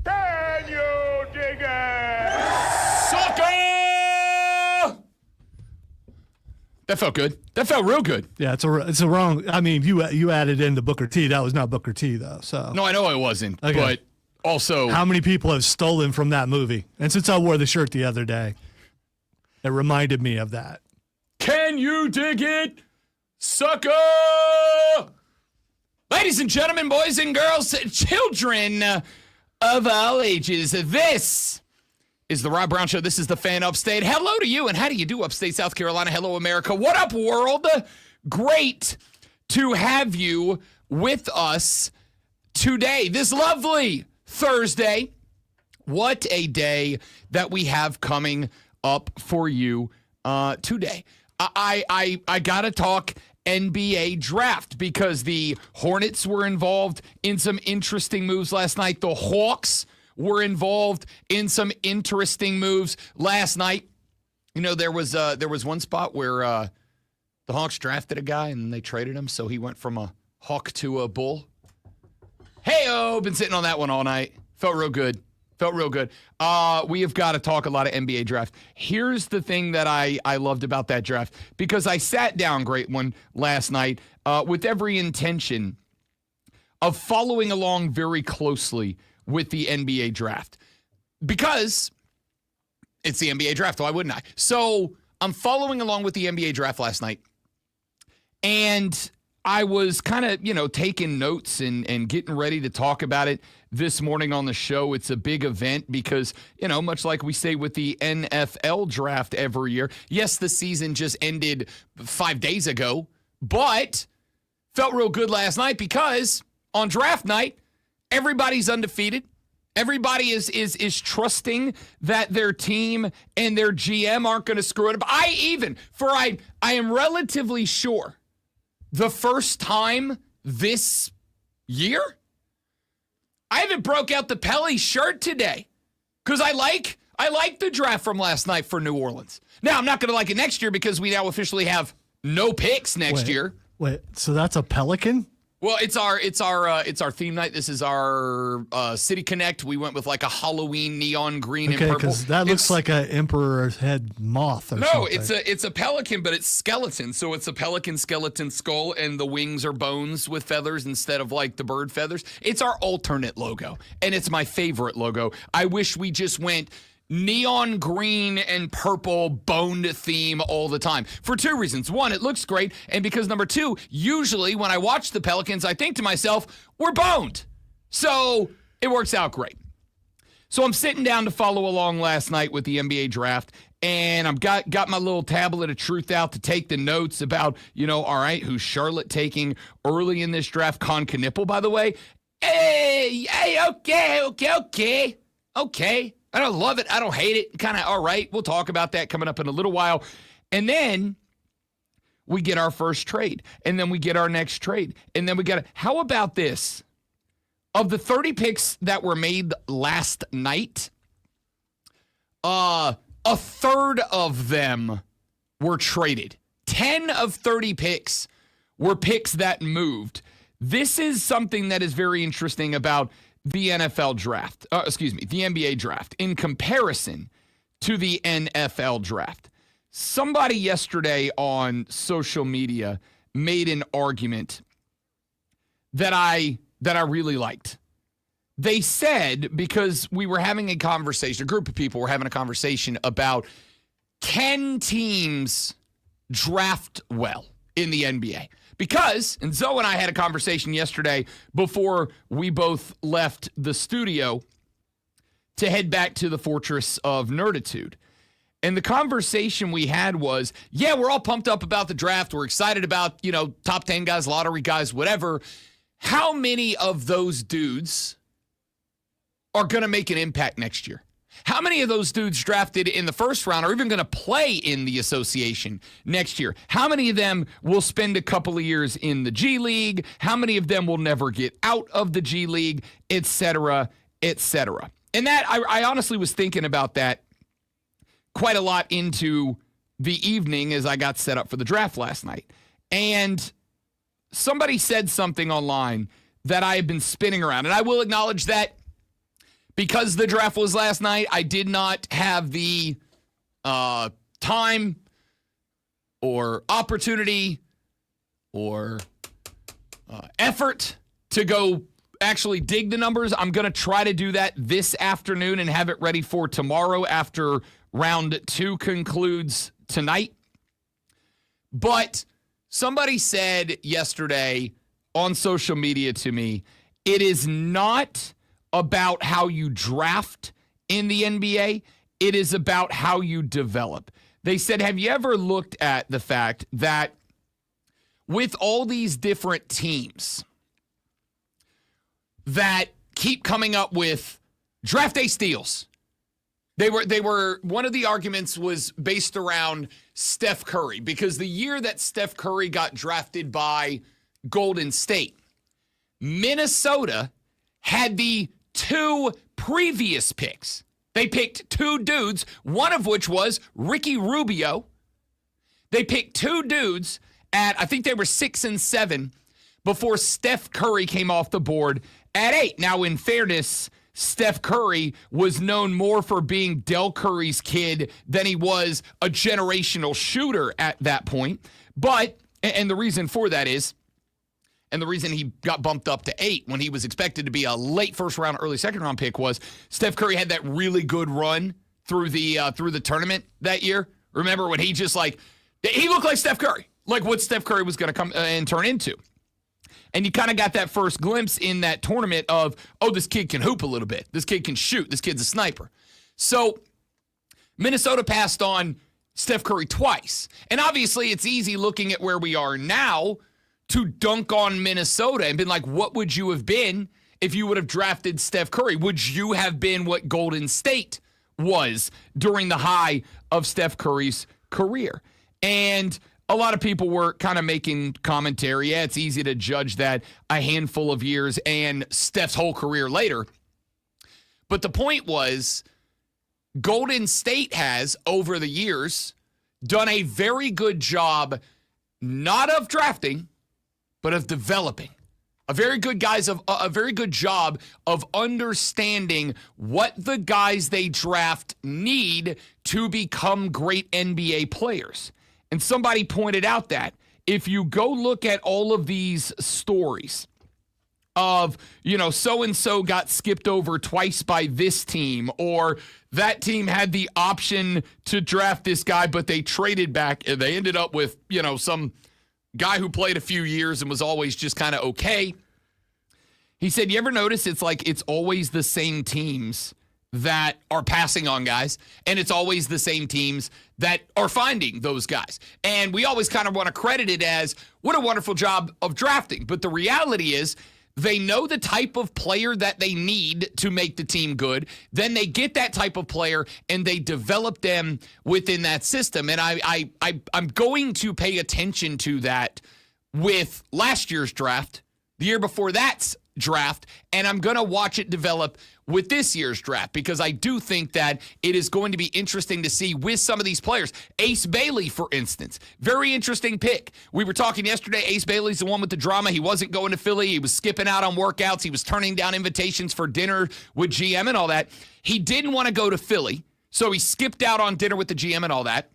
Can you dig it? Sucker! That felt good. That felt real good. Yeah, it's a wrong. I mean, you added in the Booker T. That was not Booker T though. So No, I know it wasn't, Okay. but also how many people have stolen from that movie? And since I wore the shirt the other day, it reminded me of that. Can you dig it, sucker? Ladies and gentlemen, boys and girls, children of all ages, this is the Rob Brown Show. This is the Fan Upstate. Hello to you, and how do you do, Upstate South Carolina? Hello, America. What up, world? Great to have you with us today, this lovely Thursday. What a day that we have coming up for you today. I got to talk NBA draft because the Hornets were involved in some interesting moves last night. The Hawks were involved in some interesting moves last night. You know, there was one spot where the Hawks drafted a guy and they traded him, so he went from a Hawk to a Bull. Hey-oh, been sitting on that one all night. Felt real good. We have got to talk a lot of NBA draft. Here's the thing that I loved about that draft, because I sat down, great one, last night with every intention of following along very closely with the NBA draft, because it's the NBA draft. Why wouldn't I? So I'm following along with the NBA draft last night, and I was kind of, taking notes and getting ready to talk about it this morning on the show. It's a big event because, much like we say with the NFL draft every year, yes, the season just ended 5 days ago, but felt real good last night because on draft night, everybody's undefeated. Everybody is trusting that their team and their GM aren't going to screw it up. I am relatively sure the first time this year, I haven't broke out the Pelly shirt today because I like the draft from last night for New Orleans. Now, I'm not going to like it next year because we now officially have no picks next year. Wait, so that's a Pelican? Well, it's our theme night. This is our City Connect. We went with like a Halloween neon green and purple. Because that looks like an emperor's head moth or something. No, it's a pelican, but it's skeleton. So it's a pelican skeleton skull, and the wings are bones with feathers instead of like the bird feathers. It's our alternate logo, and it's my favorite logo. I wish we just went neon green and purple boned theme all the time for two reasons. One, it looks great. And because number two, usually when I watch the Pelicans, I think to myself, we're boned. So it works out great. So I'm sitting down to follow along last night with the NBA draft, and I've got my little tablet of truth out to take the notes about, all right, who's Charlotte taking early in this draft? Con Knipple, by the way. Hey, okay. I don't love it. I don't hate it. Kind of all right. We'll talk about that coming up in a little while. And then we get our first trade. And then we get our next trade. And then how about this? Of the 30 picks that were made last night, a third of them were traded. 10 of 30 picks were picks that moved. This is something that is very interesting about the NFL draft, the NBA draft in comparison to the NFL draft. Somebody yesterday on social media made an argument that I really liked. They said, because we were having a conversation, a group of people were having a conversation about, can teams draft well in the NBA? Because, and Zoe and I had a conversation yesterday before we both left the studio to head back to the Fortress of Nerditude. And the conversation we had was, yeah, we're all pumped up about the draft. We're excited about, top 10 guys, lottery guys, whatever. How many of those dudes are going to make an impact next year? How many of those dudes drafted in the first round are even going to play in the association next year? How many of them will spend a couple of years in the G League? How many of them will never get out of the G League, et cetera, et cetera? And that, I honestly was thinking about that quite a lot into the evening as I got set up for the draft last night. And somebody said something online that I have been spinning around. And I will acknowledge that because the draft was last night, I did not have the time or opportunity or effort to go actually dig the numbers. I'm going to try to do that this afternoon and have it ready for tomorrow after round 2 concludes tonight. But somebody said yesterday on social media to me, it is not about how you draft in the NBA. It is about how you develop. They said, have you ever looked at the fact that with all these different teams that keep coming up with draft day steals? They were one of the arguments was based around Steph Curry, because the year that Steph Curry got drafted by Golden State, Minnesota had the 2 previous picks. They picked 2 dudes, one of which was Ricky Rubio. They picked 2 dudes at, I think they were 6 and 7 before Steph Curry came off the board at 8. Now, in fairness, Steph Curry was known more for being Del Curry's kid than he was a generational shooter at that point. But, and the reason for that is, and the reason he got bumped up to 8 when he was expected to be a late first round, early second round pick was Steph Curry had that really good run through the tournament that year. Remember when he just he looked like Steph Curry, like what Steph Curry was going to come and turn into. And you kind of got that first glimpse in that tournament of, oh, this kid can hoop a little bit. This kid can shoot. This kid's a sniper. So Minnesota passed on Steph Curry twice. And obviously it's easy looking at where we are now to dunk on Minnesota and been like, what would you have been if you would have drafted Steph Curry? Would you have been what Golden State was during the high of Steph Curry's career? And a lot of people were kind of making commentary. Yeah, it's easy to judge that a handful of years and Steph's whole career later. But the point was, Golden State has, over the years, done a very good job, not of drafting, but of developing. A very good job of understanding what the guys they draft need to become great NBA players. And somebody pointed out that if you go look at all of these stories of, so-and-so got skipped over twice by this team, or that team had the option to draft this guy, but they traded back and they ended up with, some guy who played a few years and was always just kind of okay. He said, you ever notice it's always the same teams that are passing on guys, and it's always the same teams that are finding those guys. And we always kind of want to credit it as, what a wonderful job of drafting. But the reality is, they know the type of player that they need to make the team good. Then they get that type of player and they develop them within that system. And I'm going to pay attention to that with last year's draft, the year before that's draft, and I'm going to watch it develop with this year's draft, because I do think that it is going to be interesting to see with some of these players. Ace Bailey, for instance, very interesting pick. We were talking yesterday, Ace Bailey's the one with the drama. He wasn't going to Philly. He was skipping out on workouts. He was turning down invitations for dinner with GM and all that. He didn't want to go to Philly, so he skipped out on dinner with the GM and all that.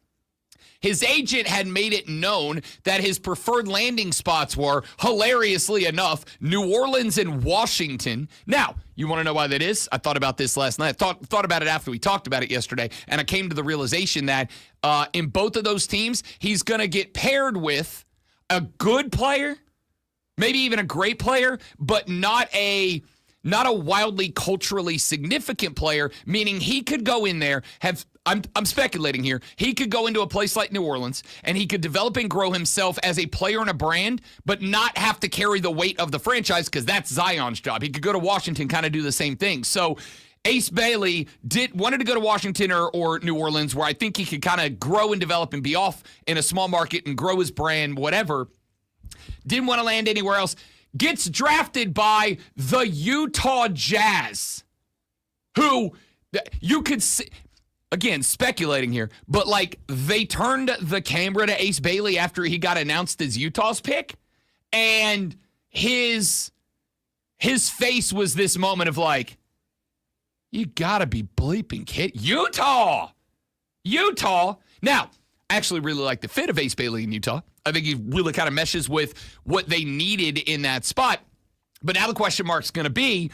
His agent had made it known that his preferred landing spots were, hilariously enough, New Orleans and Washington. Now, you want to know why that is? I thought about this last night. I thought about it after we talked about it yesterday, and I came to the realization that in both of those teams, he's going to get paired with a good player, maybe even a great player, but not a wildly culturally significant player, meaning he could go in there, I'm speculating here. He could go into a place like New Orleans and he could develop and grow himself as a player and a brand, but not have to carry the weight of the franchise, because that's Zion's job. He could go to Washington, kind of do the same thing. So Ace Bailey wanted to go to Washington or New Orleans, where I think he could kind of grow and develop and be off in a small market and grow his brand, whatever. Didn't want to land anywhere else. Gets drafted by the Utah Jazz, who you could see. again, speculating here, but like they turned the camera to Ace Bailey after he got announced as Utah's pick, and his face was this moment of like, you gotta be bleeping kidding. Utah! Now, I actually really like the fit of Ace Bailey in Utah. I think he really kind of meshes with what they needed in that spot. But now the question mark's going to be,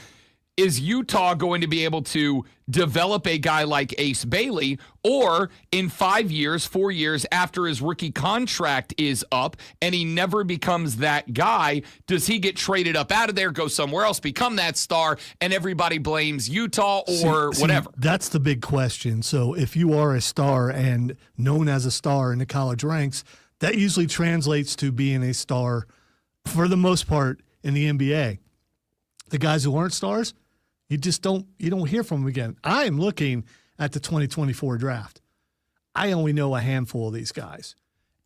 is Utah going to be able to develop a guy like Ace Bailey, or in 5 years, 4 years after his rookie contract is up and he never becomes that guy, does he get traded up out of there, go somewhere else, become that star, and everybody blames Utah or whatever? That's the big question. So if you are a star and known as a star in the college ranks, that usually translates to being a star for the most part in the NBA. The guys who aren't stars, you don't hear from them again. I am looking at the 2024 draft. I only know a handful of these guys.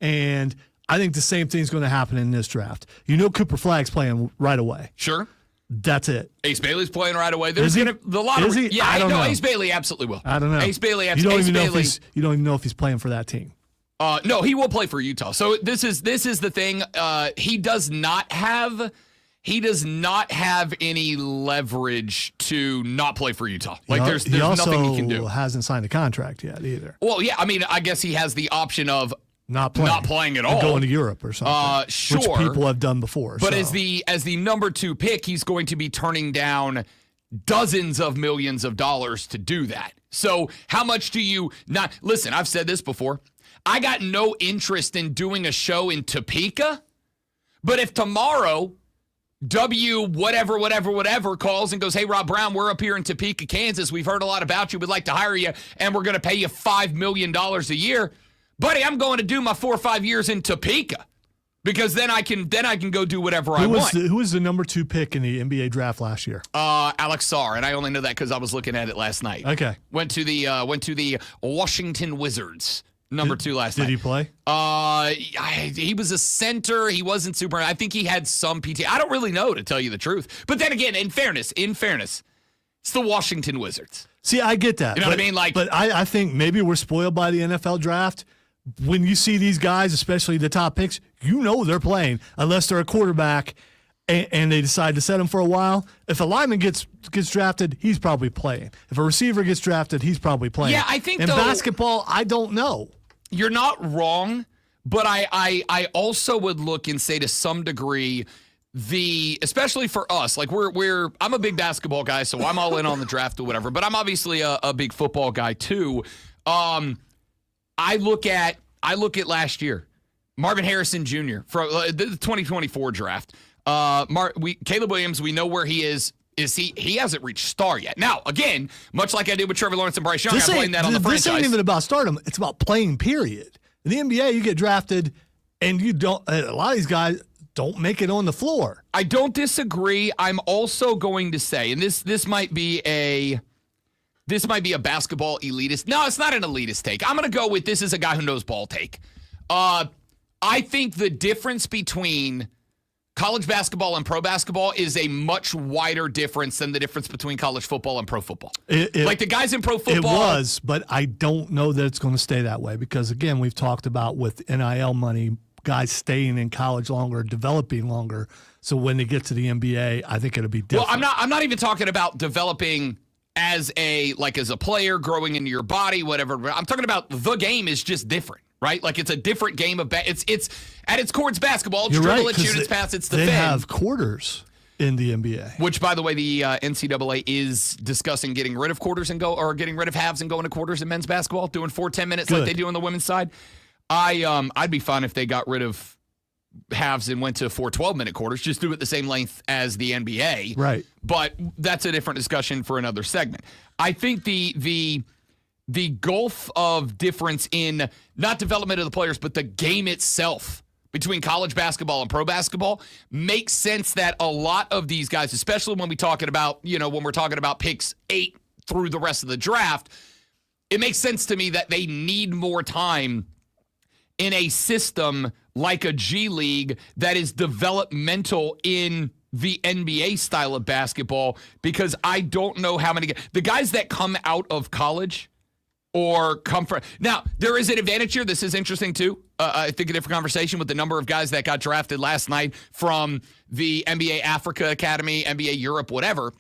And I think the same thing's going to happen in this draft. You know Cooper Flagg's playing right away. Sure. That's it. Ace Bailey's playing right away. There's going to the lottery. Is he? Yeah, I don't know. Ace Bailey absolutely will. I don't know. Ace Bailey You absolutely. don't even know if he's playing for that team. No, he will play for Utah. So this is the thing. He does not have any leverage to not play for Utah. Like there's nothing he can do. He also hasn't signed a contract yet either. Well, yeah, I mean, I guess he has the option of not playing at all, going to Europe or something. Sure, which people have done before. But so. as the number 2 pick, he's going to be turning down dozens of millions of dollars to do that. So how much do you not listen? I've said this before. I got no interest in doing a show in Topeka, but if tomorrow whatever calls and goes, hey, Rob Brown, we're up here in Topeka, Kansas. We've heard a lot about you. We'd like to hire you, and we're going to pay you $5 million a year. Buddy, I'm going to do my 4 or 5 years in Topeka because then I can go do whatever I want. Who was the number 2 pick in the NBA draft last year? Alex Sarr, and I only know that because I was looking at it last night. Okay. Went to the Washington Wizards. Number 2 last night. Did he play? He was a center. He wasn't super. I think he had some PT. I don't really know, to tell you the truth. But then again, in fairness, it's the Washington Wizards. See, I get that. You know what I mean? But I think maybe we're spoiled by the NFL draft. When you see these guys, especially the top picks, you know they're playing unless they're a quarterback and they decide to set him for a while. If a lineman gets drafted, he's probably playing. If a receiver gets drafted, he's probably playing. Yeah, I think in basketball, I don't know. You're not wrong, but I also would look and say to some degree, especially for us, like I'm a big basketball guy, so I'm all in on the draft or whatever, but I'm obviously a big football guy too. I look at last year, Marvin Harrison Jr. for the 2024 draft. Caleb Williams, we know where he is. He hasn't reached star yet. Now, again, much like I did with Trevor Lawrence and Bryce Young, I'm playing that on the franchise. This ain't even about stardom. It's about playing, period. In the NBA, you get drafted, and you don't. A lot of these guys don't make it on the floor. I don't disagree. I'm also going to say, and this might be a basketball elitist. No, it's not an elitist take. I'm going to go with this is a guy who knows ball take. I think the difference between college basketball and pro basketball is a much wider difference than the difference between college football and pro football. Like the guys in pro football. It was, but I don't know that it's going to stay that way because, again, we've talked about with NIL money, guys staying in college longer, developing longer. So when they get to the NBA, I think it'll be different. Well, I'm not even talking about developing as a player, growing into your body, whatever. I'm talking about the game is just different. Right? Like it's a different game of it's at its core, it's basketball. It's dribble, it's shoot, it's pass, it's defend. They have quarters in the NBA. Which, by the way, the NCAA is discussing getting rid of quarters getting rid of halves and going to quarters in men's basketball, doing 4 10-minutes like they do on the women's side. I'd be fine if they got rid of halves and went to 4 12-minute quarters. Just do it the same length as the NBA. Right. But that's a different discussion for another segment. I think the gulf of difference in not development of the players, but the game itself between college basketball and pro basketball makes sense that a lot of these guys, especially when we're talking about picks 8 through the rest of the draft, it makes sense to me that they need more time in a system like a G League that is developmental in the NBA style of basketball, because I don't know how many the guys that come out of college or come from. Now, there is an advantage here. This is interesting, too. I think a different conversation with the number of guys that got drafted last night from the NBA Africa Academy, NBA Europe, whatever.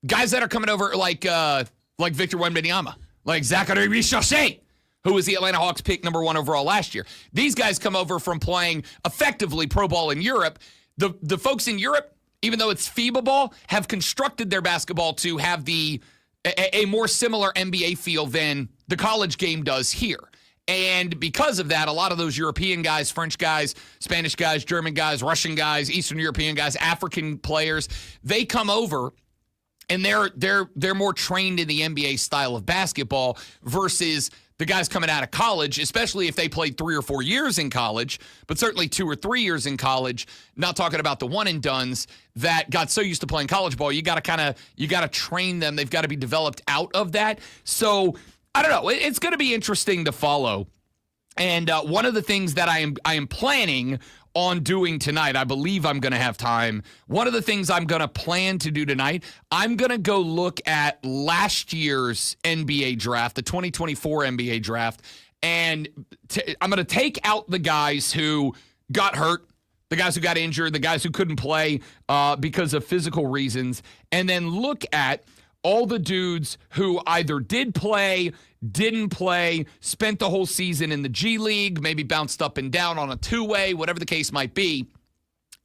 Guys that are coming over like Victor Wembanyama, like Zachary Richardson, who was the Atlanta Hawks pick number 1 overall last year. These guys come over from playing effectively pro ball in Europe. The folks in Europe, even though it's FIBA ball, have constructed their basketball to have a more similar NBA feel than the college game does here. And because of that, a lot of those European guys, French guys, Spanish guys, German guys, Russian guys, Eastern European guys, African players, they come over and they're more trained in the NBA style of basketball versus the guys coming out of college, especially if they played 3 or 4 years in college, but certainly 2 or 3 years in college, not talking about the one and dones that got so used to playing college ball. You got to train them. They've got to be developed out of that. So I don't know. It's going to be interesting to follow. And one of the things that I am planning on doing tonight, I believe I'm going to have time. One of the things I'm going to plan to do tonight, I'm going to go look at last year's NBA draft, the 2024 NBA draft, and I'm going to take out the guys who got hurt, the guys who got injured, the guys who couldn't play because of physical reasons, and then look at all the dudes who either did play, didn't play, spent the whole season in the G League, maybe bounced up and down on a two-way, whatever the case might be.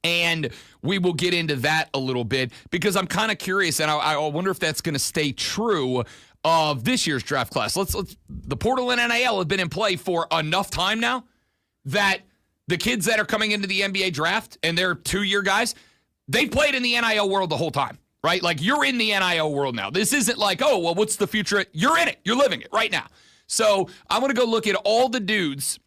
And we will get into that a little bit because I'm kind of curious, and I wonder if that's going to stay true of this year's draft class. The portal and NIL have been in play for enough time now that the kids that are coming into the NBA draft, and they're 2-year guys, they've played in the NIL world the whole time. Right? Like, you're in the NIL world now. This isn't like, oh, well, what's the future? You're in it. You're living it right now. So I'm going to go look at all the dudes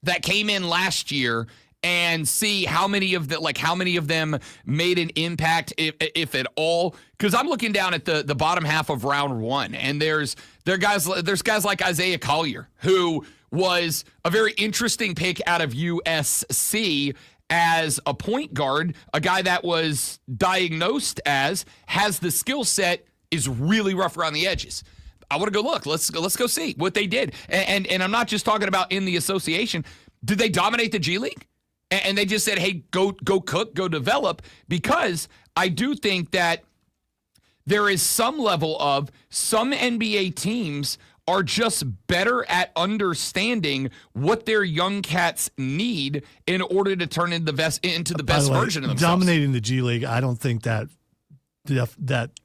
that came in last year and see how many of them made an impact, if at all. Because I'm looking down at the bottom half of round 1, and there's guys like Isaiah Collier, who was a very interesting pick out of USC as a point guard, a guy that was diagnosed as has the skill set, is really rough around the edges. I want to go look. Let's go see what they did. And I'm not just talking about in the association. Did they dominate the G League? And they just said, hey, go cook, go develop, because I do think that there is some level of some NBA teams are just better at understanding what their young cats need in order to turn into the best version of themselves. Dominating the G League, I don't think that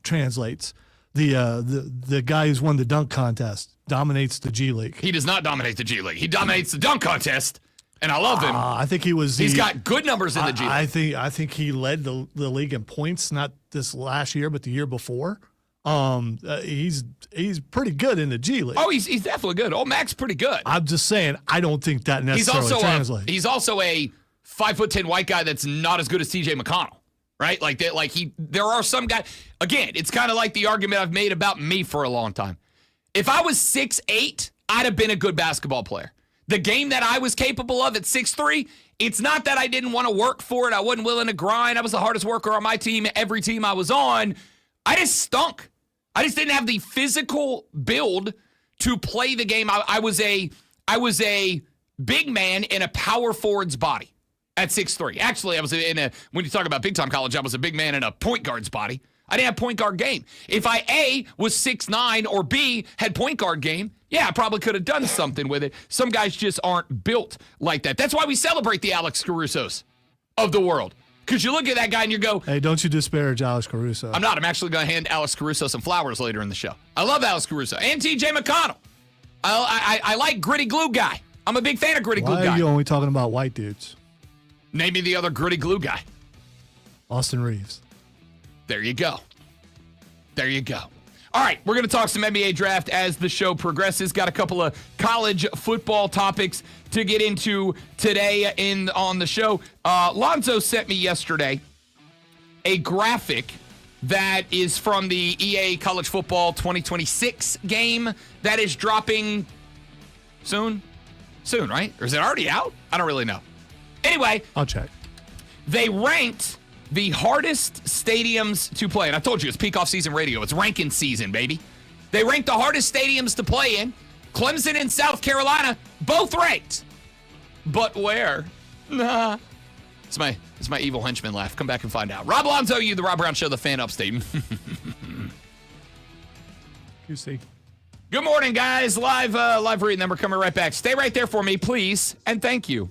translates. The guy who's won the dunk contest dominates the G League. He does not dominate the G League. He dominates the dunk contest, and I love him. I think he's got good numbers in the G League. I think he led the league in points, not this last year, but the year before. He's pretty good in the G League. Oh, he's definitely good. Oh, Mac's pretty good. I'm just saying, I don't think that necessarily translates. He's also a 5'10" white guy that's not as good as TJ McConnell, right? There are some guys. Again, it's kind of like the argument I've made about me for a long time. If I was 6'8", I'd have been a good basketball player. The game that I was capable of at 6'3", it's not that I didn't want to work for it. I wasn't willing to grind. I was the hardest worker on my team, every team I was on. I just stunk. I just didn't have the physical build to play the game. I was a big man in a power forward's body at 6'3". Actually, when you talk about big time college, I was a big man in a point guard's body. I didn't have point guard game. If I A, was 6'9", or B, had point guard game, yeah, I probably could have done something with it. Some guys just aren't built like that. That's why we celebrate the Alex Carusos of the world. Because you look at that guy and you go, hey, don't you disparage Alex Caruso. I'm not. I'm actually going to hand Alex Caruso some flowers later in the show. I love Alex Caruso. And TJ McConnell. I like gritty glue guy. I'm a big fan of gritty glue guy. Why are you only talking about white dudes? Name me the other gritty glue guy. Austin Reeves. There you go. There you go. All right, we're going to talk some NBA draft as the show progresses. Got a couple of college football topics to get into today on the show. Lonzo sent me yesterday a graphic that is from the EA College Football 2026 game that is dropping soon. Soon, right? Or is it already out? I don't really know. Anyway. I'll check. They ranked the hardest stadiums to play. And I told you, it's peak off-season radio. It's ranking season, baby. They ranked the hardest stadiums to play in. Clemson and South Carolina, both ranked. But where? Nah. It's my evil henchman laugh. Come back and find out. Rob Alonzo, you, the Rob Brown Show, the fan upstate. QC. Good morning, guys. Live reading them. We're coming right back. Stay right there for me, please, and thank you.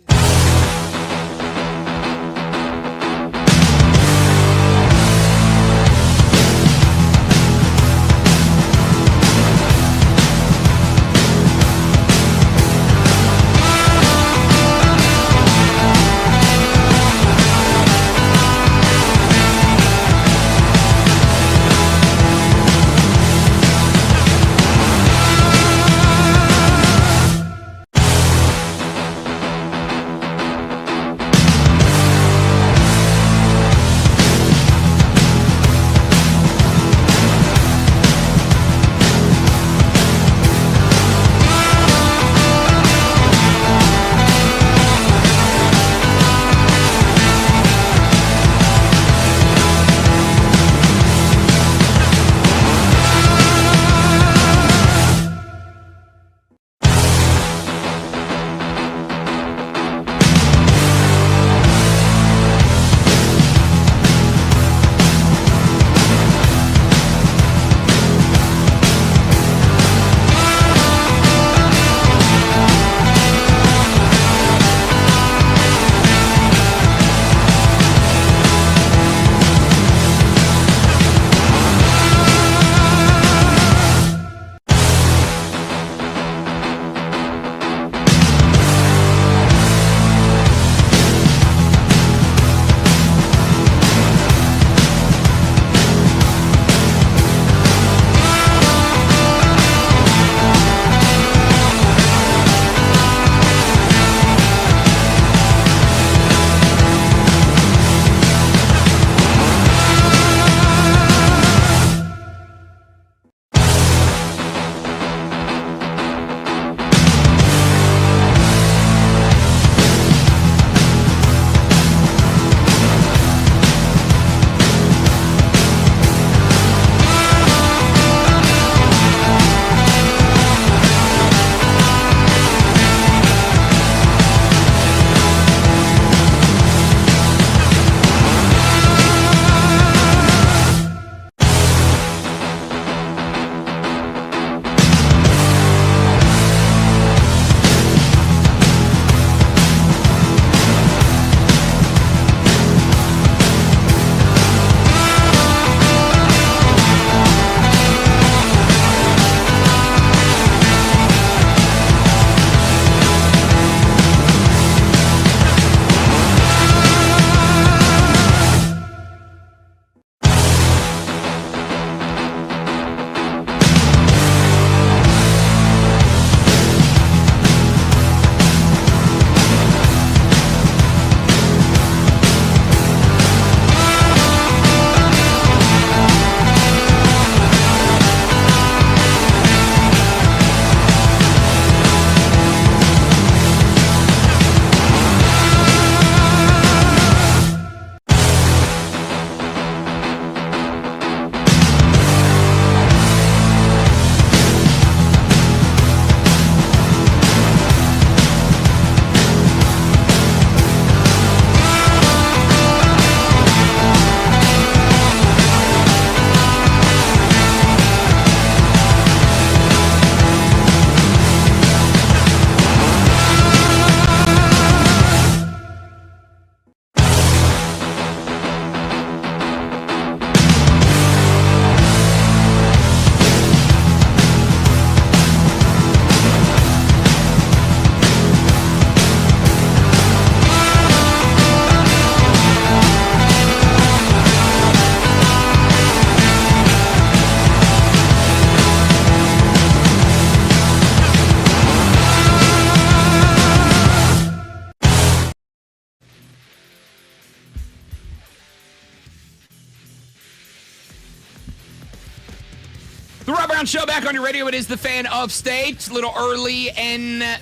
The Rob Brown Show back on your radio. It is the Fan of State. Little early NBA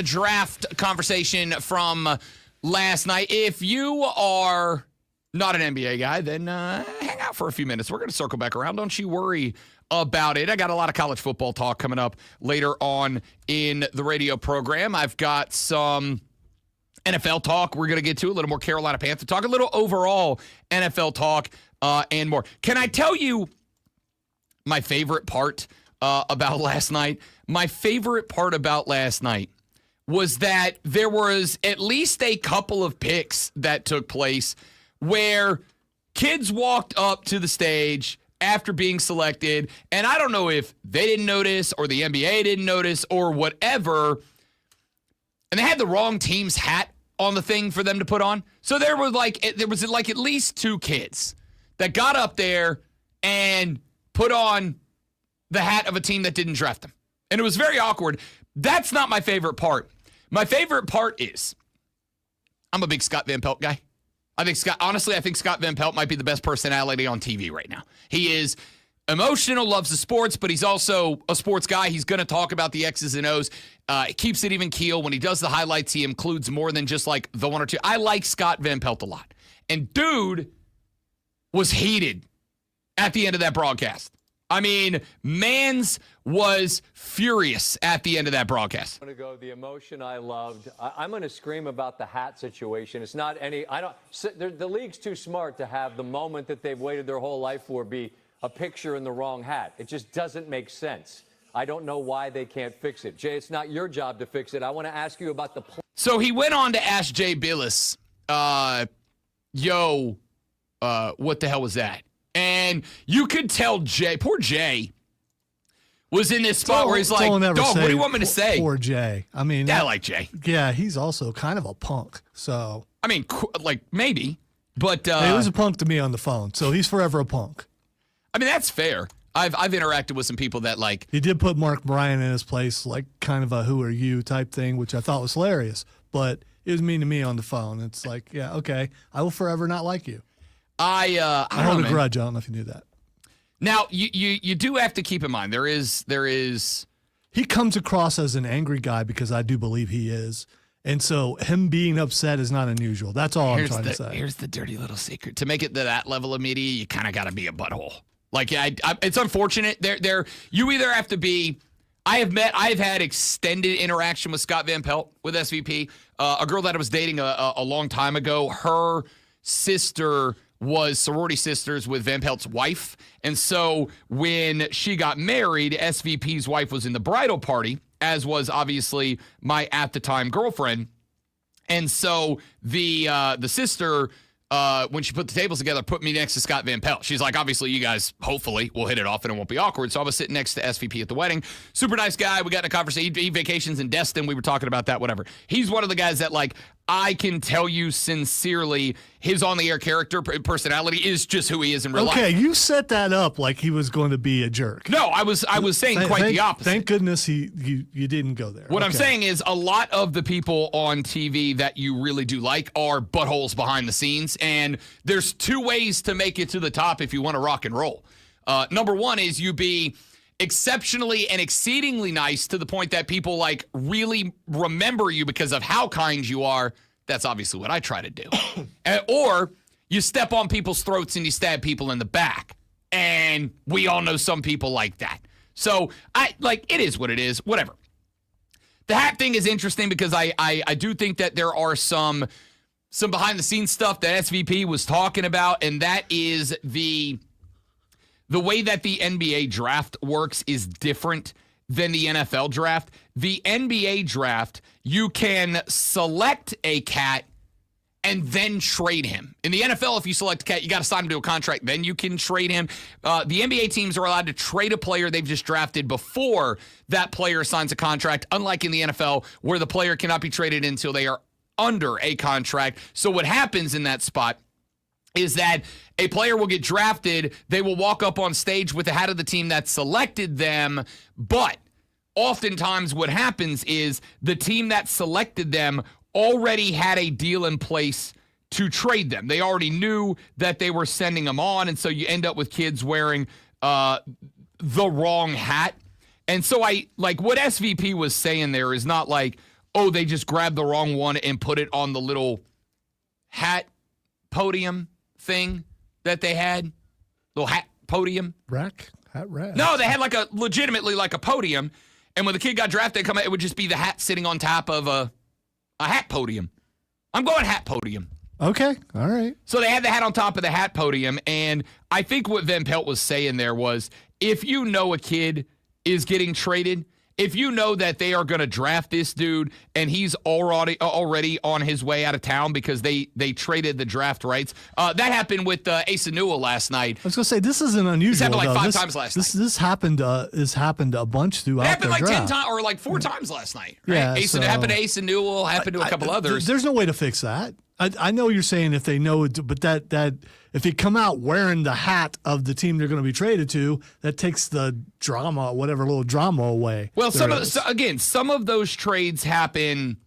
draft conversation from last night. If you are not an NBA guy, then hang out for a few minutes. We're going to circle back around. Don't you worry about it. I got a lot of college football talk coming up later on in the radio program. I've got some NFL talk we're going to get to, a little more Carolina Panther talk, a little overall NFL talk, and more. Can I tell you my favorite part about last night? My favorite part about last night was that there was at least a couple of picks that took place where kids walked up to the stage after being selected, and I don't know if they didn't notice or the NBA didn't notice or whatever, and they had the wrong team's hat on the thing for them to put on. So there was like at least two kids that got up there and put on the hat of a team that didn't draft them. And it was very awkward. That's not my favorite part. My favorite part is I'm a big Scott Van Pelt guy. I think Scott Van Pelt might be the best personality on TV right now. He is emotional, loves the sports, but he's also a sports guy. He's going to talk about the X's and O's. Keeps it even keel. When he does the highlights, he includes more than just like the one or two. I like Scott Van Pelt a lot. And dude was heated at the end of that broadcast. I mean, Mans was furious at the end of that broadcast. I'm going to go the emotion I loved. I'm going to scream about the hat situation. It's not any, the league's too smart to have the moment that they've waited their whole life for be a picture in the wrong hat. It just doesn't make sense. I don't know why they can't fix it. Jay, it's not your job to fix it. I want to ask you about the So he went on to ask Jay Billis, what the hell was that? And you could tell poor Jay, was in this spot where he's like, dog, what do you want me to say? Poor Jay. I mean, I like Jay. Yeah, he's also kind of a punk. So I mean, like maybe, but he was a punk to me on the phone. So he's forever a punk. I mean, that's fair. I've interacted with some people that like. He did put Mark Bryan in his place, like kind of a "who are you" type thing, which I thought was hilarious. But it was mean to me on the phone. It's like, yeah, okay, I will forever not like you. I hold a grudge. I don't know if you knew that. Now you do have to keep in mind there is. He comes across as an angry guy because I do believe he is. And so him being upset is not unusual. That's all I'm trying to say. Here's the dirty little secret. To make it to that level of media, you kind of got to be a butthole. Like, it's unfortunate. You either have to be. I've had extended interaction with Scott Van Pelt with SVP. A girl that I was dating a long time ago. Her sister was sorority sisters with Van Pelt's wife. And so when she got married, SVP's wife was in the bridal party, as was obviously my at the time girlfriend. And so the sister, when she put the tables together, put me next to Scott Van Pelt. She's like, obviously, you guys hopefully will hit it off and it won't be awkward. So I was sitting next to SVP at the wedding. Super nice guy. We got in a conversation. He vacations in Destin. We were talking about that, whatever. He's one of the guys that, like, I can tell you sincerely, his on-the-air character, personality is just who he is in real life. Okay, you set that up like he was going to be a jerk. No, I was saying quite the opposite. Thank goodness you didn't go there. What I'm saying is a lot of the people on TV that you really do like are buttholes behind the scenes, and there's two ways to make it to the top if you want to rock and roll. Number one is you be exceptionally and exceedingly nice to the point that people like really remember you because of how kind you are. That's obviously what I try to do. Or you step on people's throats and you stab people in the back. And we all know some people like that. So it is what it is, whatever. The hat thing is interesting because I do think that there are some behind the scenes stuff that SVP was talking about, and that is the way that the NBA draft works is different than the NFL draft. The NBA draft, you can select a cat and then trade him. In the NFL, if you select a cat, you got to sign him to a contract. Then you can trade him. The NBA teams are allowed to trade a player they've just drafted before that player signs a contract, unlike in the NFL, where the player cannot be traded until they are under a contract. So what happens in that spot is that a player will get drafted, they will walk up on stage with the hat of the team that selected them, but oftentimes what happens is the team that selected them already had a deal in place to trade them. They already knew that they were sending them on, and so you end up with kids wearing the wrong hat. And so what SVP was saying there is not like, oh, they just grabbed the wrong one and put it on the little hat podium thing that they had, little hat podium. Rack? Hat rack. No, they had like a legitimately like a podium, and when the kid got drafted, come out, it would just be the hat sitting on top of a hat podium. I'm going hat podium. Okay, all right. So they had the hat on top of the hat podium, and I think what Van Pelt was saying there was, if you know a kid is getting traded, if you know that they are going to draft this dude and he's already on his way out of town because they traded the draft rights. That happened with Asa Newell last night. I was going to say, this isn't unusual. This happened like though. 5 times last night. This happened a bunch throughout It happened the like draft. 10 times or like 4 times last night. Right? Yeah, It happened to Asa Newell, happened to a couple others. There's no way to fix that. I know you're saying if they know it, but that if you come out wearing the hat of the team they're going to be traded to, that takes the drama, whatever little drama away. Well, some of those trades happen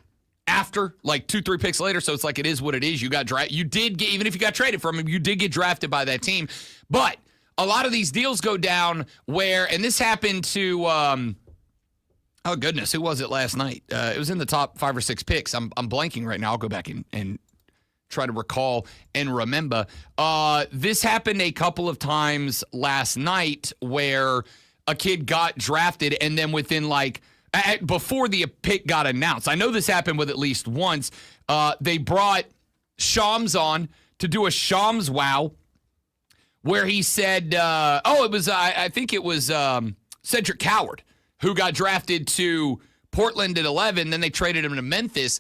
after, like 2-3 picks later. So it's like it is what it is. You got drafted. You did get, even if you got traded from him, you did get drafted by that team. But a lot of these deals go down where, and this happened to. Oh goodness, who was it last night? It was in the top 5 or 6 picks. I'm blanking right now. I'll go back and try to recall and remember. This happened a couple of times last night where a kid got drafted and then within before the pick got announced. I know this happened with at least once. They brought Shams on to do a Shams wow where he said, I think it was Cedric Coward who got drafted to Portland at 11. Then they traded him to Memphis.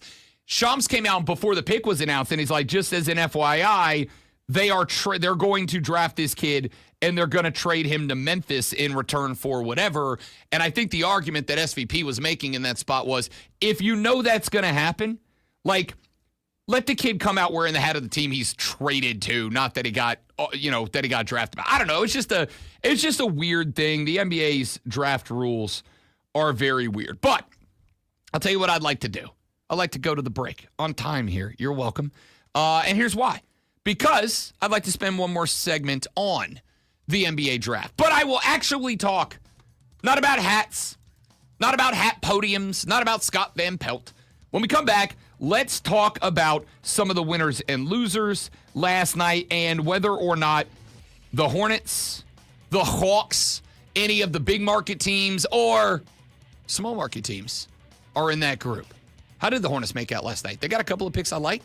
Shams came out before the pick was announced, and he's like, just as an FYI, they're going to draft this kid, and they're going to trade him to Memphis in return for whatever. And I think the argument that SVP was making in that spot was, if you know that's going to happen, like, let the kid come out wearing the hat of the team he's traded to, not that he got, drafted. I don't know. It's just a weird thing. The NBA's draft rules are very weird. But I'll tell you what I'd like to do. I'd like to go to the break on time here. You're welcome. And here's why. Because I'd like to spend one more segment on the NBA draft. But I will actually talk not about hats, not about hat podiums, not about Scott Van Pelt. When we come back, let's talk about some of the winners and losers last night and whether or not the Hornets, the Hawks, any of the big market teams or small market teams are in that group. How did the Hornets make out last night? They got a couple of picks I like.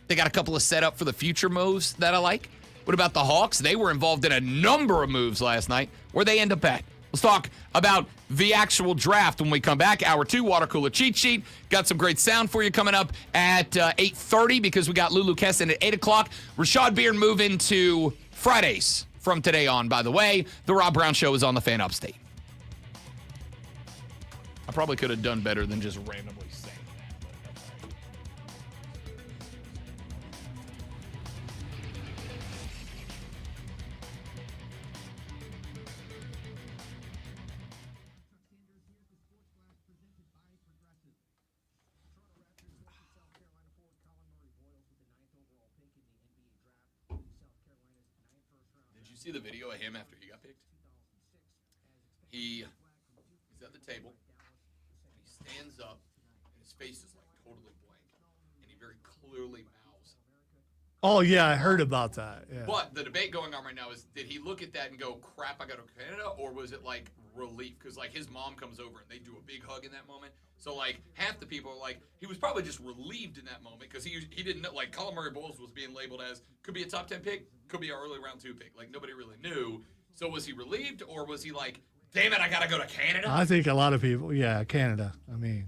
They got a couple of setup for the future moves that I like. What about the Hawks? They were involved in a number of moves last night. Where'd they end up at? Let's talk about the actual draft when we come back. Hour 2, Water Cooler Cheat Sheet. Got some great sound for you coming up at 8:30 because we got Lulu Kesson at 8 o'clock. Rashad Beard moving to Fridays from today on, by the way. The Rob Brown Show is on the Fan Upstate. I probably could have done better than just randomly saying that. Did you see the video of him after he got picked? He's at the table. He stands up, and his face is like totally blank, and he very clearly mouths. Oh, yeah, I heard about that. Yeah. But the debate going on right now is, did he look at that and go, crap, I got to Canada, or was it like relief? Because like his mom comes over and they do a big hug in that moment. So like half the people are like, he was probably just relieved in that moment because he didn't know, like Colin Murray Bowles was being labeled as, could be a top 10 pick, could be an early round 2 pick. Like nobody really knew. So was he relieved, or was he like, damn it, I got to go to Canada? I think a lot of people, yeah, Canada. I mean.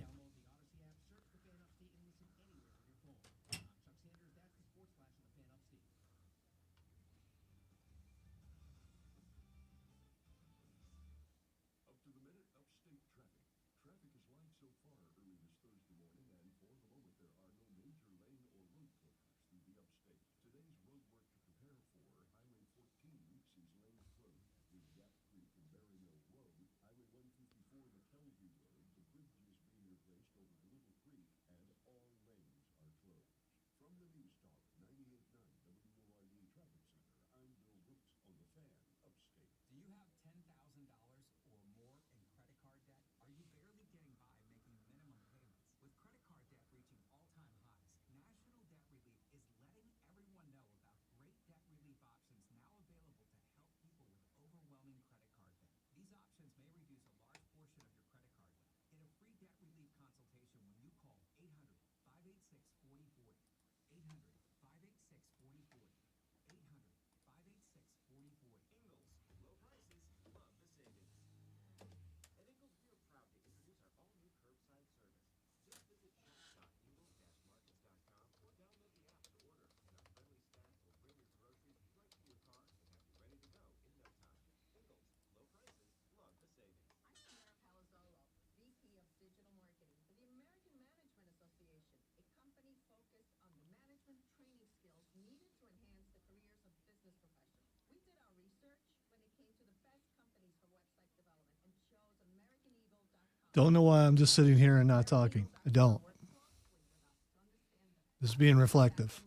Don't know why I'm just sitting here and not talking. I don't. Just being reflective.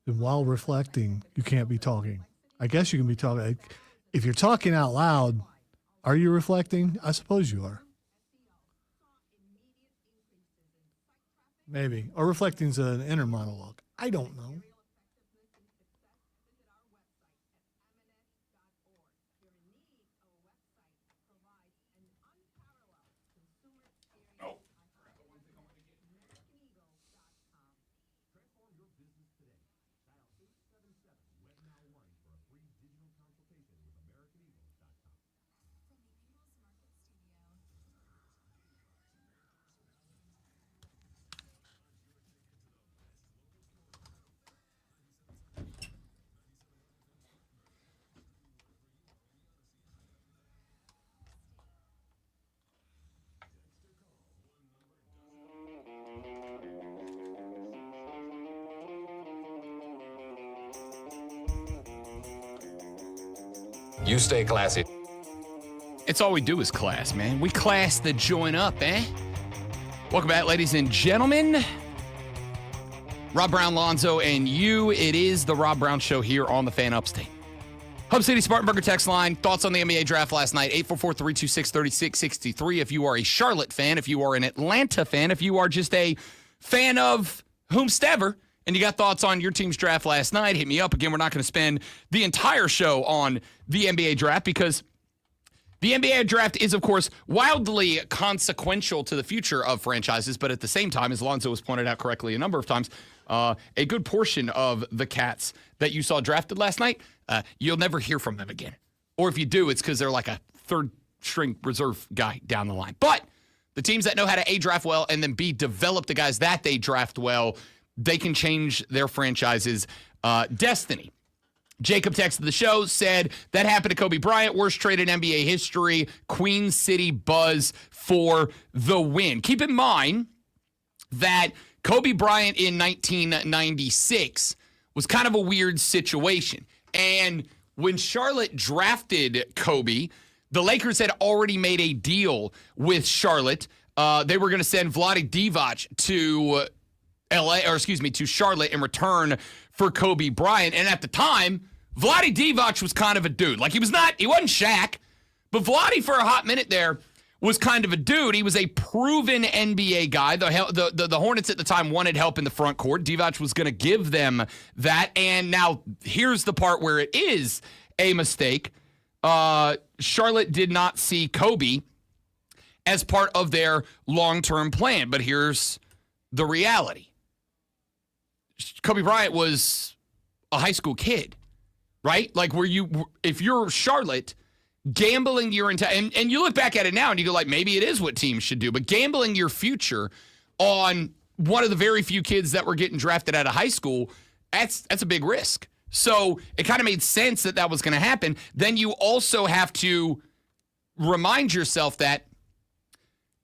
And while reflecting, you can't be talking. I guess you can be talking. If you're talking out loud, are you reflecting? I suppose you are. Maybe. Or reflecting's an inner monologue. I don't know. You stay classy. It's all we do is class, man. We class the joint up, eh? Welcome back, ladies and gentlemen. Rob Brown, Lonzo, and you. It is the Rob Brown Show here on the Fan Upstate. Hub City Spartanburger text line. Thoughts on the NBA draft last night? 844-326-3663. If you are a Charlotte fan, if you are an Atlanta fan, if you are just a fan of whomstever, and you got thoughts on your team's draft last night, hit me up. Again, we're not going to spend the entire show on the NBA draft because the NBA draft is, of course, wildly consequential to the future of franchises, but at the same time, as Lonzo has pointed out correctly a number of times, a good portion of the cats that you saw drafted last night, you'll never hear from them again. Or if you do, it's because they're like a third-string reserve guy down the line. But the teams that know how to A, draft well, and then B, develop the guys that they draft well, they can change their franchise's destiny. Jacob texted the show, said, that happened to Kobe Bryant, worst trade in NBA history, Queen City buzz for the win. Keep in mind that Kobe Bryant in 1996 was kind of a weird situation. And when Charlotte drafted Kobe, the Lakers had already made a deal with Charlotte. They were going to send Vlade Divac to to Charlotte in return for Kobe Bryant. And at the time, Vlade Divac was kind of a dude. Like, he wasn't Shaq, but Vlade for a hot minute there was kind of a dude. He was a proven NBA guy. The Hornets at the time wanted help in the front court. Divac was going to give them that. And now here's the part where it is a mistake. Charlotte did not see Kobe as part of their long-term plan. But here's the reality. Kobe Bryant was a high school kid, right? Like, if you're Charlotte, gambling your entire, and you look back at it now and you go like, maybe it is what teams should do, but gambling your future on one of the very few kids that were getting drafted out of high school, that's a big risk. So it kind of made sense that was going to happen. Then you also have to remind yourself that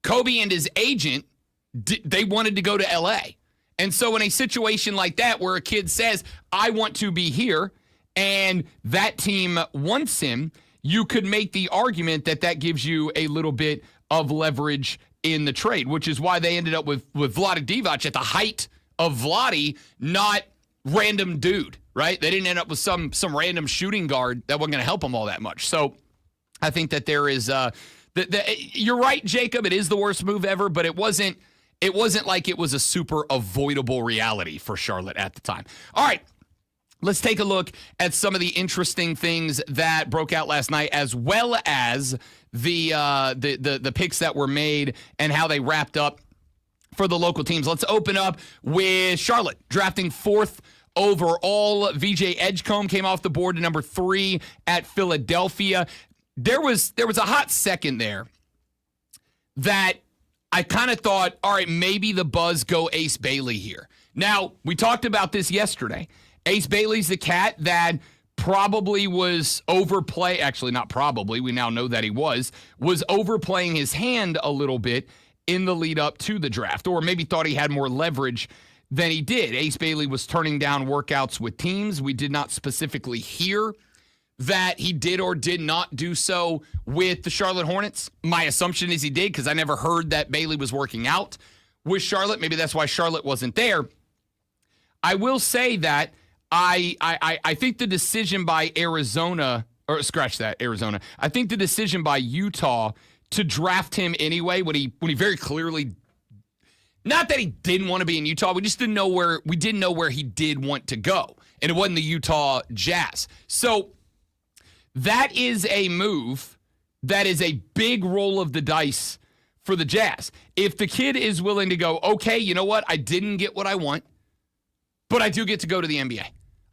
Kobe and his agent, they wanted to go to LA. And so in a situation like that where a kid says, I want to be here, and that team wants him, you could make the argument that gives you a little bit of leverage in the trade, which is why they ended up with Vlade Divac at the height of Vlade, not random dude, right? They didn't end up with some random shooting guard that wasn't going to help them all that much. So I think that there is you're right, Jacob. It is the worst move ever, but it wasn't like it was a super avoidable reality for Charlotte at the time. All right, let's take a look at some of the interesting things that broke out last night, as well as the picks that were made and how they wrapped up for the local teams. Let's open up with Charlotte drafting 4th overall. VJ Edgecombe came off the board to number 3 at Philadelphia. There was a hot second there that I kind of thought, all right, maybe the Buzz go Ace Bailey here. Now, we talked about this yesterday. Ace Bailey's the cat that probably was overplay. Actually, not probably. We now know that he was overplaying his hand a little bit in the lead up to the draft, or maybe thought he had more leverage than he did. Ace Bailey was turning down workouts with teams. We did not specifically hear that he did or did not do so with the Charlotte Hornets. My assumption is he did because I never heard that Bailey was working out with Charlotte. Maybe that's why Charlotte wasn't there. I will say that I think the decision by Arizona, or scratch that, Arizona. I think the decision by Utah to draft him anyway, when he very clearly, not that he didn't want to be in Utah, we just didn't know where he did want to go. And it wasn't the Utah Jazz. So that is a move that is a big roll of the dice for the Jazz. If the kid is willing to go, okay, you know what? I didn't get what I want, but I do get to go to the NBA.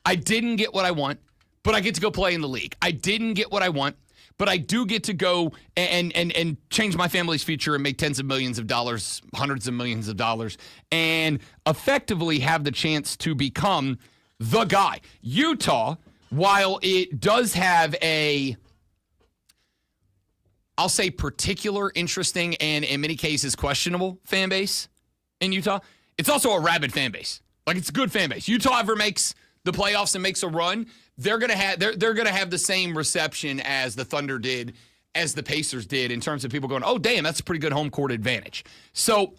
I didn't get what I want, but I get to go play in the league. I didn't get what I want, but I do get to go and change my family's future and make tens of millions of dollars, hundreds of millions of dollars, and effectively have the chance to become the guy. Utah, while it does have I'll say particular, interesting, and in many cases questionable fan base in Utah, it's also a rabid fan base. Like, it's a good fan base. Utah ever makes the playoffs and makes a run, they're gonna have the same reception as the Thunder did, as the Pacers did, in terms of people going, oh damn, that's a pretty good home court advantage. So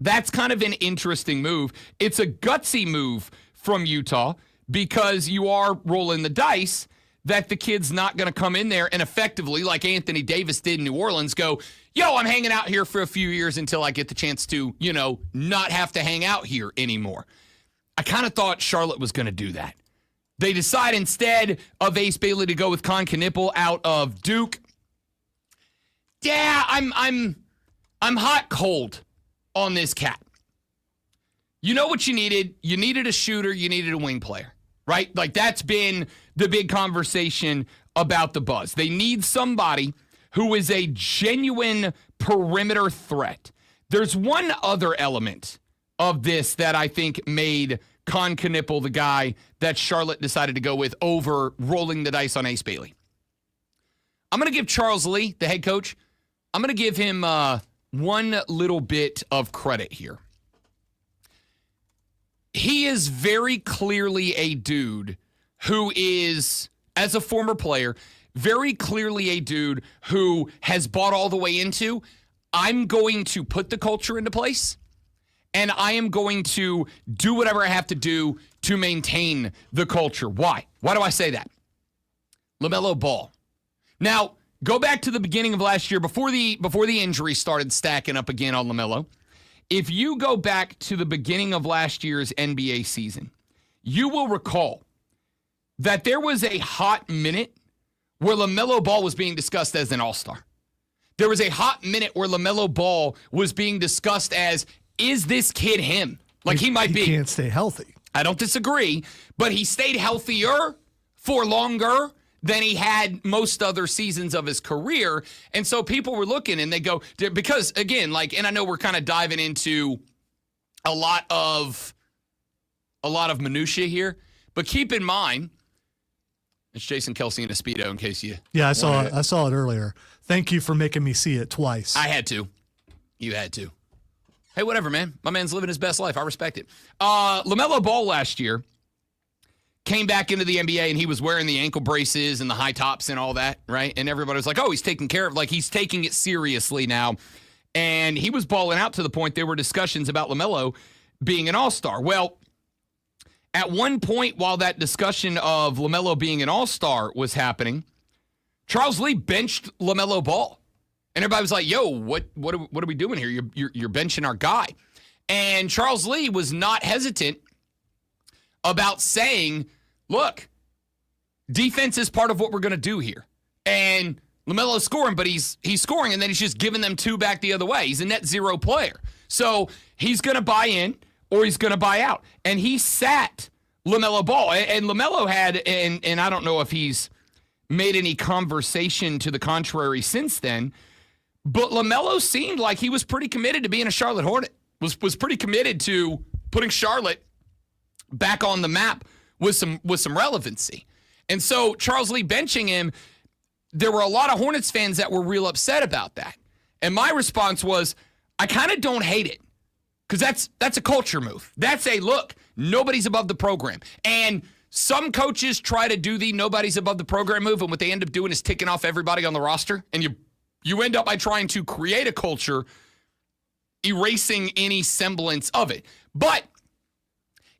that's kind of an interesting move. It's a gutsy move from Utah because you are rolling the dice that the kid's not going to come in there and effectively, like Anthony Davis did in New Orleans, go, yo, I'm hanging out here for a few years until I get the chance to, not have to hang out here anymore. I kind of thought Charlotte was going to do that. They decide instead of Ace Bailey to go with Con Knippel out of Duke. Yeah, I'm hot cold on this cat. You know what you needed? You needed a shooter. You needed a wing player, right? Like, that's been the big conversation about the Buzz. They need somebody who is a genuine perimeter threat. There's one other element of this that I think made Con Knippel the guy that Charlotte decided to go with over rolling the dice on Ace Bailey. I'm going to give Charles Lee, the head coach, I'm going to give him one little bit of credit here. He is very clearly a dude who is, as a former player, very clearly a dude who has bought all the way into, I'm going to put the culture into place, and I am going to do whatever I have to do to maintain the culture. Why? Why do I say that? LaMelo Ball. Now, go back to the beginning of last year before the injuries started stacking up again on LaMelo. If you go back to the beginning of last year's NBA season, you will recall that there was a hot minute where LaMelo Ball was being discussed as an all-star. There was a hot minute where LaMelo Ball was being discussed as, is this kid him? Like, he might be. He can't stay healthy. I don't disagree, but he stayed healthier for longer than he had most other seasons of his career. And so people were looking and they go, because again, and I know we're kind of diving into a lot of minutia here, but keep in mind, it's Jason Kelsey in a Speedo in case you. Yeah, I saw it earlier. Thank you for making me see it twice. I had to. You had to. Hey, whatever, man. My man's living his best life. I respect it. LaMelo Ball last year came back into the NBA and he was wearing the ankle braces and the high tops and all that, right? And everybody was like, oh, he's taking care of, he's taking it seriously now. And he was balling out to the point there were discussions about LaMelo being an all-star. Well, at one point while that discussion of LaMelo being an all-star was happening, Charles Lee benched LaMelo Ball. And everybody was like, yo, what are we doing here? You're benching our guy. And Charles Lee was not hesitant about saying, look, defense is part of what we're going to do here. And LaMelo's scoring, but he's scoring, and then he's just giving them two back the other way. He's a net zero player. So he's going to buy in or he's going to buy out. And he sat LaMelo Ball. And LaMelo had, and I don't know if he's made any conversation to the contrary since then, but LaMelo seemed like he was pretty committed to being a Charlotte Hornet, was pretty committed to putting Charlotte back on the map with some relevancy. And so Charles Lee benching him, there were a lot of Hornets fans that were real upset about that. And my response was, I kind of don't hate it, because that's a culture move. That's a, look, nobody's above the program. And Some coaches try to do the nobody's above the program move, and what they end up doing is ticking off everybody on the roster, and you end up by trying to create a culture, erasing any semblance of it. But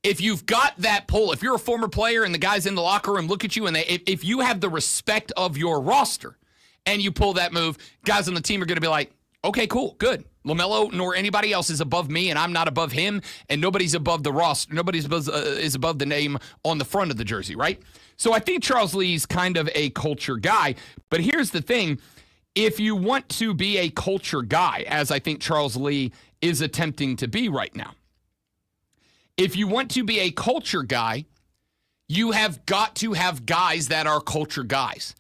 if you've got that pull, if you're a former player and the guys in the locker room look at you and if you have the respect of your roster and you pull that move, guys on the team are going to be like, okay, cool, good. LaMelo nor anybody else is above me, and I'm not above him, and nobody's above the roster. Nobody's is above the name on the front of the jersey, right? So I think Charles Lee's kind of a culture guy. But here's the thing. If you want to be a culture guy, as I think Charles Lee is attempting to be right now, if you want to be a culture guy, you have got to have guys that are culture guys.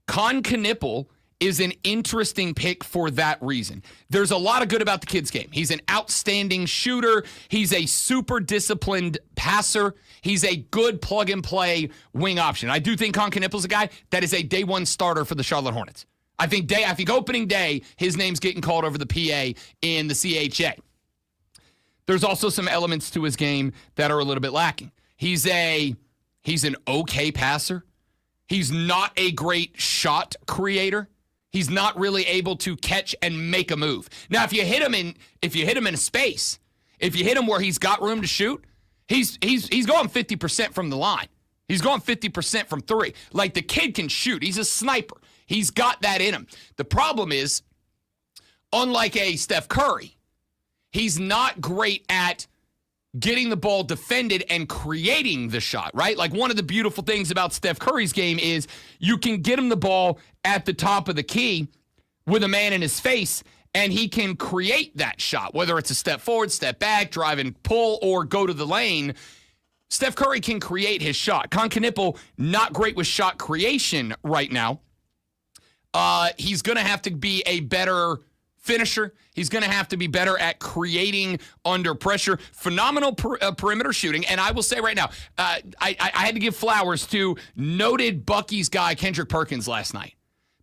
Con Knipple is an interesting pick for that reason. There's a lot of good about the kid's game. He's an outstanding shooter. He's a super disciplined passer. He's a good plug-and-play wing option. I do think Con Knipple's a guy that is a day one starter for the Charlotte Hornets. I think opening day, his name's getting called over the PA in the CHA. There's also some elements to his game that are a little bit lacking. He's an okay passer. He's not a great shot creator. He's not really able to catch and make a move. Now, if you hit him in space, if you hit him where he's got room to shoot, he's going 50% from the line. He's going 50% from three. Like, the kid can shoot. He's a sniper. He's got that in him. The problem is, unlike a Steph Curry, he's not great at getting the ball defended and creating the shot, right? Like, one of the beautiful things about Steph Curry's game is you can get him the ball at the top of the key with a man in his face, and he can create that shot, whether it's a step forward, step back, drive and pull, or go to the lane. Steph Curry can create his shot. Con Knipple, not great with shot creation right now. He's going to have to be a better finisher. He's going to have to be better at creating under pressure. Phenomenal perimeter shooting. And I will say right now, I had to give flowers to noted Bucky's guy, Kendrick Perkins, last night.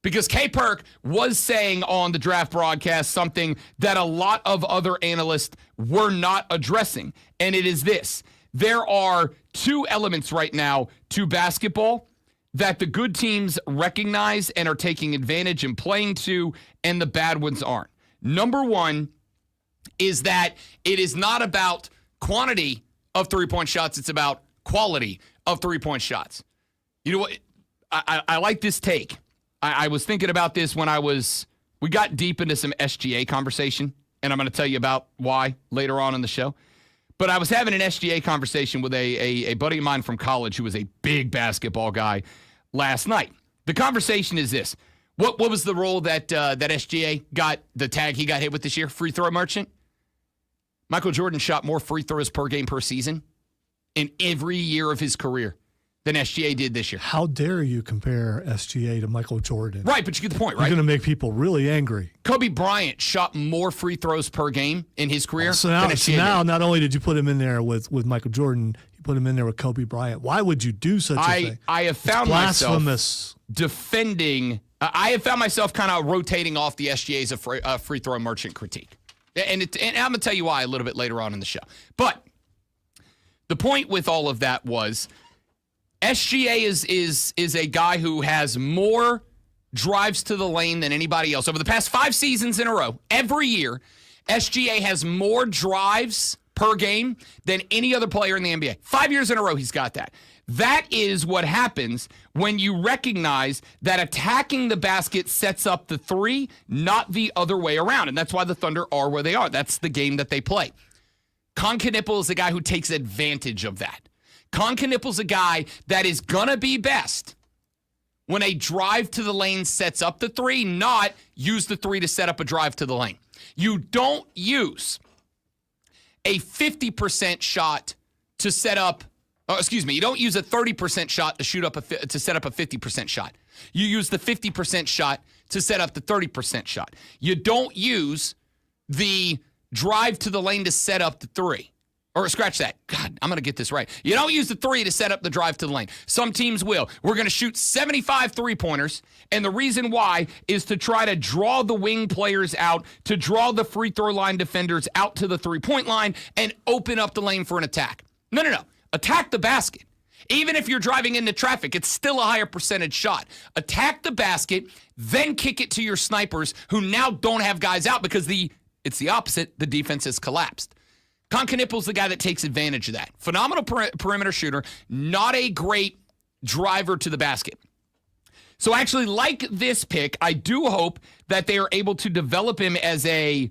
Because K-Perk was saying on the draft broadcast something that a lot of other analysts were not addressing. And it is this. There are two elements right now to basketball that the good teams recognize and are taking advantage and playing to, and the bad ones aren't. Number one is that it is not about quantity of three-point shots. It's about quality of three-point shots. You know what? I like this take. I was thinking about this when we got deep into some SGA conversation, and I'm going to tell you about why later on in the show. But I was having an SGA conversation with a buddy of mine from college who was a big basketball guy last night. The conversation is this. What was the role that SGA got, the tag he got hit with this year? Free throw merchant? Michael Jordan shot more free throws per game per season in every year of his career than SGA did this year. How dare you compare SGA to Michael Jordan? Right, but you get the point, right? You're going to make people really angry. Kobe Bryant shot more free throws per game in his career than SGA did. Not only did you put him in there with Michael Jordan, you put him in there with Kobe Bryant. Why would you do such a thing? I have found myself defending. I have found myself kind of rotating off the SGA's free throw merchant critique. And I'm going to tell you why a little bit later on in the show. But the point with all of that was SGA is a guy who has more drives to the lane than anybody else. Over the past 5 seasons in a row, every year, SGA has more drives per game than any other player in the NBA. 5 years in a row, he's got that. That is what happens when you recognize that attacking the basket sets up the three, not the other way around. And that's why the Thunder are where they are. That's the game that they play. Con Knipple is a guy who takes advantage of that. Con Knipple's a guy that is going to be best when a drive to the lane sets up the three, not use the three to set up a drive to the lane. You don't use a 50% shot to set up, you don't use a 30% shot to set up a 50% shot. You use the 50% shot to set up the 30% shot. You don't use the drive to the lane to set up the three. Or scratch that. God, I'm going to get this right. You don't use the three to set up the drive to the lane. Some teams will. We're going to shoot 75 three-pointers, and the reason why is to try to draw the wing players out, to draw the free throw line defenders out to the three-point line, and open up the lane for an attack. No. Attack the basket. Even if you're driving into traffic, it's still a higher percentage shot. Attack the basket, then kick it to your snipers who now don't have guys out because it's the opposite. The defense has collapsed. Concaniple's the guy that takes advantage of that. Phenomenal perimeter shooter, not a great driver to the basket. So I actually like this pick. I do hope that they are able to develop him as a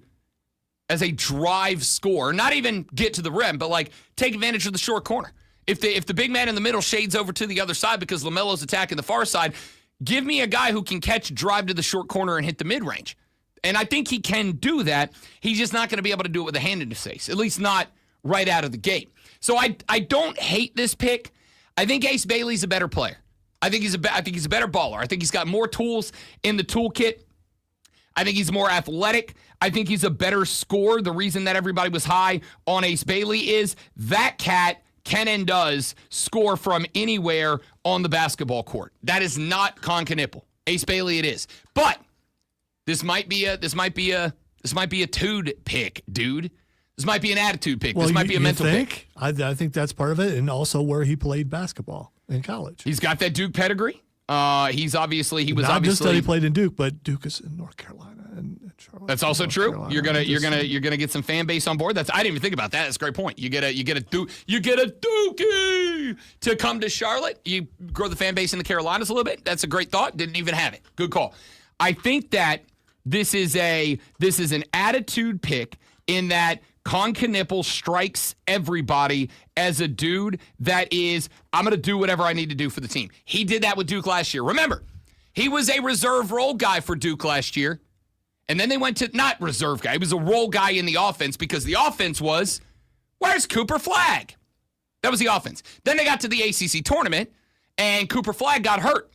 drive scorer. Not even get to the rim, but like take advantage of the short corner. If the big man in the middle shades over to the other side because LaMelo's attacking the far side, give me a guy who can catch, drive to the short corner, and hit the mid-range. And I think he can do that. He's just not going to be able to do it with a hand in his face, at least not right out of the gate. So I don't hate this pick. I think Ace Bailey's a better player. I think he's a better baller. I think he's got more tools in the toolkit. I think he's more athletic. I think he's a better scorer. The reason that everybody was high on Ace Bailey is that cat can and does score from anywhere on the basketball court. That is not Concanipple. Ace Bailey it is. But this might be a tood pick, dude. This might be an attitude pick. Well, this might be a mental pick. I think that's part of it, and also where he played basketball in college. He's got that Duke pedigree. He was not obviously just that he played in Duke, but Duke is in North Carolina and Charlotte. That's also North true. Carolina. You're gonna get some fan base on board. I didn't even think about that. That's a great point. You get a Dookie to come to Charlotte. You grow the fan base in the Carolinas a little bit. That's a great thought. Didn't even have it. Good call. I think that this is an attitude pick in that Concanipple strikes everybody as a dude that is, I'm going to do whatever I need to do for the team. He did that with Duke last year. Remember, he was a reserve role guy for Duke last year. And then they went to, not reserve guy, he was a role guy in the offense because the offense was, where's Cooper Flagg? That was the offense. Then they got to the ACC tournament, and Cooper Flagg got hurt.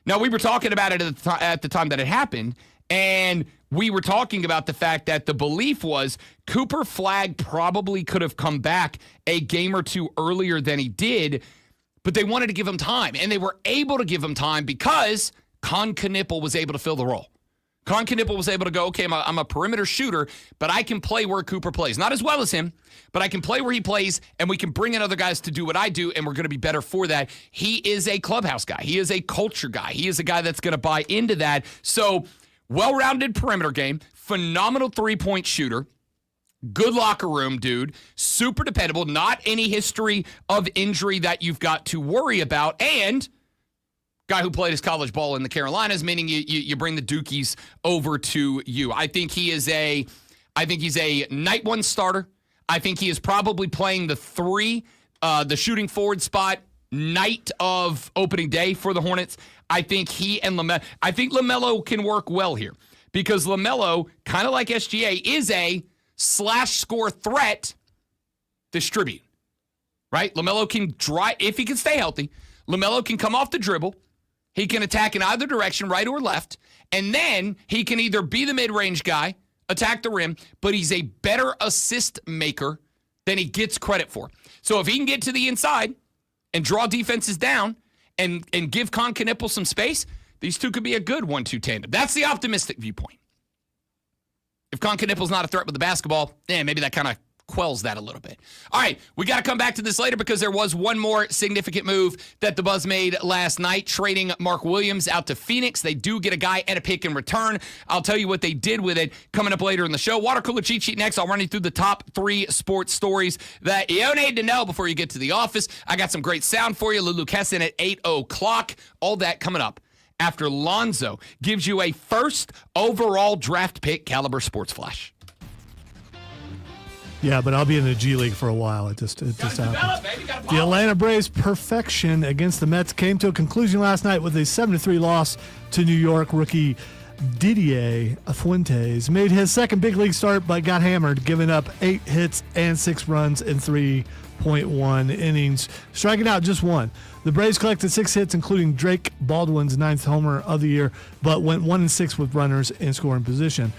Now, we were talking about it at the time that it happened, and we were talking about the fact that the belief was Cooper Flagg probably could have come back a game or two earlier than he did, but they wanted to give him time, and they were able to give him time because Concanipple was able to fill the role. Concanipple was able to go, okay, I'm a perimeter shooter, but I can play where Cooper plays. Not as well as him, but I can play where he plays, and we can bring in other guys to do what I do, and we're going to be better for that. He is a clubhouse guy. He is a culture guy. He is a guy that's going to buy into that. So, well-rounded perimeter game, phenomenal three-point shooter, good locker room dude, super dependable, not any history of injury that you've got to worry about, and guy who played his college ball in the Carolinas, meaning you bring the Dukies over to you. I think he's a night one starter. I think he is probably playing the the shooting forward spot night of opening day for the Hornets. I think he and LaMelo can work well here because LaMelo, kind of like SGA, is a slash score threat distribute, right? LaMelo can drive, if he can stay healthy, LaMelo can come off the dribble. He can attack in either direction, right or left, and then he can either be the mid-range guy, attack the rim, but he's a better assist maker than he gets credit for. So if he can get to the inside and draw defenses down and give Concanipple some space, these two could be a good 1-2 tandem. That's the optimistic viewpoint. If Concanipple's not a threat with the basketball, maybe that kind of quells that a little bit. All right, we got to come back to this later because there was one more significant move that the Buzz made last night, trading Mark Williams out to Phoenix. They do get a guy and a pick in return. I'll tell you what they did with it coming up later in the show. Water cooler cheat sheet next. I'll run you through the top 3 sports stories that you need to know before you get to the office. I got some great sound for you. Lulu Kessin at 8 o'clock. All that coming up after Lonzo gives you a first overall draft pick caliber sports flash. Yeah, but I'll be in the G League for a while. It just happens. The Atlanta Braves' perfection against the Mets came to a conclusion last night with a 7-3 loss to New York. Rookie Didier Fuentes made his second big league start, but got hammered, giving up 8 hits and 6 runs in 3.1 innings, striking out just 1. The Braves collected 6 hits, including Drake Baldwin's 9th homer of the year, but went 1-6 with runners in scoring position.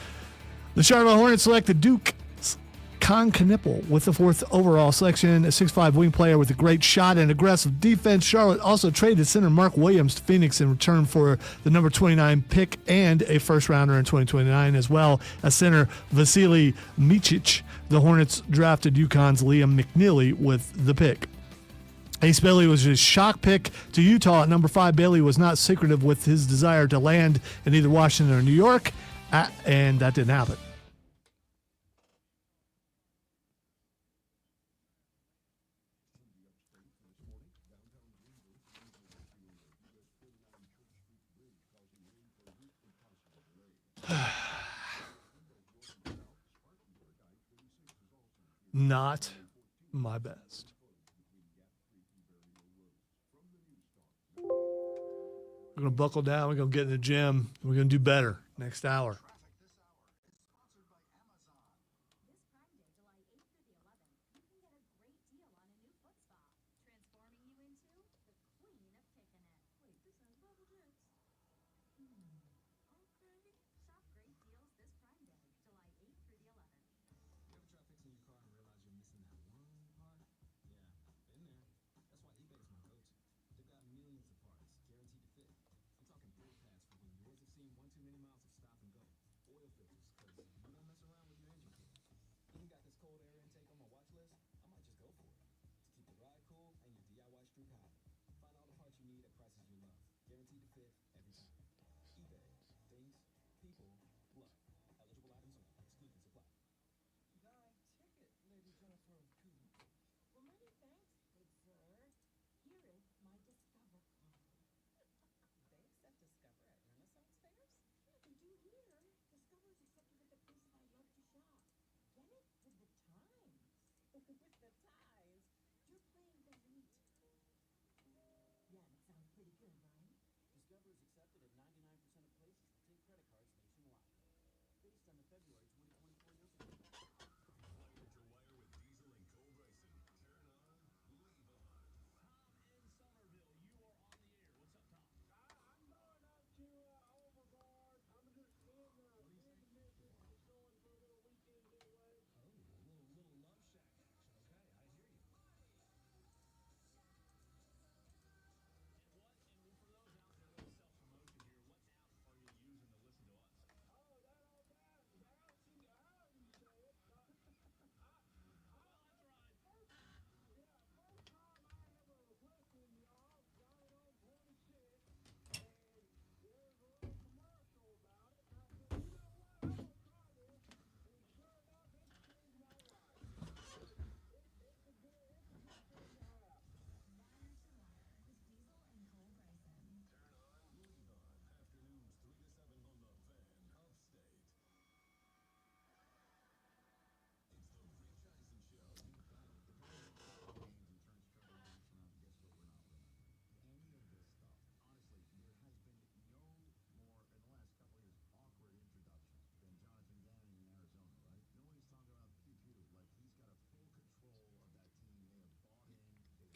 The Charlotte Hornets selected Duke Concanipple with the 4th overall selection, a 6'5" wing player with a great shot and aggressive defense. Charlotte also traded center Mark Williams to Phoenix in return for the number 29 pick and a first-rounder in 2029, as well as center Vasily Micic. The Hornets drafted UConn's Liam McNeely with the pick. Ace Bailey was a shock pick to Utah at number 5. Bailey was not secretive with his desire to land in either Washington or New York, and that didn't happen. Not my best. We're going to buckle down. We're going to get in the gym. We're going to do better next hour.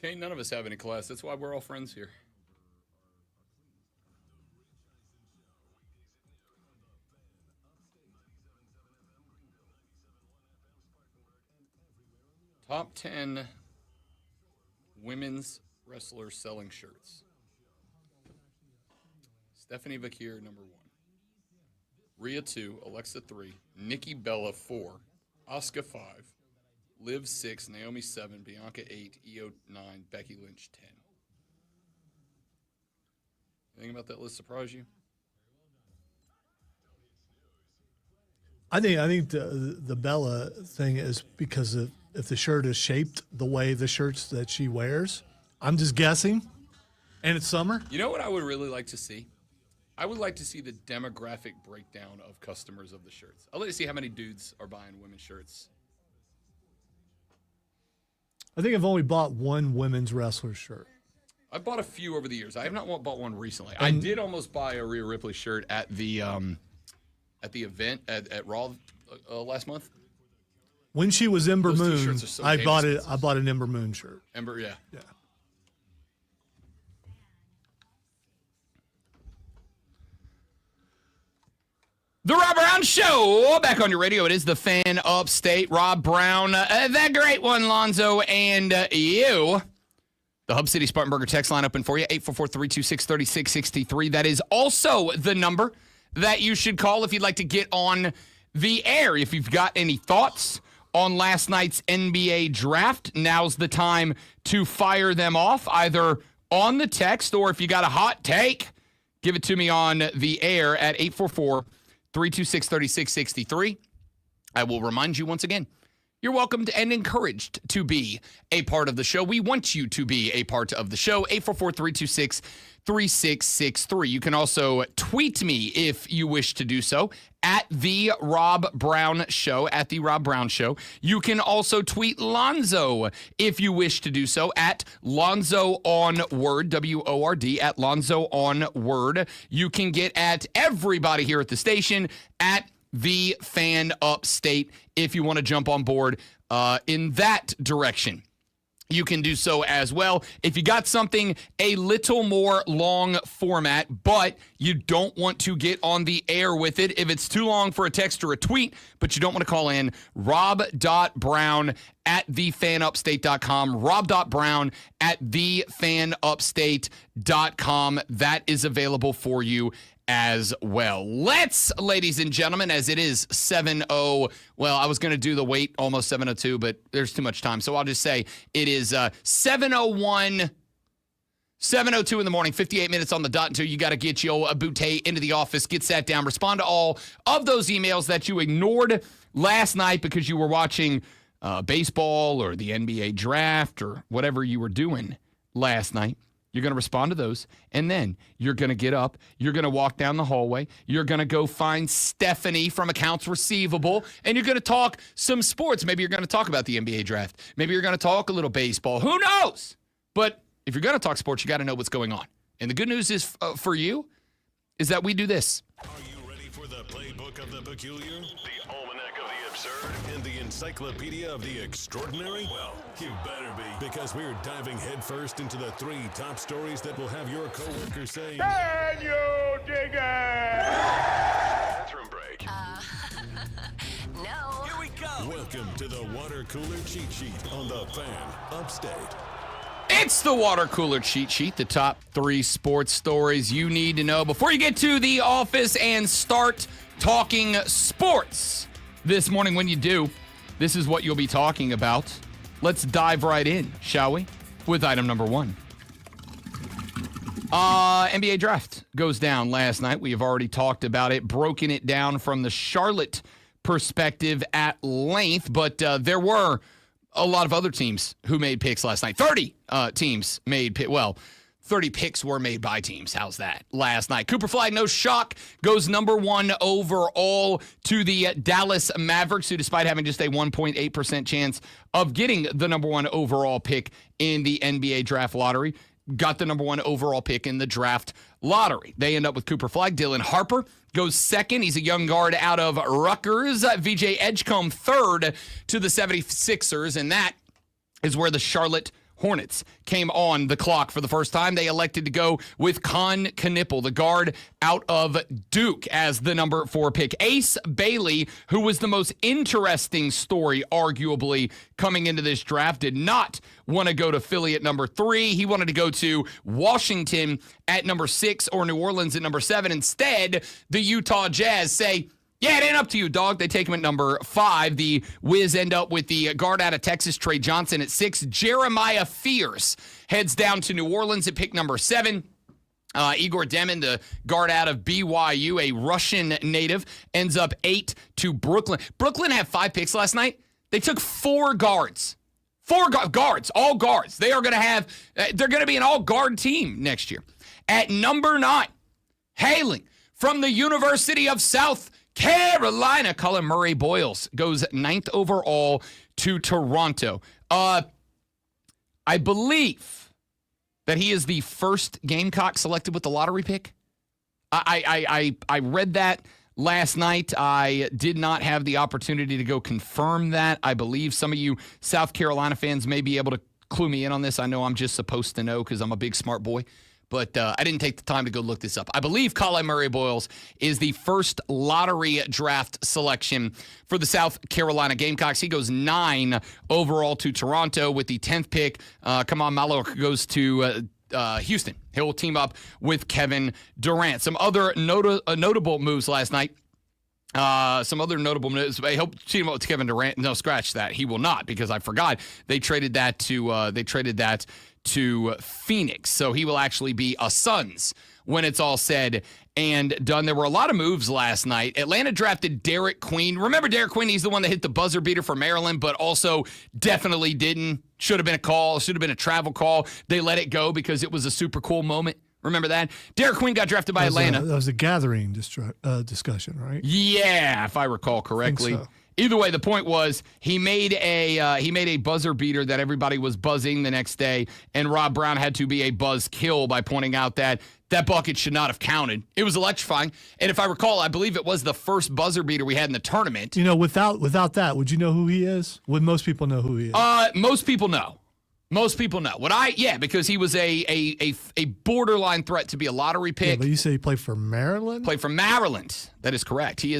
Okay, none of us have any class. That's why we're all friends here. Top 10 women's wrestlers selling shirts. Stephanie Vakir, number 1. Rhea 2, Alexa 3, Nikki Bella 4, Asuka 5, Liv 6, Naomi 7, Bianca 8, Io 9, Becky Lynch 10. Anything about that list surprise you? I think the Bella thing is because if the shirt is shaped the way the shirts that she wears. I'm just guessing. And it's summer. You know what I would really like to see? I would like to see the demographic breakdown of customers of the shirts. I'd like to see how many dudes are buying women's shirts. I think I've only bought one women's wrestler shirt. I bought a few over the years. I have not bought one recently. I did almost buy a Rhea Ripley shirt at the event at Raw last month. When she was Ember Those Moon, t-shirts are so I damn bought expensive. I bought an Ember Moon shirt. Ember, yeah. Yeah. The Rob Brown Show, back on your radio. It is the Fan Upstate. Rob Brown, the great one, Lonzo, and you. The Hub City Spartanburger text line open for you, 844-326-3663. That is also the number that you should call if you'd like to get on the air. If you've got any thoughts on last night's NBA draft. Now's the time to fire them off, either on the text or if you got a hot take, give it to me on the air at 844-326-3663. I will remind you once again, you're welcome to and encouraged to be a part of the show. We want you to be a part of the show. 844-326-3663. You can also tweet me if you wish to do so at The Rob Brown Show, at The Rob Brown Show. You can also tweet Lonzo if you wish to do so at Lonzo on Word, W-O-R-D, at Lonzo on Word. You can get at everybody here at the station at The Fan Upstate if you want to jump on board in that direction. You can do so as well. If you got something a little more long format, but you don't want to get on the air with it, if it's too long for a text or a tweet, but you don't want to call in, rob.brown at thefanupstate.com, rob.brown at thefanupstate.com. That is available for you as well. Let's, ladies and gentlemen, as it is 7:00, well, I was going to do the wait almost 7:02, but there's too much time. So I'll just say it is 7:01, 7:02 in the morning, 58 minutes on the dot until you got to get your Boutte into the office, get sat down, respond to all of those emails that you ignored last night because you were watching baseball or the NBA draft or whatever you were doing last night. You're going to respond to those, and then you're going to get up. You're going to walk down the hallway. You're going to go find Stephanie from Accounts Receivable, and you're going to talk some sports. Maybe you're going to talk about the NBA draft. Maybe you're going to talk a little baseball. Who knows? But if you're going to talk sports, you got to know what's going on. And the good news is for you is that we do this. Are you ready for the playbook of the peculiar, the almanac of the absurd, and the encyclopedia of the extraordinary? Well, you better be, because we're diving headfirst into the 3 top stories that will have your coworkers saying, Can you dig it? bathroom break. No. Here we go. Welcome to the water cooler cheat sheet on the Fan Upstate. It's the water cooler cheat sheet, the top 3 sports stories you need to know before you get to the office and start talking sports. This morning when you do, this is what you'll be talking about. Let's dive right in, shall we? With item number 1. NBA draft goes down last night. We have already talked about it, broken it down from the Charlotte perspective at length, but there were a lot of other teams who made picks last night. 30 teams made picks. Well, 30 picks were made by teams. How's that? Last night. Cooper Flagg, no shock, goes number 1 overall to the Dallas Mavericks, who despite having just a 1.8% chance of getting the number 1 overall pick in the NBA draft lottery, got the number 1 overall pick in the draft lottery. They end up with Cooper Flagg. Dylan Harper goes second. He's a young guard out of Rutgers. VJ Edgecombe third to the 76ers, and that is where the Charlotte Hornets came on the clock for the first time. They elected to go with Con Knippel, the guard out of Duke, as the number 4 pick. Ace Bailey, who was the most interesting story, arguably, coming into this draft, did not want to go to Philly at number 3. He wanted to go to Washington at number 6 or New Orleans at number 7. Instead, the Utah Jazz say, yeah, it ain't up to you, dog. They take him at number 5. The Wiz end up with the guard out of Texas, Trey Johnson, at 6. Jeremiah Fierce heads down to New Orleans at pick number 7. Igor Demin, the guard out of BYU, a Russian native, ends up 8 to Brooklyn. Brooklyn had 5 picks last night. They took 4 guards. 4 guards, all guards. They are going to have, they're going to be an all-guard team next year. At number 9, hailing from the University of South Carolina, Colin Murray Boyles goes 9th overall to Toronto. I believe that he is the first Gamecock selected with the lottery pick. I read that last night. I did not have the opportunity to go confirm that. I believe some of you South Carolina fans may be able to clue me in on this. I know I'm just supposed to know because I'm a big smart boy. But I didn't take the time to go look this up. I believe Colin Murray Boyles is the first lottery draft selection for the South Carolina Gamecocks. He goes 9 overall to Toronto with the 10th pick. Kamal Malik goes to Houston. He'll team up with Kevin Durant. Some other notable moves last night. Some other notable news. I hope team up with Kevin Durant. No, scratch that. He will not, because I forgot they traded that to Phoenix. So he will actually be a Suns when it's all said and done. There were a lot of moves last night. Atlanta drafted Derek Queen. Remember Derek Queen? He's the one that hit the buzzer beater for Maryland, but also definitely didn't. Should have been a call. Should have been a travel call. They let it go because it was a super cool moment. Remember that? Derek Queen got drafted by Atlanta. That was a gathering discussion, right? Yeah, if I recall correctly. I think so. Either way, the point was he made a buzzer beater that everybody was buzzing the next day, and Rob Brown had to be a buzz kill by pointing out that bucket should not have counted. It was electrifying, and if I recall, I believe it was the first buzzer beater we had in the tournament. You know, without that, would you know who he is? Would most people know who he is? Most people know. Most people know. Because he was a borderline threat to be a lottery pick. Yeah, but you say he played for Maryland? Played for Maryland. That is correct. He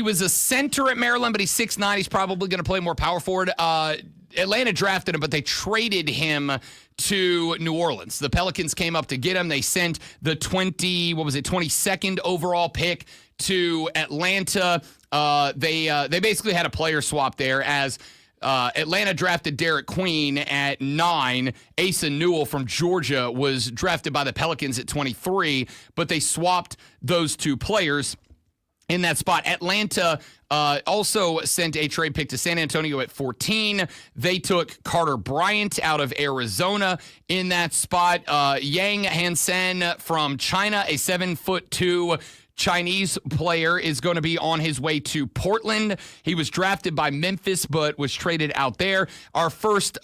was a center at Maryland, but he's 6'9". He's probably going to play more power forward. Atlanta drafted him, but they traded him to New Orleans. The Pelicans came up to get him. They sent the 22nd overall pick to Atlanta. They basically had a player swap there as Atlanta drafted Derek Queen at 9. Asa Newell from Georgia was drafted by the Pelicans at 23, but they swapped those two players in that spot. Atlanta also sent a trade pick to San Antonio at 14. They took Carter Bryant out of Arizona in that spot. Yang Hansen from China, a 7'2" Chinese player, is going to be on his way to Portland. He was drafted by Memphis, but was traded out there. Our first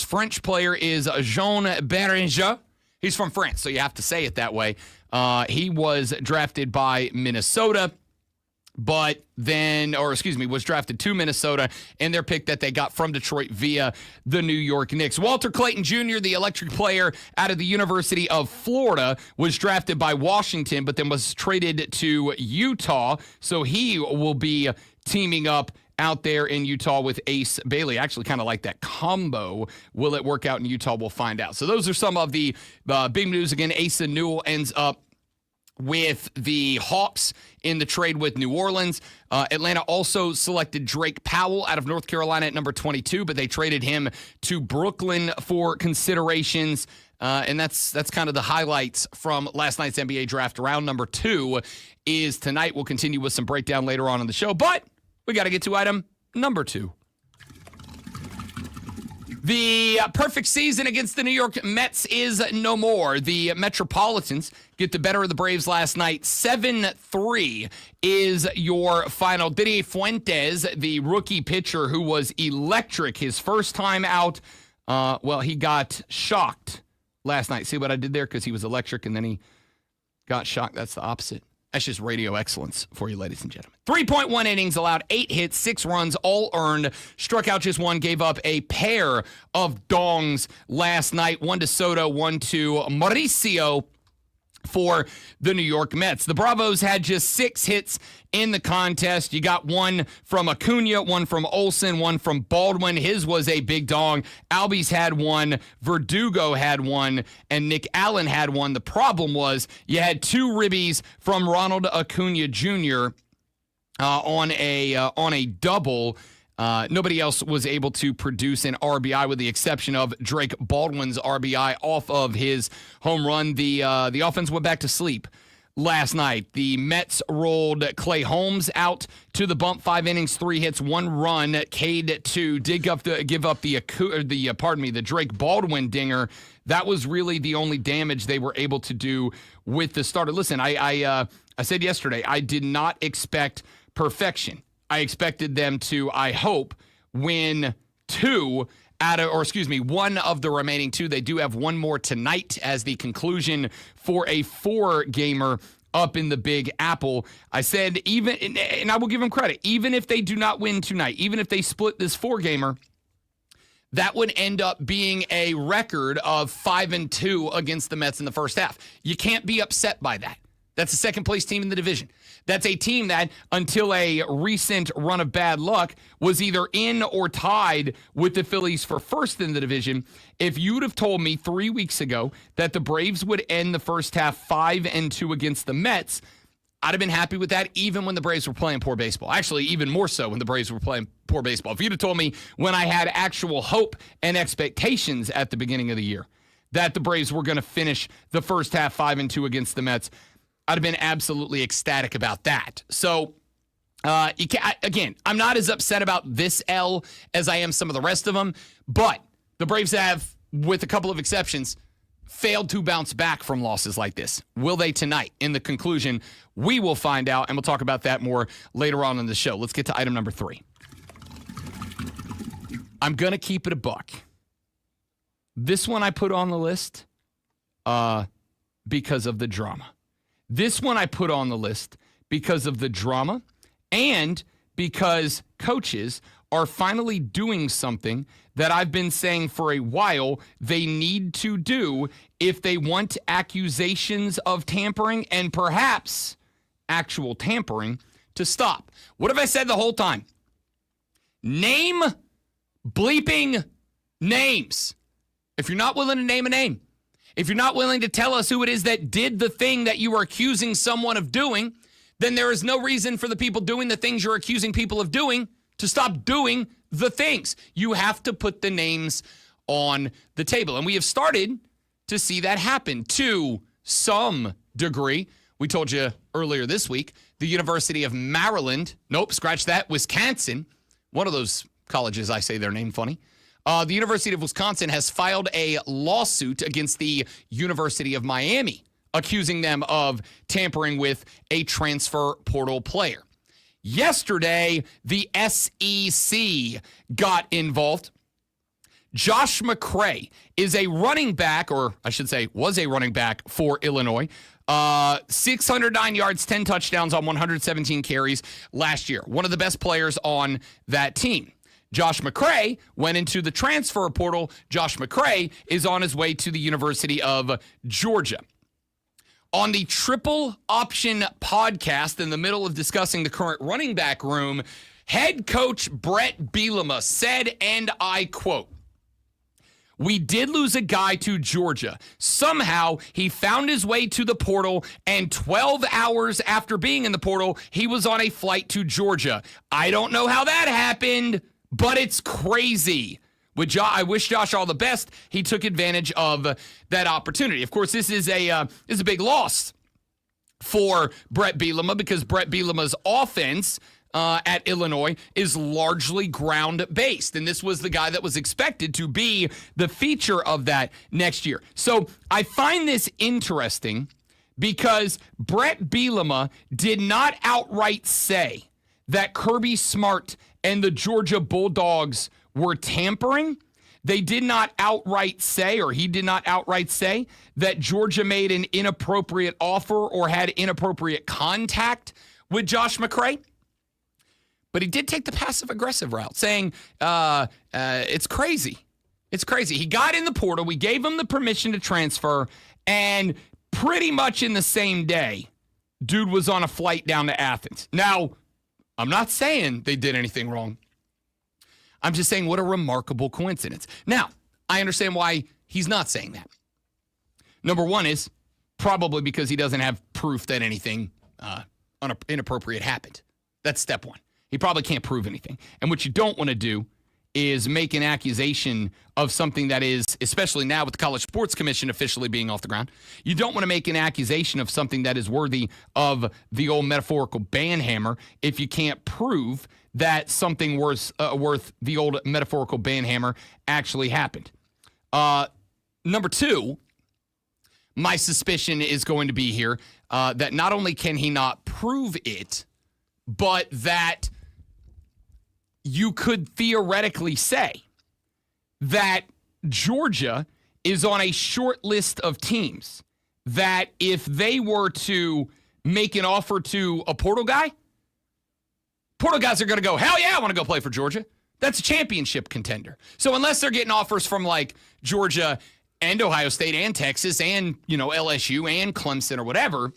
French player is Jean Beringer. He's from France, so you have to say it that way. He was drafted by Minnesota, was drafted to Minnesota in their pick that they got from Detroit via the New York Knicks. Walter Clayton Jr., the electric player out of the University of Florida, was drafted by Washington, but then was traded to Utah. So he will be teaming up out there in Utah with Ace Bailey. I actually kind of like that combo. Will it work out in Utah? We'll find out. So those are some of the big news. Again, Asa Newell ends up with the Hawks in the trade with New Orleans. Atlanta also selected Drake Powell out of North Carolina at number 22, but they traded him to Brooklyn for considerations. And that's kind of the highlights from last night's NBA draft. Round number 2 is tonight. We'll continue with some breakdown later on in the show, but we got to get to item number 2. The perfect season against the New York Mets is no more. The Metropolitans get the better of the Braves last night. 7-3 is your final. Didier Fuentes, the rookie pitcher who was electric his first time out, he got shocked last night. See what I did there? Because he was electric and then he got shocked. That's the opposite. That's just radio excellence for you, ladies and gentlemen. 3.1 innings, allowed 8 hits, 6 runs, all earned. Struck out just 1, gave up a pair of dongs last night. 1 to Soto, 1 to Mauricio for the New York Mets. The Bravos had just 6 hits in the contest. You got 1 from Acuna, 1 from Olsen, 1 from Baldwin. His was a big dong. Albies had 1, Verdugo had 1, and Nick Allen had 1. The problem was you had 2 ribbies from Ronald Acuna Jr. On a double. Nobody else was able to produce an RBI with the exception of Drake Baldwin's RBI off of his home run. The offense went back to sleep last night. The Mets rolled Clay Holmes out to the bump, 5 innings, 3 hits, 1 run. Cade to give up the Drake Baldwin dinger. That was really the only damage they were able to do with the starter. Listen, I said yesterday, I did not expect perfection. I expected them to, I hope, win 1 of the remaining 2. They do have 1 more tonight as the conclusion for a 4-gamer up in the Big Apple. I said and I will give them credit, even if they do not win tonight, even if they split this 4-gamer, that would end up being a record of 5-2 against the Mets in the first half. You can't be upset by that. That's the second-place team in the division. That's a team that, until a recent run of bad luck, was either in or tied with the Phillies for first in the division. If you would have told me 3 weeks ago that the Braves would end the first half 5-2 against the Mets, I'd have been happy with that even when the Braves were playing poor baseball. Actually, even more so when the Braves were playing poor baseball. If you'd have told me when I had actual hope and expectations at the beginning of the year that the Braves were going to finish the first half 5-2 against the Mets, I'd have been absolutely ecstatic about that. So, again, I'm not as upset about this L as I am some of the rest of them, but the Braves have, with a couple of exceptions, failed to bounce back from losses like this. Will they tonight? In the conclusion, we will find out, and we'll talk about that more later on in the show. Let's get to item number 3. I'm going to keep it a buck. This one I put on the list because of the drama. This one I put on the list because of the drama and because coaches are finally doing something that I've been saying for a while they need to do if they want accusations of tampering and perhaps actual tampering to stop. What have I said the whole time? Name bleeping names. If you're not willing to name a name, if you're not willing to tell us who it is that did the thing that you are accusing someone of doing, then there is no reason for the people doing the things you're accusing people of doing to stop doing the things. You have to put the names on the table. And we have started to see that happen to some degree. We told you earlier this week, the University of Maryland, nope, scratch that, Wisconsin, one of those colleges, I say their name funny. The University of Wisconsin has filed a lawsuit against the University of Miami, accusing them of tampering with a transfer portal player. Yesterday, the SEC got involved. Josh McCray is a running back, or I should say was a running back for Illinois. 609 yards, 10 touchdowns on 117 carries last year. One of the best players on that team. Josh McCray went into the transfer portal. Josh McCray is on his way to the University of Georgia. On the Triple Option podcast, in the middle of discussing the current running back room, head coach Brett Bielema said, and I quote, "We did lose a guy to Georgia. Somehow he found his way to the portal, and 12 hours after being in the portal, he was on a flight to Georgia. I don't know how that happened, but it's crazy." I wish Josh all the best. He took advantage of that opportunity. Of course, this is a big loss for Brett Bielema because Brett Bielema's offense at Illinois is largely ground-based, and this was the guy that was expected to be the feature of that next year. So I find this interesting because Brett Bielema did not outright say that Kirby Smart and the Georgia Bulldogs were tampering. They did not outright say, or he did not outright say, that Georgia made an inappropriate offer or had inappropriate contact with Josh McCray. But he did take the passive-aggressive route, saying, it's crazy. It's crazy. He got in the portal. We gave him the permission to transfer, and pretty much in the same day, dude was on a flight down to Athens. Now, I'm not saying they did anything wrong. I'm just saying what a remarkable coincidence. Now, I understand why he's not saying that. Number one is probably because he doesn't have proof that anything inappropriate happened. That's step one. He probably can't prove anything. And what you don't want to do is make an accusation of something that is, especially now with the College Sports Commission officially being off the ground, you don't want to make an accusation of something that is worthy of the old metaphorical banhammer if you can't prove that something worth the old metaphorical banhammer actually happened. Number two, my suspicion is going to be here that not only can he not prove it, but that you could theoretically say that Georgia is on a short list of teams that if they were to make an offer to a portal guys are going to go, hell yeah, I want to go play for Georgia. That's a championship contender. So unless they're getting offers from like Georgia and Ohio State and Texas and, LSU and Clemson or whatever,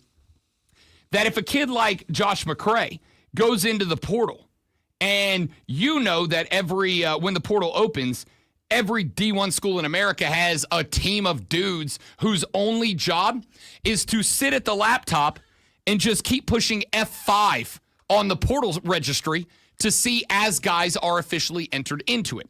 that if a kid like Josh McCray goes into the portal and that every when the portal opens, every D1 school in America has a team of dudes whose only job is to sit at the laptop and just keep pushing F5 on the portal registry to see as guys are officially entered into it.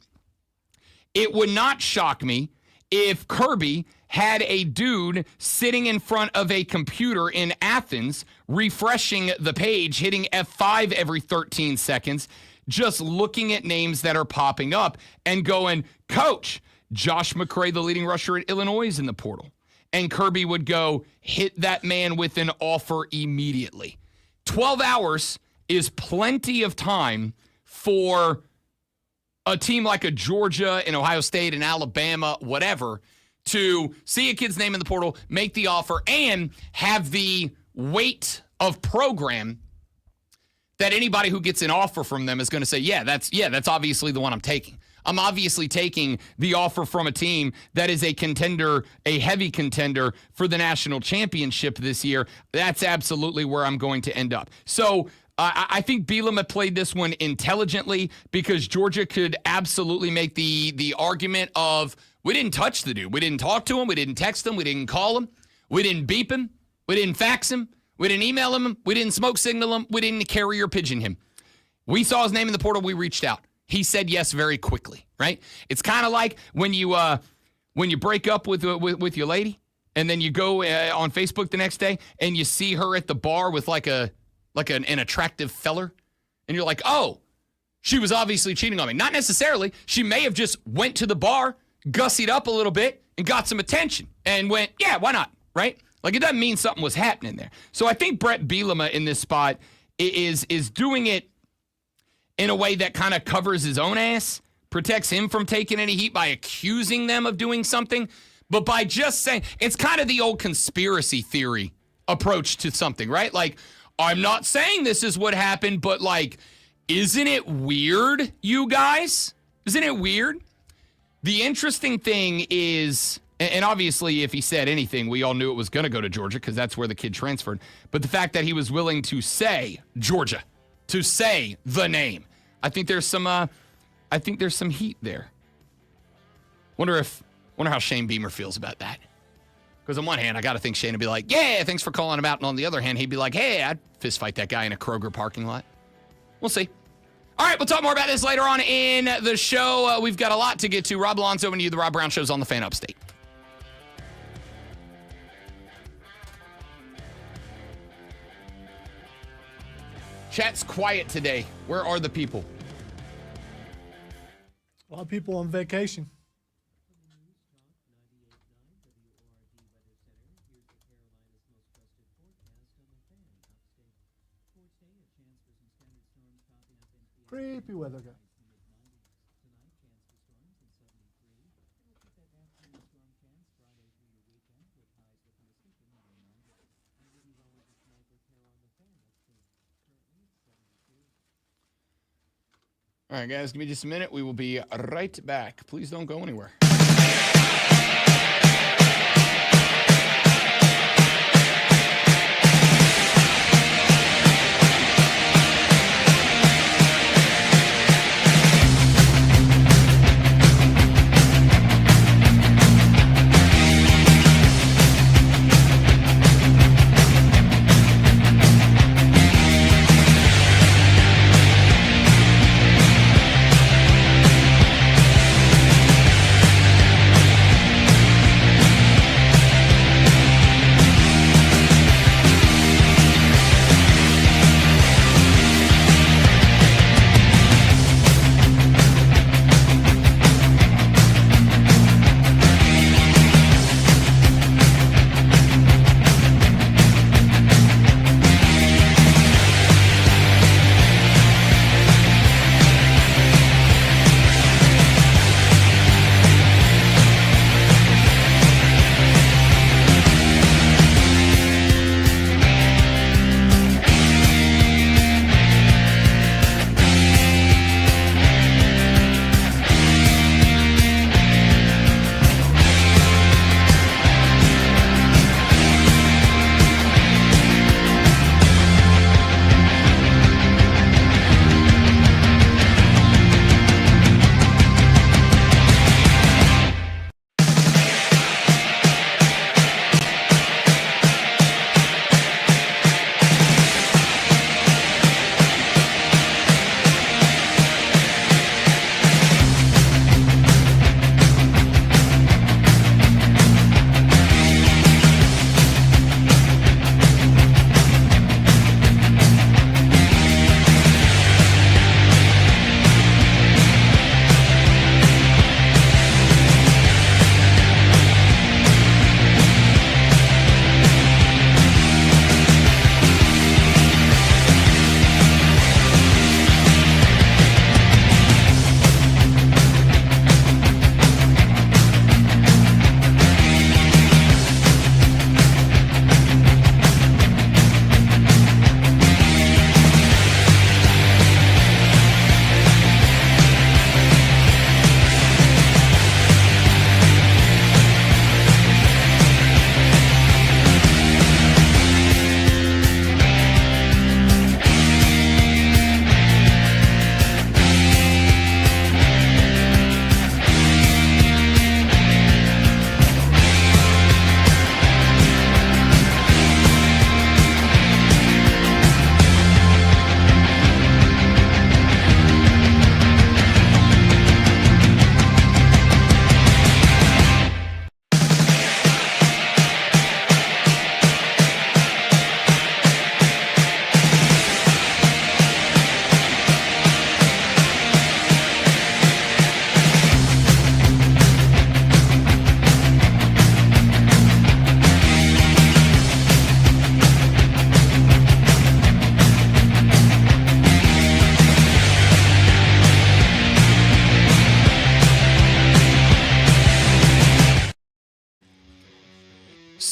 It would not shock me if Kirby had a dude sitting in front of a computer in Athens, refreshing the page, hitting F5 every 13 seconds, just looking at names that are popping up and going, Coach, Josh McCray, the leading rusher at Illinois, is in the portal. And Kirby would go, hit that man with an offer immediately. 12 hours is plenty of time for a team like a Georgia and Ohio State and Alabama, whatever, to see a kid's name in the portal, make the offer, and have the weight of program that anybody who gets an offer from them is going to say, that's obviously the one I'm taking. I'm obviously taking the offer from a team that is a contender, a heavy contender for the national championship this year. That's absolutely where I'm going to end up. So I think Bielema played this one intelligently because Georgia could absolutely make the argument of, we didn't touch the dude. We didn't talk to him. We didn't text him. We didn't call him. We didn't beep him. We didn't fax him. We didn't email him. We didn't smoke signal him. We didn't carrier pigeon him. We saw his name in the portal. We reached out. He said yes very quickly, right? It's kind of like when you break up with your lady and then you go on Facebook the next day and you see her at the bar with like an attractive feller and you're like, oh, she was obviously cheating on me. Not necessarily. She may have just went to the bar, gussied up a little bit, and got some attention and went, yeah, why not, right? Like, it doesn't mean something was happening there. So I think Brett Bielema in this spot is doing it in a way that kind of covers his own ass, protects him from taking any heat by accusing them of doing something, but by just saying, it's kind of the old conspiracy theory approach to something, right? Like, I'm not saying this is what happened, but like, isn't it weird, you guys? Isn't it weird? The interesting thing is, and obviously if he said anything, we all knew it was going to go to Georgia because that's where the kid transferred. But the fact that he was willing to say Georgia, to say the name, I think there's some heat there. Wonder how Shane Beamer feels about that. Because on one hand, I got to think Shane would be like, yeah, thanks for calling him out. And on the other hand, he'd be like, hey, I'd fist fight that guy in a Kroger parking lot. We'll see. All right, we'll talk more about this later on in the show. We've got a lot to get to. Rob Alonso and you, the Rob Brown Show's on the Fan Upstate. Chat's quiet today. Where are the people? A lot of people on vacation. Creepy weather guy. All right, guys, give me just a minute. We will be right back. Please don't go anywhere.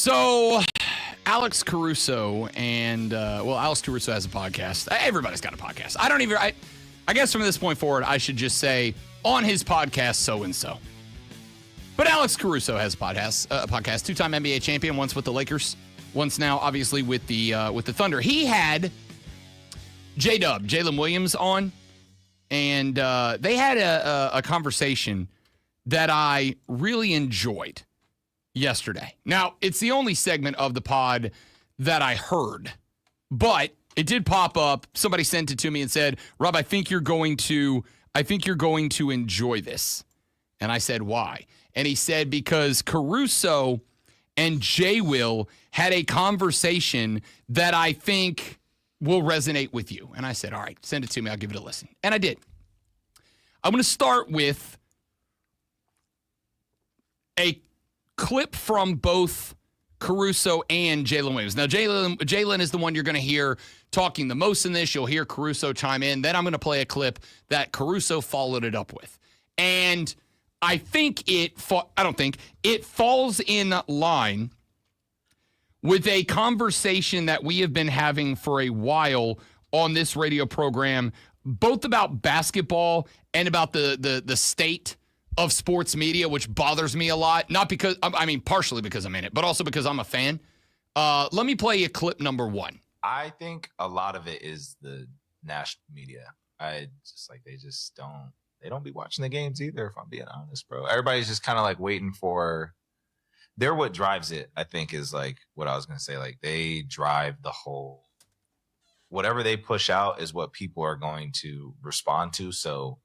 So, Alex Caruso and, Alex Caruso has a podcast. Everybody's got a podcast. I guess from this point forward, I should just say on his podcast, so-and-so. But Alex Caruso has a podcast, two-time NBA champion, once with the Lakers, once now, obviously, with the Thunder. He had J-Dub, Jalen Williams, on, and they had a conversation that I really enjoyed yesterday. Now, it's the only segment of the pod that I heard, but it did pop up. Somebody sent it to me and said, "Rob, I think you're going to enjoy this." And I said, "Why?" And he said, because Caruso and J. Will had a conversation that I think will resonate with you. And I said, all right, send it to me. I'll give it a listen. And I did. I'm going to start with a clip from both Caruso and Jalen Williams. Now, Jalen is the one you're going to hear talking the most in this. You'll hear Caruso chime in. Then I'm going to play a clip that Caruso followed it up with. And I think it falls in line with a conversation that we have been having for a while on this radio program, both about basketball and about the state of sports media, which bothers me a lot. Not because, partially because I'm in it, but also because I'm a fan. Let me play you clip number one. I think a lot of it is the national media. They don't be watching the games either, if I'm being honest, bro. Everybody's just kind of like waiting for, they're what drives it, I think, is like what I was going to say. Like, they drive the whole, whatever they push out is what people are going to respond to. So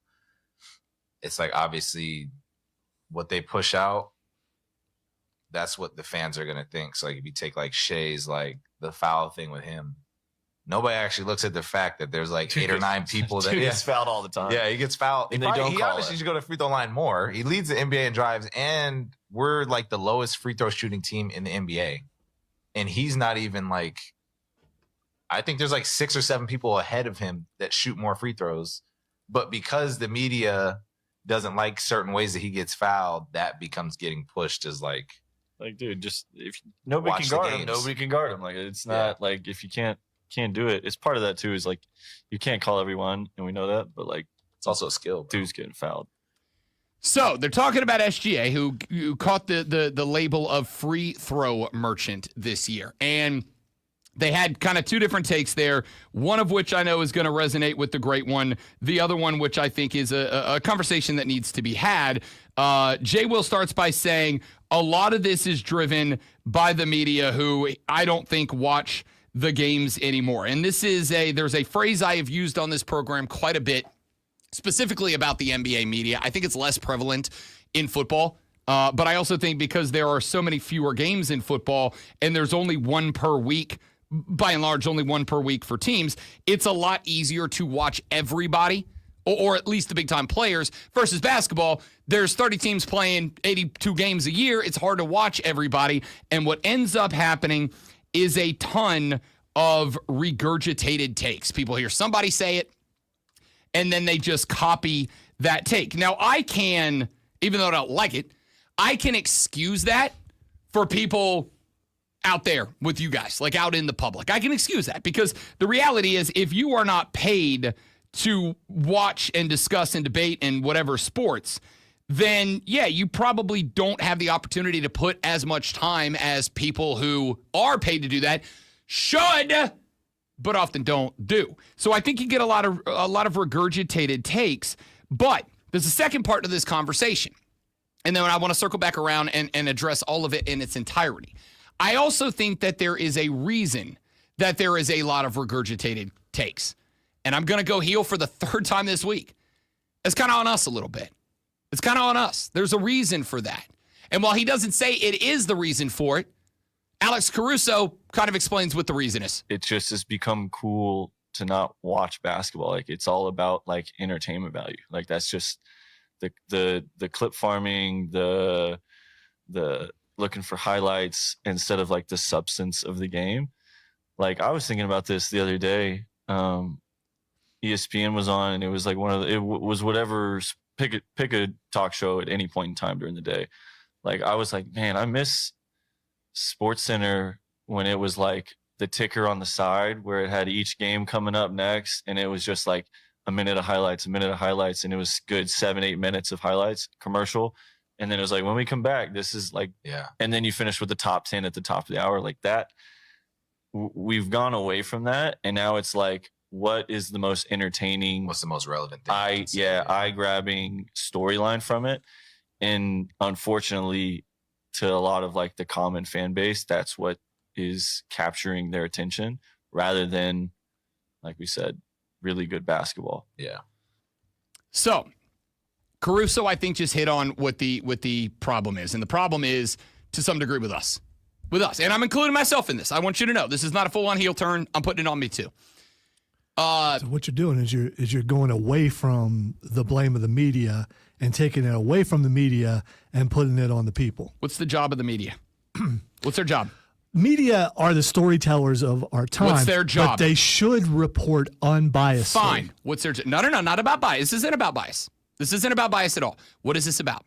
it's like, obviously, what they push out, that's what the fans are going to think. So like, if you take like Shea's, like the foul thing with him, nobody actually looks at the fact that there's like 8 or 9 people that gets fouled all the time. Yeah, he gets fouled. And He call obviously it. should go to free throw line more. He leads the NBA in drives, and we're like the lowest free throw shooting team in the NBA. And he's not even like, I think there's like 6 or 7 people ahead of him that shoot more free throws. But because the media doesn't like certain ways that he gets fouled, that becomes getting pushed as like, dude, just if nobody Watch can the guard him, games. nobody can guard him. Like, it's not like if you can't do it. It's part of that too. Is like you can't call everyone, and we know that. But like, it's also a skill, bro. dude's getting fouled. So they're talking about SGA, who caught the label of free throw merchant this year. And they had kind of two different takes there, one of which I know is going to resonate with the great one. The other one, which I think is a conversation that needs to be had. Jay Will starts by saying a lot of this is driven by the media, who I don't think watch the games anymore. And this is there's a phrase I have used on this program quite a bit, specifically about the NBA media. I think it's less prevalent in football. But I also think because there are so many fewer games in football and there's only one per week, by and large, only one per week for teams, it's a lot easier to watch everybody, or at least the big-time players, versus basketball. There's 30 teams playing 82 games a year. It's hard to watch everybody. And what ends up happening is a ton of regurgitated takes. People hear somebody say it, and then they just copy that take. Now, I can, even though I don't like it, I can excuse that for people out there with you guys, like out in the public. I can excuse that because the reality is if you are not paid to watch and discuss and debate in whatever sports, then yeah, you probably don't have the opportunity to put as much time as people who are paid to do that should, but often don't do. So I think you get a lot of regurgitated takes, but there's a second part to this conversation. And then I want to circle back around and address all of it in its entirety. I also think that there is a reason that there is a lot of regurgitated takes. And I'm going to go heel for the third time this week. It's kind of on us a little bit. It's kind of on us. There's a reason for that. And while he doesn't say it is the reason for it, Alex Caruso kind of explains what the reason is. It just has become cool to not watch basketball. Like, it's all about like entertainment value. Like, that's just the clip farming, the looking for highlights instead of like the substance of the game. Like, I was thinking about this the other day. ESPN was on, and it was like was whatever, pick a talk show at any point in time during the day. Like, I was like, man, I miss Sports Center, when it was like the ticker on the side where it had each game coming up next, and it was just like a minute of highlights, and it was good 7-8 minutes of highlights commercial. And then it was like, when we come back, this is like, and then you finish with the top 10 at the top of the hour like that. We've gone away from that. And now it's like, what is the most entertaining? What's the most relevant thing? Eye-grabbing storyline from it. And unfortunately, to a lot of like the common fan base, that's what is capturing their attention rather than, like we said, really good basketball. Yeah. So Caruso, I think, just hit on what the problem is. And the problem is, to some degree, with us. And I'm including myself in this. I want you to know this is not a full-on heel turn. I'm putting it on me, too. So what you're doing is you're going away from the blame of the media and taking it away from the media and putting it on the people. What's the job of the media? What's their job? Media are the storytellers of our time. What's their job? But they should report unbiased. Fine. What's their job? No, not about bias. This isn't about bias. This isn't about bias at all. What is this about?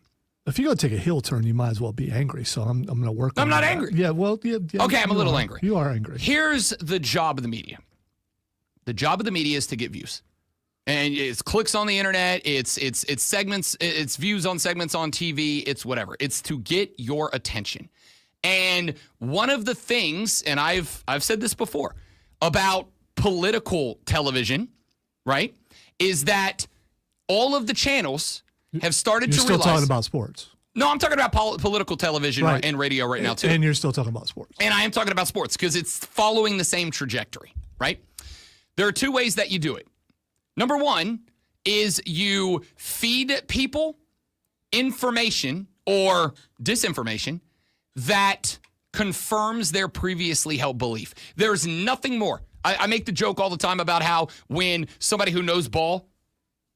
If you're going to take a heel turn, you might as well be angry. So I'm going to work on I'm not that. angry. Yeah, well, yeah. Okay, I'm a little angry. You are angry. Here's the job of the media. The job of the media is to get views. And it's clicks on the internet, it's segments, it's views on segments on TV, it's whatever. It's to get your attention. And one of the things, and I've said this before, about political television, right, is that all of the channels have started to realize. You're still talking about sports. No, I'm talking about political television and radio right now, too. And you're still talking about sports. And I am talking about sports because it's following the same trajectory, right? There are two ways that you do it. Number one is you feed people information or disinformation that confirms their previously held belief. There's nothing more. I make the joke all the time about how when somebody who knows ball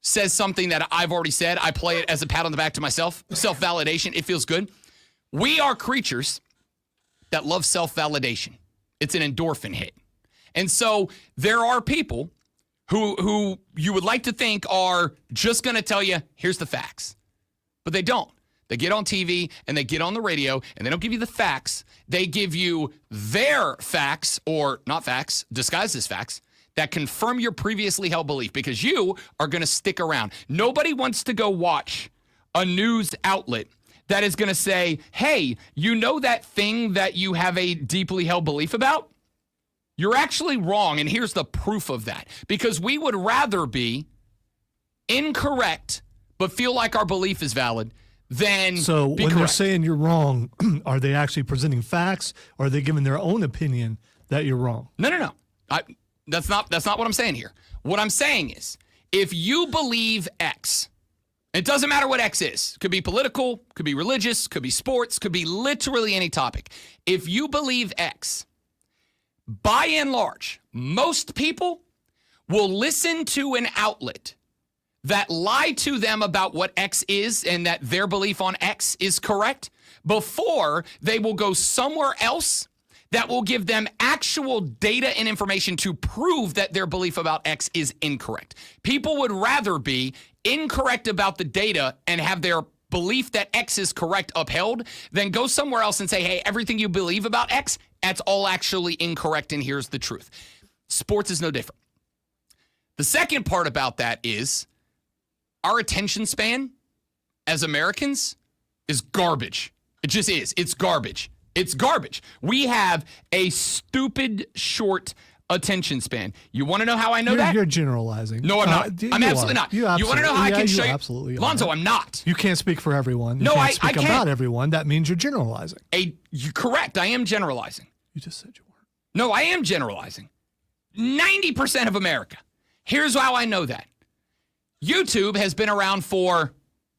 says something that I've already said, I play it as a pat on the back to myself. Self-validation, it feels good. We are creatures that love self-validation. It's an endorphin hit. And so there are people who you would like to think are just going to tell you, here's the facts. But they don't. They get on TV and they get on the radio and they don't give you the facts. They give you their facts, or not facts, disguised as facts, that confirm your previously held belief because you are going to stick around. Nobody wants to go watch a news outlet that is going to say, hey, you know that thing that you have a deeply held belief about? You're actually wrong, and here's the proof of that. Because we would rather be incorrect but feel like our belief is valid than So be when correct. they're saying you're wrong, are they actually presenting facts, or are they giving their own opinion that you're wrong? No. That's not what I'm saying here. What I'm saying is, if you believe X, it doesn't matter what X is. Could be political, could be religious, could be sports, could be literally any topic. If you believe X, by and large, most people will listen to an outlet that lie to them about what X is and that their belief on X is correct before they will go somewhere else that will give them actual data and information to prove that their belief about X is incorrect. People would rather be incorrect about the data and have their belief that X is correct upheld than go somewhere else and say, hey, everything you believe about X, that's all actually incorrect, and here's the truth. Sports is no different. The second part about that is our attention span as Americans is garbage. It just is. It's garbage. It's garbage. We have a stupid short attention span. You want to know how I know that? You're generalizing. No, I'm not. I'm absolutely not. You want to know how I can show you? Absolutely Lonzo, I'm not. You can't speak for everyone. You No, can't I speak can't. about everyone. That means you're generalizing. You're correct. I am generalizing. You just said you weren't. No, I am generalizing. 90% of America. Here's how I know that. YouTube has been around for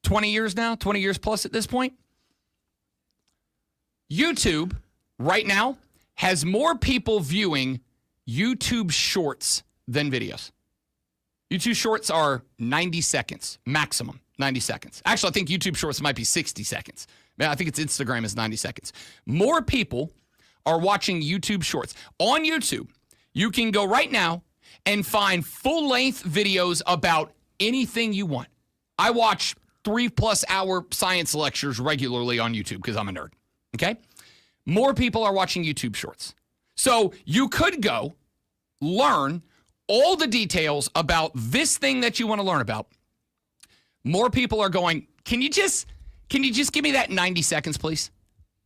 20 years now, 20 years plus at this point. YouTube, right now, has more people viewing YouTube shorts than videos. YouTube shorts are 90 seconds, maximum 90 seconds. Actually, I think YouTube shorts might be 60 seconds. I think it's Instagram is 90 seconds. More people are watching YouTube shorts. On YouTube, you can go right now and find full-length videos about anything you want. I watch 3+ hour science lectures regularly on YouTube because I'm a nerd, okay? more people are watching YouTube shorts. So you could go learn all the details about this thing that you want to learn about. More people are going, can you just give me that 90 seconds, please?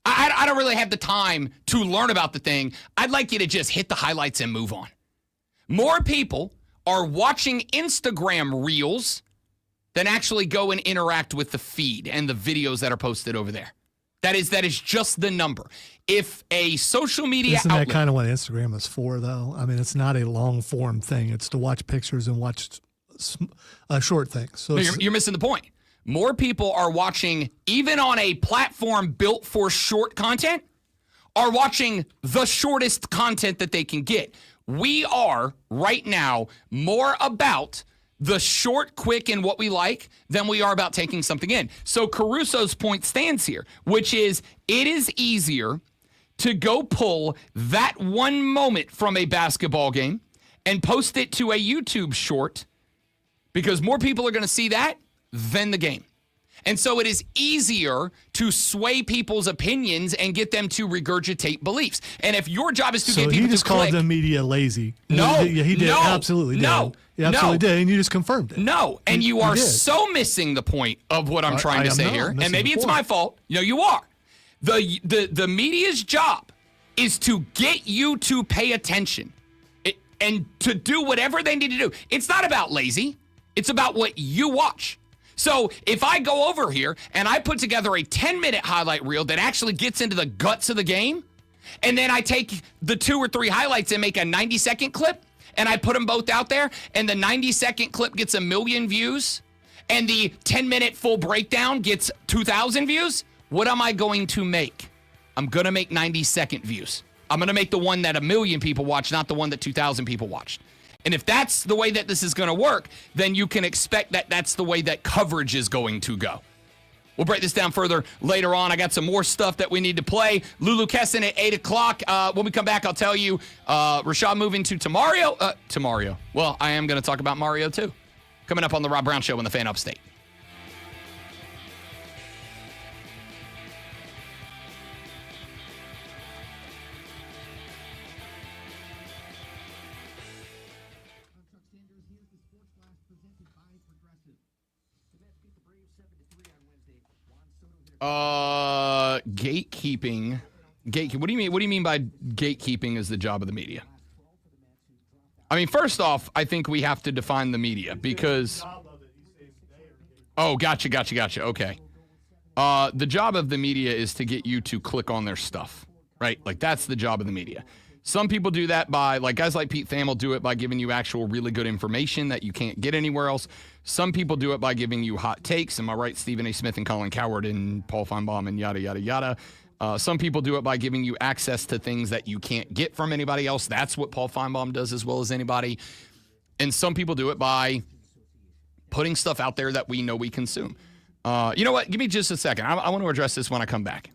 I don't really have the time to learn about the thing. I'd like you to just hit the highlights and move on. More people are watching Instagram reels than actually go and interact with the feed and the videos that are posted over there. That is just the number. If a social media Isn't outlet, that kind of what Instagram is for, though? I mean, it's not a long form thing. It's to watch pictures and watch short things. So no, you're missing the point. More people are watching, even on a platform built for short content, are watching the shortest content that they can get. We are right now more about the short, quick, and what we like than we are about taking something in. So Caruso's point stands here, which is it is easier to go pull that one moment from a basketball game and post it to a YouTube short because more people are going to see that than the game. And so it is easier to sway people's opinions and get them to regurgitate beliefs. And if your job is to get people to click... So he just called the media lazy. No. Yeah, he did. No, Absolutely did. no, He absolutely no. did, and you just confirmed it. No, and you are did. so missing the point of what I'm trying to am say not here. And missing maybe the it's point. my fault. No, you are. The media's job is to get you to pay attention and to do whatever they need to do. It's not about lazy. It's about what you watch. So if I go over here and I put together a 10-minute highlight reel that actually gets into the guts of the game, and then I take the 2 or 3 highlights and make a 90-second clip, and I put them both out there, and the 90-second clip gets 1 million views, and the 10-minute full breakdown gets 2,000 views, what am I going to make? I'm going to make 90-second views. I'm going to make the one that 1 million people watched, not the one that 2,000 people watched. And if that's the way that this is going to work, then you can expect that that's the way that coverage is going to go. We'll break this down further later on. I got some more stuff that we need to play. Lulu Kesson at 8 o'clock. When we come back, I'll tell you Rashad moving to Mario. Well, I am going to talk about Mario, too. Coming up on The Rob Brown Show on the Fan Upstate. Gatekeeping. What do you mean? What do you mean by gatekeeping is the job of the media? I mean, first off, I think we have to define the media because. Oh, gotcha. Okay. The job of the media is to get you to click on their stuff, right? Like that's the job of the media. Some people do that by, like guys like Pete Thamel do it by giving you actual really good information that you can't get anywhere else. Some people do it by giving you hot takes. Am I right? Stephen A. Smith and Colin Cowherd and Paul Feinbaum and yada, yada, yada. Some people do it by giving you access to things that you can't get from anybody else. That's what Paul Feinbaum does as well as anybody. And some people do it by putting stuff out there that we know we consume. You know what? Give me just a second. I want to address this when I come back.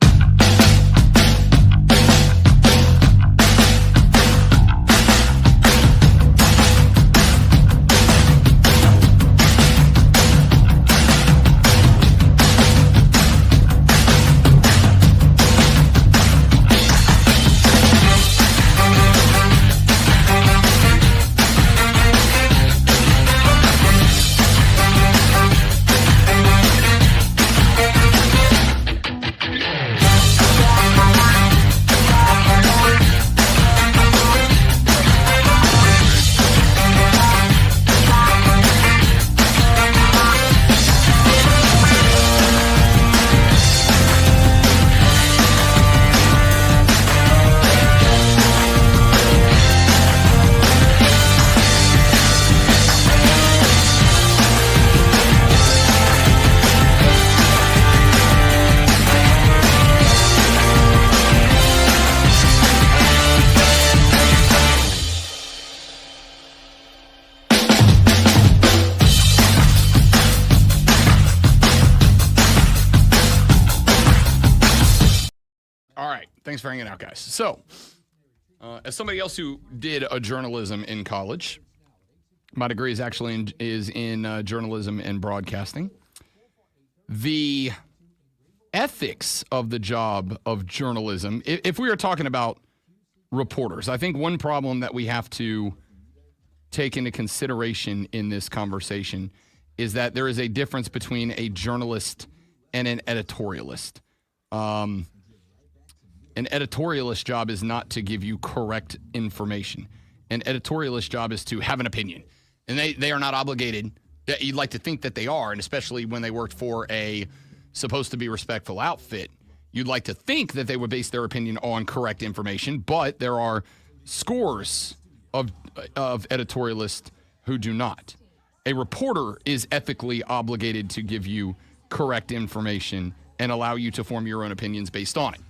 Thanks for hanging out, guys. So, as somebody else who did a journalism in college, my degree is actually in journalism and broadcasting. The ethics of the job of journalism, if we are talking about reporters, I think one problem that we have to take into consideration in this conversation is that there is a difference between a journalist and an editorialist. An editorialist job is not to give you correct information. An editorialist job is to have an opinion. And they are not obligated. You'd like to think that they are, and especially when they worked for a supposed to be respectful outfit, you'd like to think that they would base their opinion on correct information, but there are scores of editorialists who do not. A reporter is ethically obligated to give you correct information and allow you to form your own opinions based on it.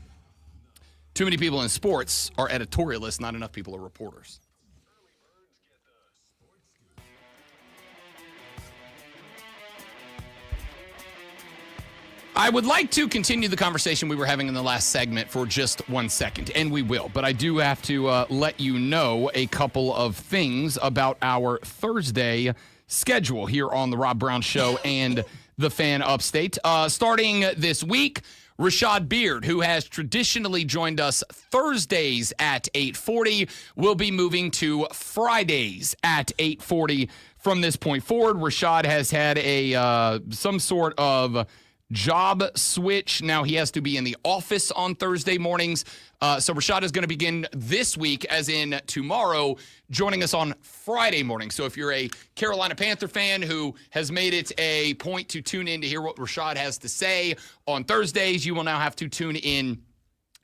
Too many people in sports are editorialists, not enough people are reporters. I would like to continue the conversation we were having in the last segment for just 1 second, and we will. But I do have to let you know a couple of things about our Thursday schedule here on the Rob Brown Show and the Fan Upstate. Starting this week, Rashad Beard, who has traditionally joined us Thursdays at 8:40, will be moving to Fridays at 8:40 from this point forward. Rashad has had a some sort of job switch. Now he has to be in the office on Thursday mornings. So Rashad is going to begin this week, as in tomorrow, joining us on Friday morning. So if you're a Carolina Panther fan who has made it a point to tune in to hear what Rashad has to say on Thursdays, you will now have to tune in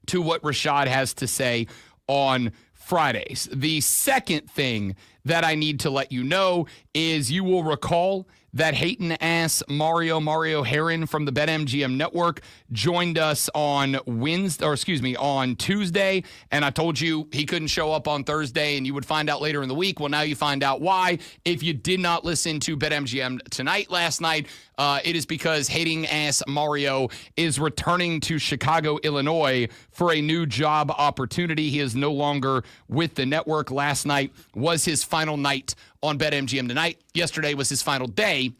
to what Rashad has to say on Fridays. The second thing that I need to let you know is you will recall that hatin' Mario Herron from the BetMGM Network joined us on Tuesday, and I told you he couldn't show up on Thursday, and you would find out later in the week. Well, now you find out why. If you did not listen to BetMGM Tonight last night, it is because hating ass Mario is returning to Chicago, Illinois for a new job opportunity. He is no longer with the network. Last night was his final night on BetMGM Tonight. Yesterday was his final day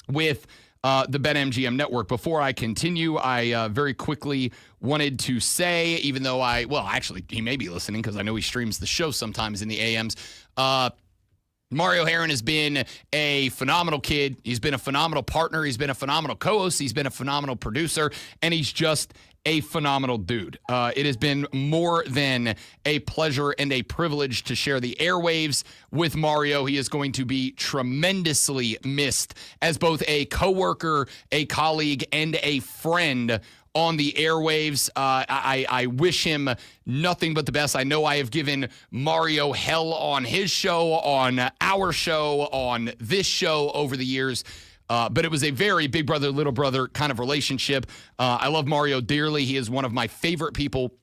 with the BetMGM Network. Before I continue, I very quickly wanted to say, even though actually, he may be listening because I know he streams the show sometimes in the AMs. Mario Herron has been a phenomenal kid. He's been a phenomenal partner. He's been a phenomenal co-host. He's been a phenomenal producer, and he's just a phenomenal dude. It has been more than a pleasure and a privilege to share the airwaves with Mario. He is going to be tremendously missed as both a coworker, a colleague, and a friend on the airwaves. I wish him nothing but the best. I know I have given Mario hell on his show, on our show, on this show over the years. But it was a very big brother, little brother kind of relationship. I love Mario dearly. He is one of my favorite people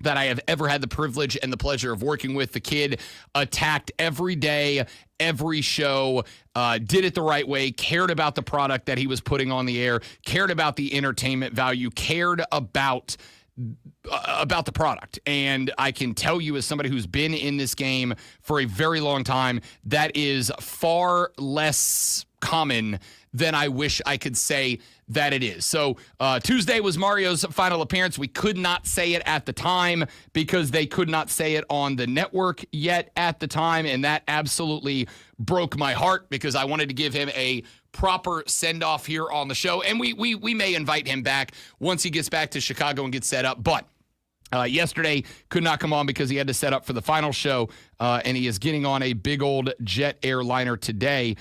that I have ever had the privilege and the pleasure of working with. The kid attacked every day, every show, did it the right way, cared about the product that he was putting on the air, cared about the entertainment value, cared about the product. And I can tell you, as somebody who's been in this game for a very long time, that is far less common than I wish I could say that it is. So Tuesday was Mario's final appearance. We could not say it at the time because they could not say it on the network yet at the time, and that absolutely broke my heart because I wanted to give him a proper send-off here on the show, and we may invite him back once he gets back to Chicago and gets set up, but yesterday could not come on because he had to set up for the final show, and he is getting on a big old jet airliner today.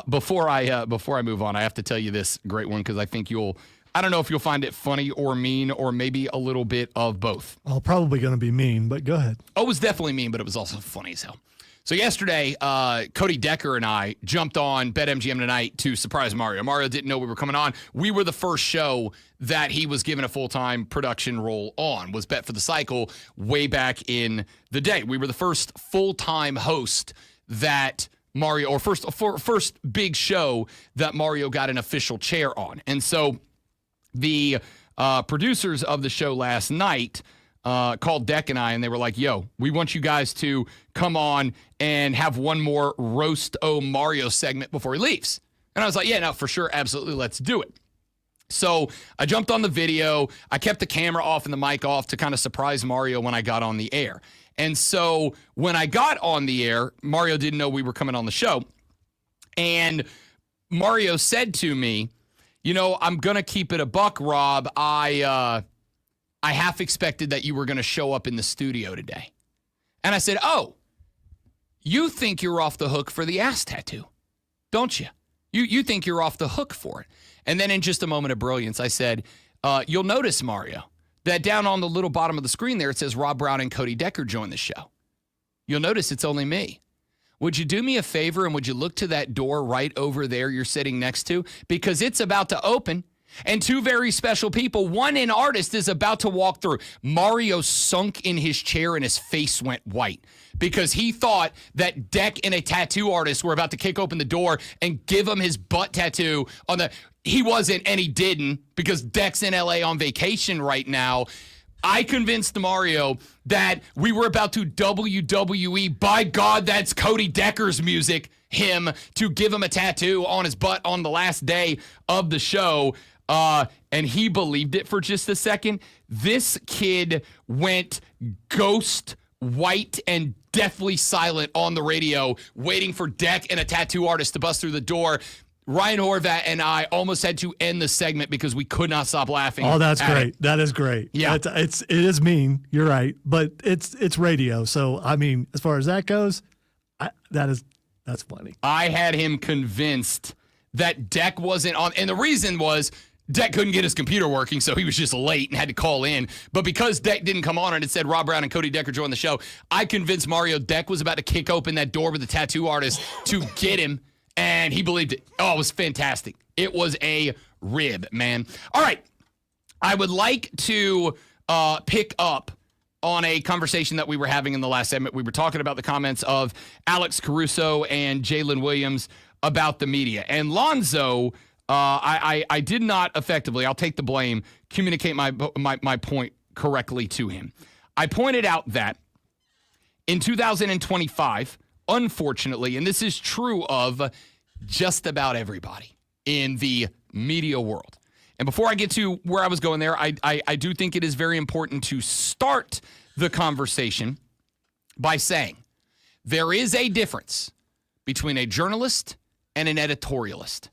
Before I move on, I have to tell you this great one because I think I don't know if you'll find it funny or mean or maybe a little bit of both. Well, probably going to be mean, but go ahead. Oh, it was definitely mean, but it was also funny as hell. So yesterday, Cody Decker and I jumped on BetMGM Tonight to surprise Mario. Mario didn't know we were coming on. We were the first show that he was given a full-time production role on, was Bet for the Cycle way back in the day. We were the first full-time host that Mario, or first big show that Mario got an official chair on. And so the producers of the show last night called Deck and I, and they were like, yo, we want you guys to come on and have one more Roast O Mario segment before he leaves. And I was like, yeah, no, for sure, absolutely, let's do it. So I jumped on the video. I kept the camera off and the mic off to kind of surprise Mario when I got on the air. And so when I got on the air, Mario didn't know we were coming on the show. And Mario said to me, I'm going to keep it a buck, Rob. I half expected that you were going to show up in the studio today. And I said, oh, you think you're off the hook for the ass tattoo, don't you? You think you're off the hook for it. And then in just a moment of brilliance, I said, you'll notice, Mario, that down on the little bottom of the screen there, it says Rob Brown and Cody Decker joined the show. You'll notice it's only me. Would you do me a favor and would you look to that door right over there you're sitting next to? Because it's about to open. And two very special people, one an artist, is about to walk through. Mario sunk in his chair and his face went white because he thought that Deck and a tattoo artist were about to kick open the door and give him his butt tattoo on the... He wasn't, and he didn't, because Deck's in LA on vacation right now. I convinced Mario that we were about to WWE, by God, that's Cody Decker's music, him, to give him a tattoo on his butt on the last day of the show. And he believed it for just a second. This kid went ghost white and deathly silent on the radio, waiting for Deck and a tattoo artist to bust through the door. Ryan Horvat and I almost had to end the segment because we could not stop laughing. Oh, that's great. That is great. Yeah. It is mean. You're right. But it's radio. So, I mean, as far as that goes, that's funny. I had him convinced that Deck wasn't on. And the reason was Deck couldn't get his computer working, so he was just late and had to call in. But because Deck didn't come on and it said Rob Brown and Cody Decker joined the show, I convinced Mario Deck was about to kick open that door with the tattoo artist to get him. And he believed it. Oh, it was fantastic. It was a rib, man. All right. I would like to pick up on a conversation that we were having in the last segment. We were talking about the comments of Alex Caruso and Jalen Williams about the media. And Lonzo, I did not effectively, I'll take the blame, communicate my point correctly to him. I pointed out that in 2025, unfortunately, and this is true of just about everybody in the media world. And before I get to where I was going there, I do think it is very important to start the conversation by saying there is a difference between a journalist and an editorialist.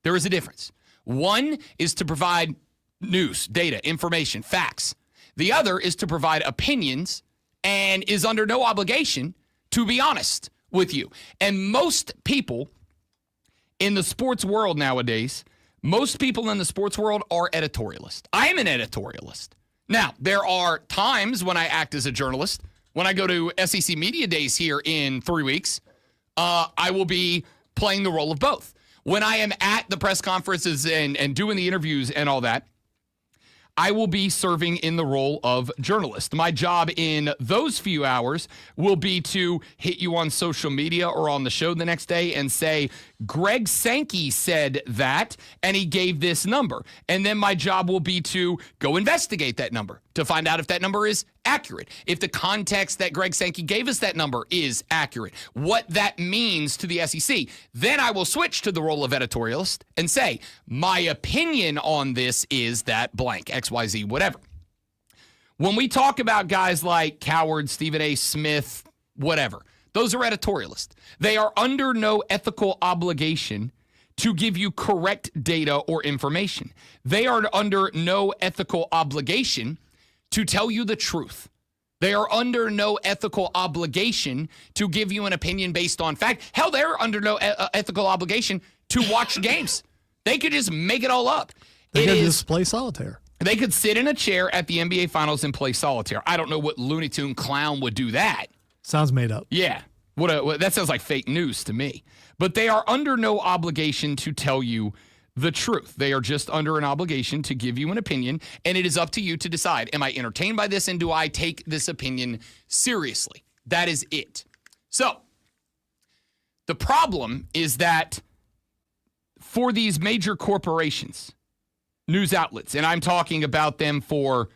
There is a difference. One is to provide news, data, information, facts. The other is to provide opinions and is under no obligation to be honest with you. And most people in the sports world nowadays, most people in the sports world are editorialists. I am an editorialist. Now, there are times when I act as a journalist. When I go to SEC Media Days here in 3 weeks, I will be playing the role of both. When I am at the press conferences and doing the interviews and all that, I will be serving in the role of journalist. My job in those few hours will be to hit you on social media or on the show the next day and say, Greg Sankey said that, and he gave this number. And then my job will be to go investigate that number to find out if that number is accurate, if the context that Greg Sankey gave us that number is accurate, what that means to the SEC. Then I will switch to the role of editorialist and say, my opinion on this is that blank, XYZ, whatever. When we talk about guys like Coward, Stephen A. Smith, whatever, those are editorialists. They are under no ethical obligation to give you correct data or information. They are under no ethical obligation to tell you the truth. They are under no ethical obligation to give you an opinion based on fact. Hell, they're under no ethical obligation to watch games. They could just make it all up. They could just play solitaire. They could sit in a chair at the NBA Finals and play solitaire. I don't know what Looney Tune clown would do that. Sounds made up. Yeah. That sounds like fake news to me. But they are under no obligation to tell you the truth. They are just under an obligation to give you an opinion, and it is up to you to decide, am I entertained by this, and do I take this opinion seriously? That is it. So, the problem is that for these major corporations, news outlets, and I'm talking about them for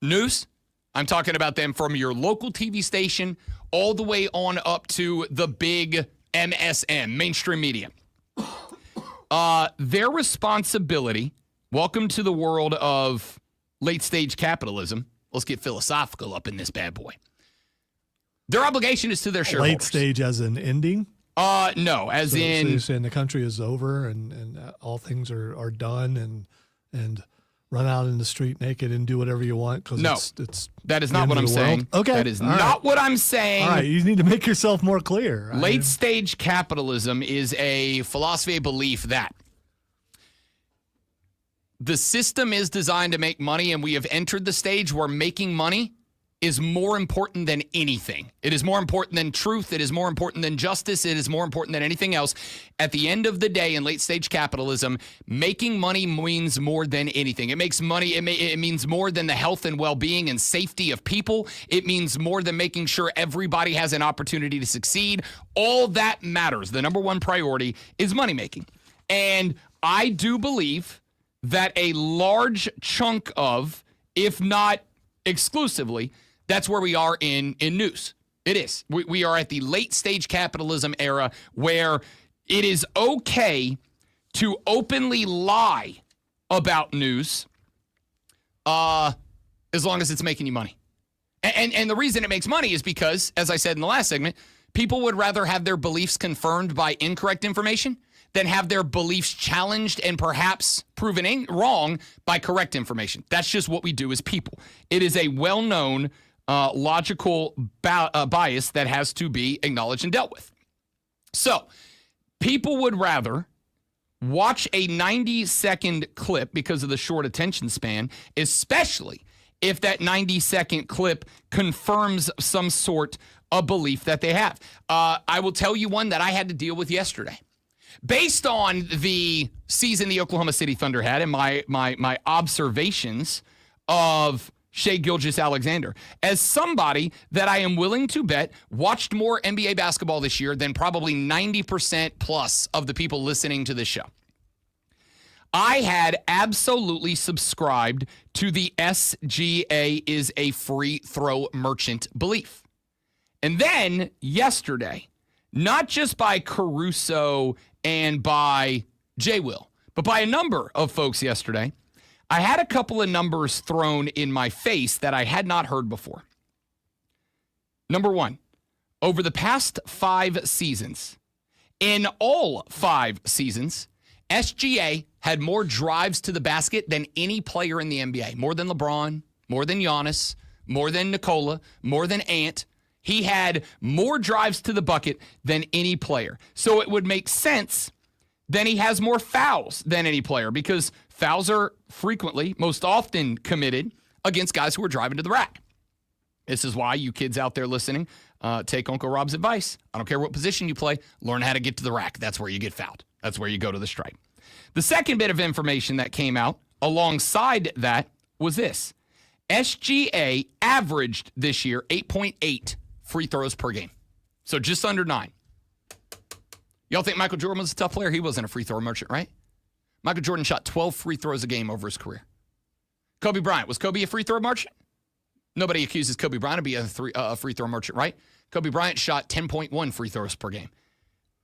news, I'm talking about them from your local TV station all the way on up to the big MSM, mainstream media. Their responsibility Welcome to the world of late-stage capitalism. Let's get philosophical up in this bad boy. Their obligation is to their shareholders. Late stage as an ending? No, as So in you're saying the country is over and all things are done and run out in the street naked and do whatever you want because No. it's that is the not end what of I'm the saying. world? Okay. That is All not right. what I'm saying. All right, you need to make yourself more clear. Late stage capitalism is a philosophy, a belief that the system is designed to make money, and we have entered the stage where making money is more important than anything. It is more important than truth. It is more important than justice. It is more important than anything else. At the end of the day, in late stage capitalism, making money means more than anything. It makes money. It means more than the health and well-being and safety of people. It means more than making sure everybody has an opportunity to succeed. All that matters. The number one priority is money making. And I do believe that a large chunk of, if not exclusively, that's where we are in news. It is. We are at the late stage capitalism era where it is okay to openly lie about news as long as it's making you money. And the reason it makes money is because, as I said in the last segment, people would rather have their beliefs confirmed by incorrect information than have their beliefs challenged and perhaps proven wrong by correct information. That's just what we do as people. It is a well-known logical bias that has to be acknowledged and dealt with. So people would rather watch a 90-second clip because of the short attention span, especially if that 90-second clip confirms some sort of belief that they have. I will tell you one that I had to deal with yesterday. Based on the season the Oklahoma City Thunder had and my observations of Shai Gilgeous-Alexander, as somebody that I am willing to bet watched more NBA basketball this year than probably 90% plus of the people listening to this show, I had absolutely subscribed to the SGA is a free throw merchant belief. And then yesterday, not just by Caruso and by J. Will, but by a number of folks yesterday, I had a couple of numbers thrown in my face that I had not heard before. Number one, over the past 5 seasons, in all 5 seasons, SGA had more drives to the basket than any player in the NBA. More than LeBron, more than Giannis, more than Nikola, more than Ant. He had more drives to the bucket than any player. So it would make sense then he has more fouls than any player because fouls are frequently, most often committed against guys who are driving to the rack. This is why you kids out there listening, take Uncle Rob's advice. I don't care what position you play, learn how to get to the rack. That's where you get fouled. That's where you go to the stripe. The second bit of information that came out alongside that was this. SGA averaged this year 8.8 free throws per game. So just under 9. Y'all think Michael Jordan was a tough player? He wasn't a free throw merchant, right? Michael Jordan shot 12 free throws a game over his career. Kobe Bryant. Was Kobe a free throw merchant? Nobody accuses Kobe Bryant of being a free throw merchant, right? Kobe Bryant shot 10.1 free throws per game.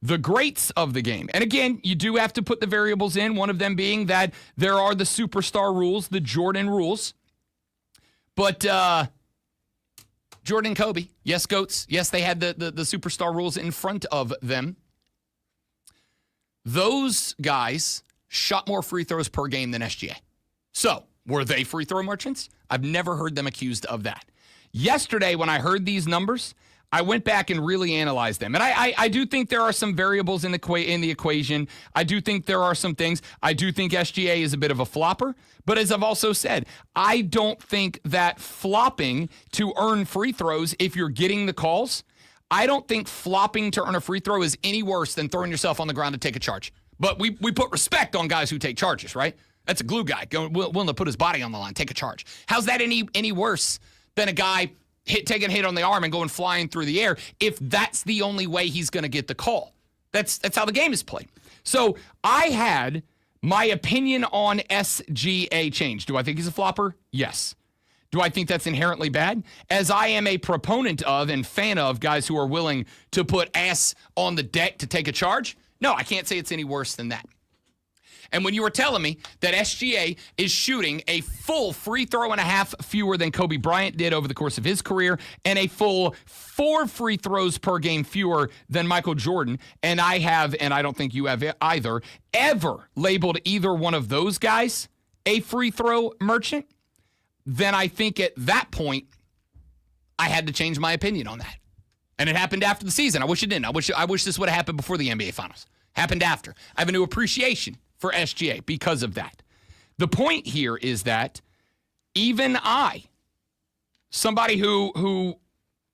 The greats of the game. And again, you do have to put the variables in, one of them being that there are the superstar rules, the Jordan rules. But Jordan and Kobe, yes, GOATs. Yes, they had the superstar rules in front of them. Those guys shot more free throws per game than SGA. So, were they free throw merchants? I've never heard them accused of that. Yesterday, when I heard these numbers, I went back and really analyzed them. And I do think there are some variables in the equation. I do think there are some things. I do think SGA is a bit of a flopper. But as I've also said, I don't think that flopping to earn free throws, if you're getting the calls, I don't think flopping to earn a free throw is any worse than throwing yourself on the ground to take a charge. But we put respect on guys who take charges, right? That's a glue guy willing to put his body on the line, take a charge. How's that any worse than a guy taking a hit on the arm and going flying through the air if that's the only way he's going to get the call? That's how the game is played. So I had my opinion on SGA change. Do I think he's a flopper? Yes. Do I think that's inherently bad? As I am a proponent of and fan of guys who are willing to put ass on the deck to take a charge, no, I can't say it's any worse than that. And when you were telling me that SGA is shooting a full free throw and a half fewer than Kobe Bryant did over the course of his career, and a full 4 free throws per game fewer than Michael Jordan, and I have, and I don't think you have either, ever labeled either one of those guys a free throw merchant, then I think at that point, I had to change my opinion on that. And it happened after the season. I wish it didn't. I wish this would have happened before the NBA Finals. Happened after. I have a new appreciation for SGA because of that. The point here is that even I, somebody who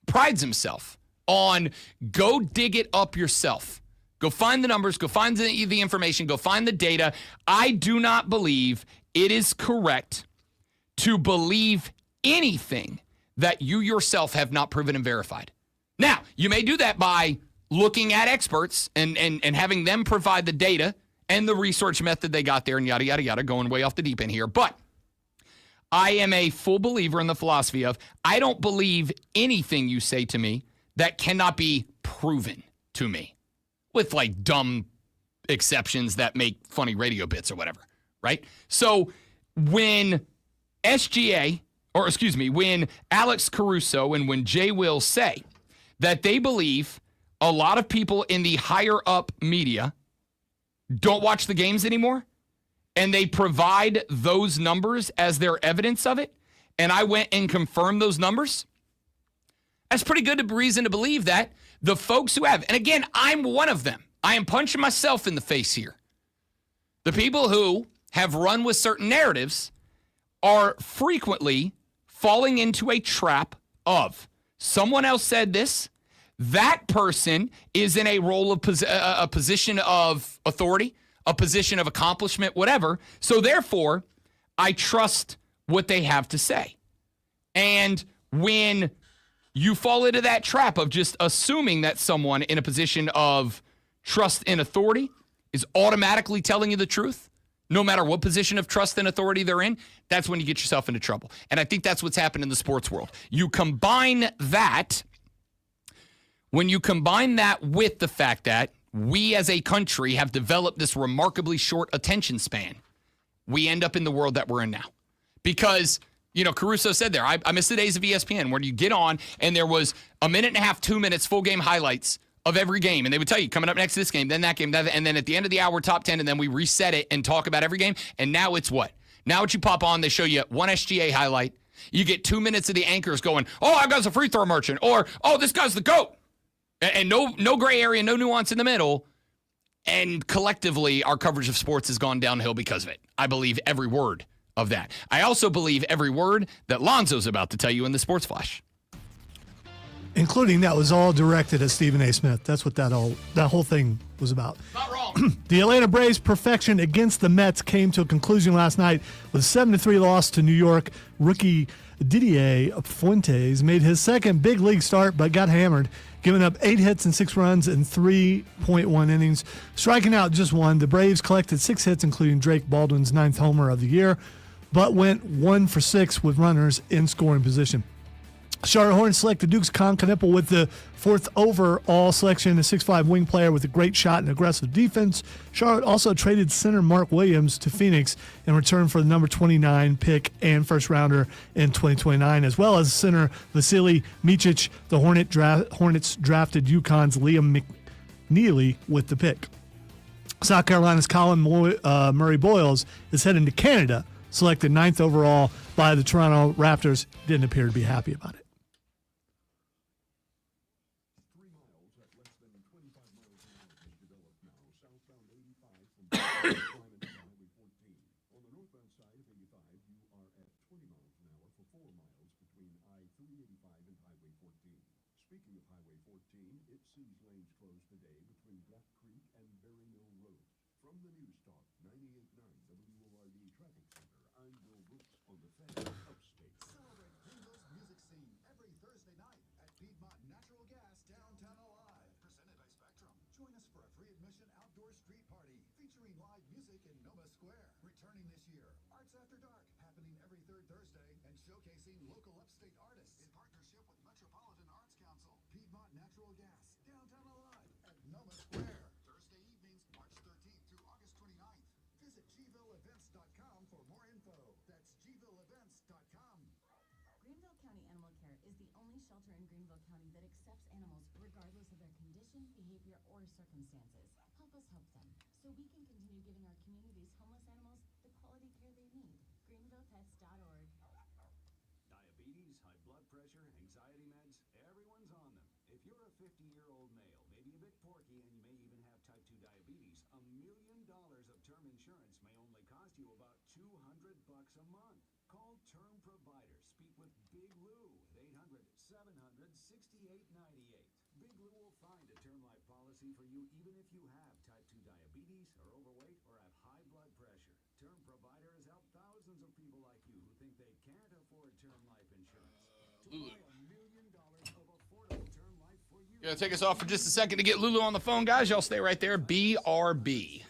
prides himself on go dig it up yourself, go find the numbers, go find the information, go find the data, I do not believe it is correct to believe anything that you yourself have not proven and verified. Now, you may do that by looking at experts and having them provide the data and the research method they got there and yada, yada, yada, going way off the deep end here. But I am a full believer in the philosophy of I don't believe anything you say to me that cannot be proven to me, with like dumb exceptions that make funny radio bits or whatever, right? So when when Alex Caruso and when Jay Will say that they believe a lot of people in the higher up media don't watch the games anymore, and they provide those numbers as their evidence of it, and I went and confirmed those numbers, that's pretty good reason to believe that the folks who have, and again, I'm one of them. I am punching myself in the face here. The people who have run with certain narratives are frequently falling into a trap of someone else said this, that person is in a role of a position of authority, a position of accomplishment, whatever. So therefore, I trust what they have to say. And when you fall into that trap of just assuming that someone in a position of trust and authority is automatically telling you the truth, no matter what position of trust and authority they're in, that's when you get yourself into trouble. And I think that's what's happened in the sports world. You combine that, when you combine that with the fact that we as a country have developed this remarkably short attention span, we end up in the world that we're in now. Because, you know, Caruso said there, I miss the days of ESPN where you get on and there was a minute and a half, 2 minutes, full game highlights of every game. And they would tell you, coming up next to this game, then that game, and then at the end of the hour, top 10, and then we reset it and talk about every game. And now it's what? Now what you pop on, they show you one SGA highlight. You get 2 minutes of the anchors going, oh, that guy's a free throw merchant, or, oh, this guy's the GOAT. And no gray area, no nuance in the middle. And collectively, our coverage of sports has gone downhill because of it. I believe every word of that. I also believe every word that Lonzo's about to tell you in the Sports Flash. Including that was all directed at Stephen A. Smith. That's what that whole thing was about. Not wrong. The Atlanta Braves' perfection against the Mets came to a conclusion last night with a 7-3 loss to New York. Rookie Didier Fuentes made his second big league start but got hammered, giving up 8 hits and 6 runs in 3.1 innings, striking out just one. The Braves collected 6 hits, including Drake Baldwin's 9th homer of the year, but went 1 for 6 with runners in scoring position. Charlotte Hornets selected Dukes Knippel with the 4th overall selection, a 6'5" wing player with a great shot and aggressive defense. Charlotte also traded center Mark Williams to Phoenix in return for the number 29 pick and first rounder in 2029, as well as center Vasily Micic. The Hornets drafted UConn's Liam McNeely with the pick. South Carolina's Colin Murray Boyles is heading to Canada, selected 9th overall by the Toronto Raptors. Didn't appear to be happy about it. Thursday evenings, March 13th through August 29th. Visit GreenvilleEvents.com for more info. That's GreenvilleEvents.com. Greenville County Animal Care is the only shelter in Greenville County that accepts animals regardless of their condition, behavior, or circumstances. Help us help them so we can continue giving our community's homeless animals the quality care they need. GreenvillePets.org. Diabetes, high blood pressure, anxiety meds, everyone's on them. If you're a 50-year-old male, maybe a bit porky, and you may even have type 2 diabetes, $1 million of term insurance may only cost you about $200 a month. Call Term Provider. Speak with Big Lou at 800-700-6898. Big Lou will find a term life policy for you even if you have type 2 diabetes, are overweight, or have high blood pressure. Term Provider has helped thousands of people like you who think they can't afford term life insurance. To buy $1 million of affordable term life for you. Gonna take us off for just a second to get Lulu on the phone, guys. Y'all stay right there. BRB.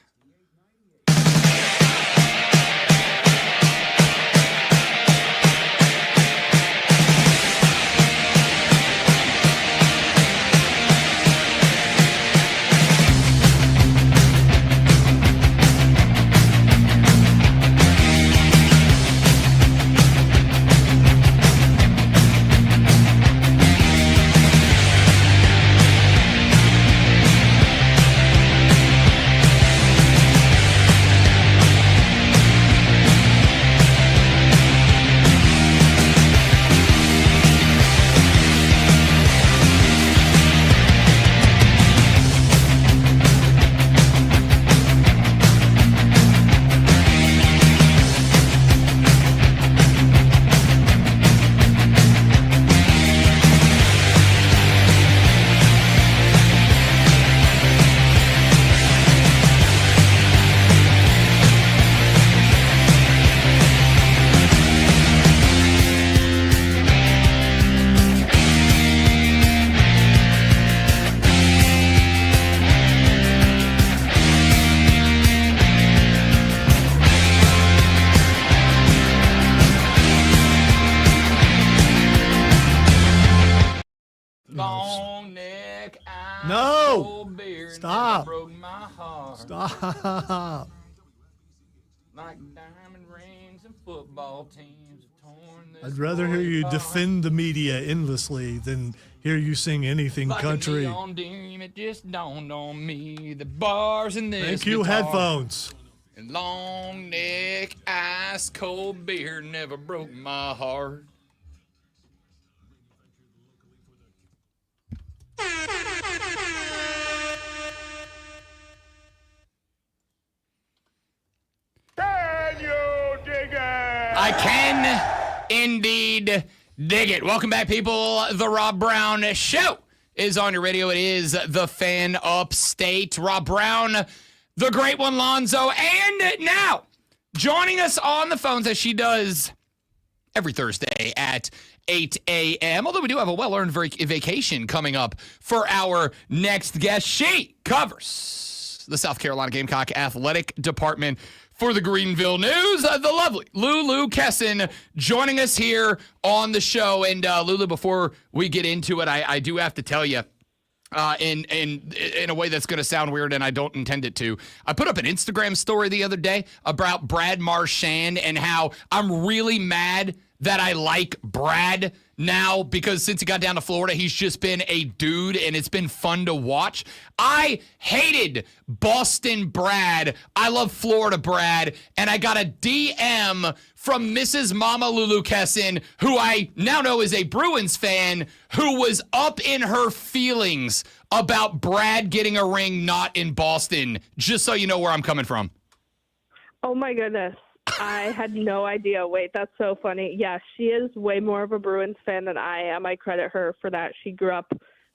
Long neck, No! cold beer, Stop. never broke my heart. Stop. Like diamond rings and football teams have torn this I'd rather hear you apart. defend the media endlessly than hear you sing anything Like country. a neon dream, it just dawned on me. The bars in this Thank you, guitar headphones. and long neck, ice cold beer never broke my heart. Can you dig it? I can indeed dig it. Welcome back, people. The Rob Brown Show is on your radio. It is the Fan Upstate. Rob Brown, the great one, Lonzo, and now joining us on the phones as she does every Thursday at 8 a.m. Although we do have a well-earned vacation coming up for our next guest. She covers the South Carolina Gamecock Athletic Department for the Greenville News. The lovely Lulu Kesson joining us here on the show. And Lulu, before we get into it, I do have to tell you, in a way that's going to sound weird, and I don't intend it to. I put up an Instagram story the other day about Brad Marchand and how I'm really mad that I like Brad now because since he got down to Florida, he's just been a dude, and it's been fun to watch. I hated Boston Brad. I love Florida Brad, and I got a DM from Mrs. Mama Lulu Kesson, who I now know is a Bruins fan, who was up in her feelings about Brad getting a ring not in Boston, just so you know where I'm coming from. Oh, my goodness. I had no idea. Wait, that's so funny. Yeah, she is way more of a Bruins fan than I am. I credit her for that. She grew up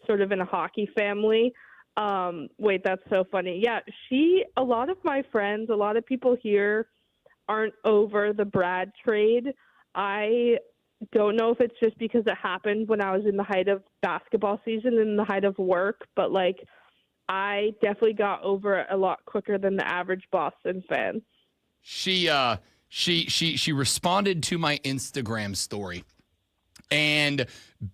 sort of in a hockey family. Wait, that's so funny. Yeah, a lot of my friends, a lot of people here aren't over the Brad trade. I don't know if it's just because it happened when I was in the height of basketball season and the height of work, but like I definitely got over it a lot quicker than the average Boston fan. She responded to my Instagram story, and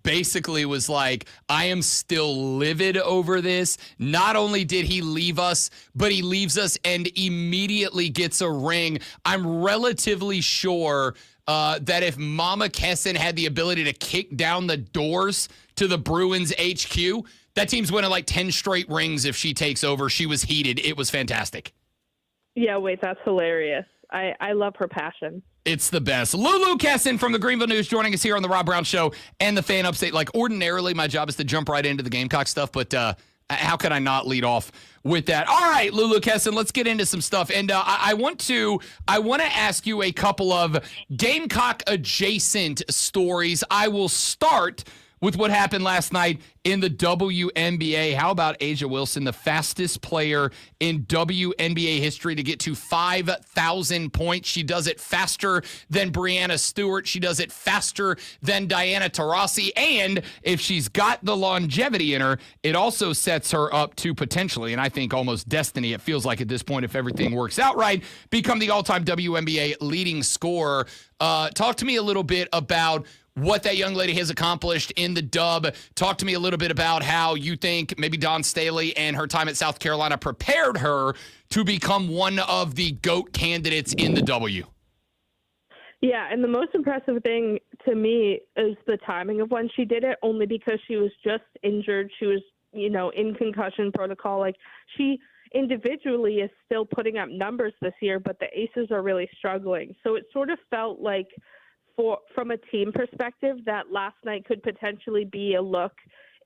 basically was like, I am still livid over this. Not only did he leave us, but he leaves us and immediately gets a ring. I'm relatively sure that if Mama Kessin had the ability to kick down the doors to the Bruins HQ, that team's winning like 10 straight rings if she takes over. She was heated. It was fantastic. Yeah, wait, that's hilarious. I love her passion. It's the best. Lulu Kessin from the Greenville News joining us here on the Rob Brown Show and the Fan Upstate. Like, ordinarily, my job is to jump right into the Gamecock stuff, but how could I not lead off with that? All right, Lulu Kessin, let's get into some stuff. And I want to ask you a couple of Gamecock adjacent stories. I will start with what happened last night in the WNBA. How about Asia Wilson, the fastest player in WNBA history to get to 5,000 points? She does it faster than Breanna Stewart. She does it faster than Diana Taurasi. And if she's got the longevity in her, it also sets her up to potentially, and I think almost destiny, it feels like at this point, if everything works out right, become the all-time WNBA leading scorer. Talk to me a little bit about what that young lady has accomplished in the dub. Talk to me a little bit about how you think maybe Dawn Staley and her time at South Carolina prepared her to become one of the GOAT candidates in the W. Yeah, and the most impressive thing to me is the timing of when she did it, only because she was just injured. She was, in concussion protocol. Like, she individually is still putting up numbers this year, but the Aces are really struggling. So it sort of felt like, from a team perspective, that last night could potentially be a look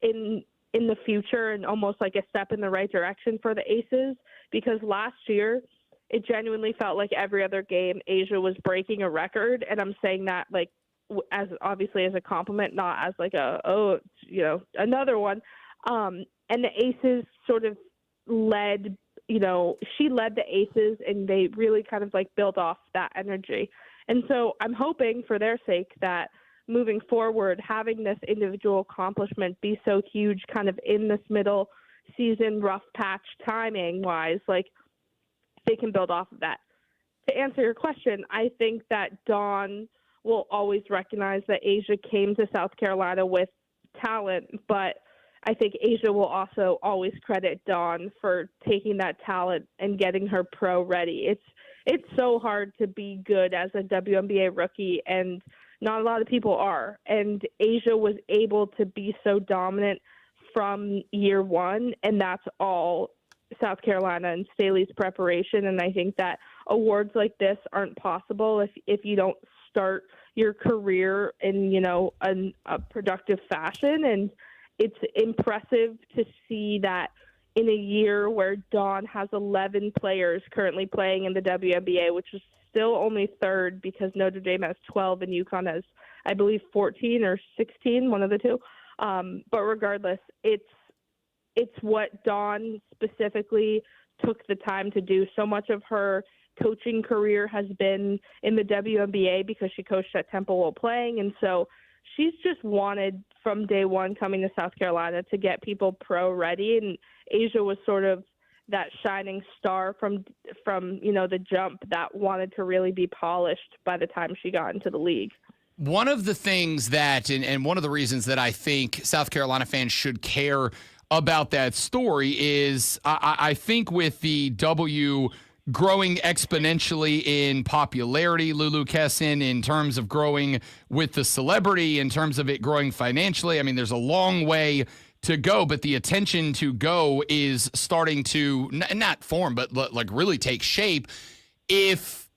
in the future and almost like a step in the right direction for the Aces, because last year it genuinely felt like every other game Asia was breaking a record. And I'm saying that like as obviously as a compliment, not as like another one. And the Aces sort of led, she led the Aces, and they really kind of like built off that energy. And so I'm hoping for their sake that moving forward, having this individual accomplishment be so huge kind of in this middle season rough patch timing wise, like they can build off of that. To answer your question, I think that Dawn will always recognize that Asia came to South Carolina with talent, but I think Asia will also always credit Dawn for taking that talent and getting her pro ready. It's so hard to be good as a WNBA rookie, and not a lot of people are. And Asia was able to be so dominant from year one, and that's all South Carolina and Staley's preparation. And I think that awards like this aren't possible if you don't start your career in, a productive fashion. And it's impressive to see that in a year where Dawn has 11 players currently playing in the WNBA, which is still only third because Notre Dame has 12 and UConn has, I believe, 14 or 16, one of the two. But regardless, it's what Dawn specifically took the time to do. So much of her coaching career has been in the WNBA because she coached at Temple while playing. And so she's just wanted from day one coming to South Carolina to get people pro ready. And Asia was sort of that shining star from the jump that wanted to really be polished by the time she got into the league. One of the things that, and one of the reasons that I think South Carolina fans should care about that story is I think with the W growing exponentially in popularity, Lulu Kessin, in terms of growing with the celebrity, in terms of it growing financially, I mean, there's a long way to go, but the attention to go is starting to not form, but like really take shape. If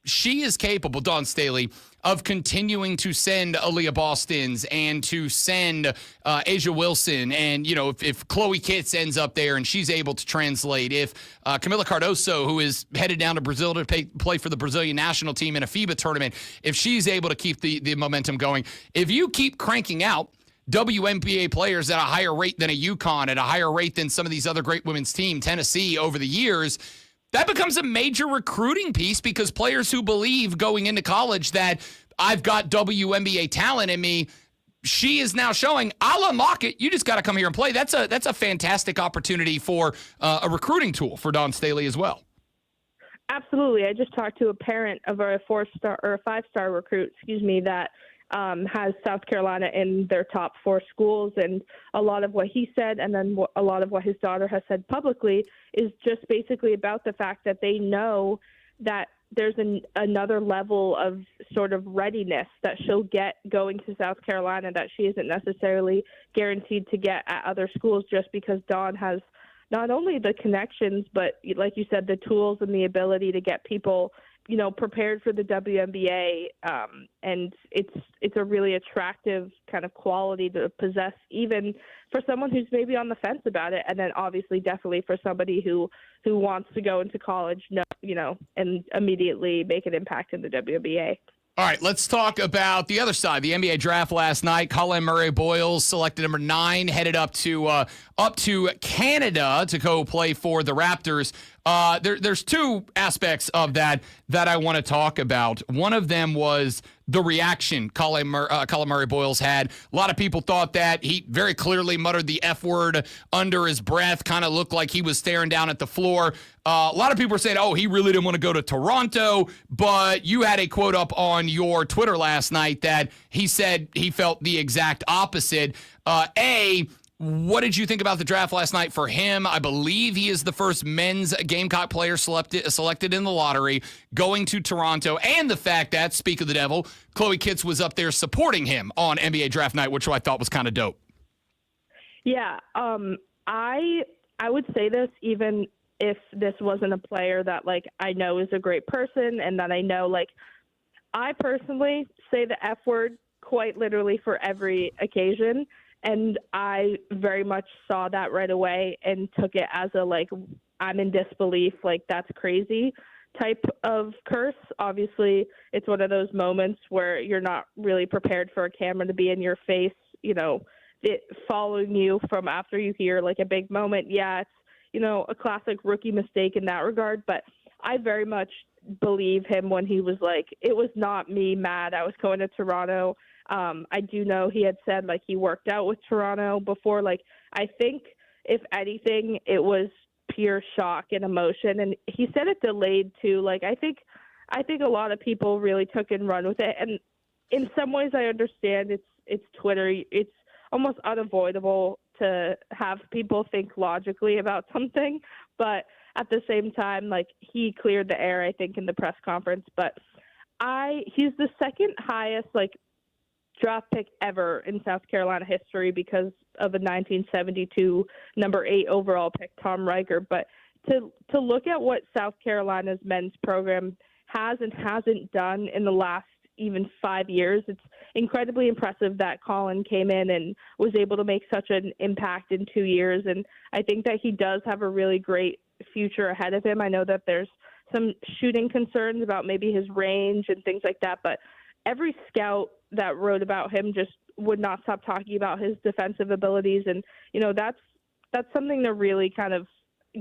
she is capable, Dawn Staley, of continuing to send Aaliyah Bostons and to send Asia Wilson, and if Chloe Kitts ends up there and she's able to translate, if Camila Cardoso, who is headed down to Brazil to play for the Brazilian national team in a FIBA tournament, if she's able to keep the momentum going, if you keep cranking out WNBA players at a higher rate than a UConn, at a higher rate than some of these other great women's team, Tennessee, over the years, that becomes a major recruiting piece, because players who believe going into college that I've got WNBA talent in me, she is now showing I'll unlock it. You just got to come here and play. That's a fantastic opportunity for a recruiting tool for Dawn Staley as well. Absolutely. I just talked to a parent of a 4-star or a 5-star recruit, that has South Carolina in their top 4 schools. And a lot of what he said, and then a lot of what his daughter has said publicly, is just basically about the fact that they know that there's another level of sort of readiness that she'll get going to South Carolina that she isn't necessarily guaranteed to get at other schools, just because Dawn has not only the connections, but like you said, the tools and the ability to get people, prepared for the WNBA. And it's a really attractive kind of quality to possess, even for someone who's maybe on the fence about it. And then obviously definitely for somebody who wants to go into college, and immediately make an impact in the WNBA. All right, let's talk about the other side. The NBA draft last night. Colin Murray-Boyles selected number 9, headed up to Canada to go play for the Raptors. There's 2 aspects of that I want to talk about. One of them was the reaction Colin Murray-Boyles had. A lot of people thought that he very clearly muttered the F word under his breath, kind of looked like he was staring down at the floor. A lot of people were saying, he really didn't want to go to Toronto, but you had a quote up on your Twitter last night that he said he felt the exact opposite. What did you think about the draft last night for him? I believe he is the first men's Gamecock player selected in the lottery, going to Toronto, and the fact that, speak of the devil, Chloe Kitts was up there supporting him on NBA draft night, which I thought was kind of dope. Yeah, I would say this even if this wasn't a player that, I know is a great person, and that I know, I personally say the F word quite literally for every occasion. And I very much saw that right away and took it as a, I'm in disbelief, that's crazy type of curse. Obviously, it's one of those moments where you're not really prepared for a camera to be in your face, it following you from after you hear, a big moment. Yeah, it's, a classic rookie mistake in that regard. But I very much believe him when he was it was not me mad. I was going to Toronto. I do know he had said he worked out with Toronto before. I think if anything, it was pure shock and emotion. And he said it delayed too. I think a lot of people really took and run with it. And in some ways I understand it's Twitter. It's almost unavoidable to have people think logically about something. But at the same time, he cleared the air, I think, in the press conference. But he's the second highest, draft pick ever in South Carolina history because of a 1972 number 8 overall pick, Tom Riker. But to look at what South Carolina's men's program has and hasn't done in the last even 5 years, it's incredibly impressive that Colin came in and was able to make such an impact in 2 years. And I think that he does have a really great future ahead of him. I know that there's some shooting concerns about maybe his range and things like that, but every scout that wrote about him just would not stop talking about his defensive abilities. And, that's something to really kind of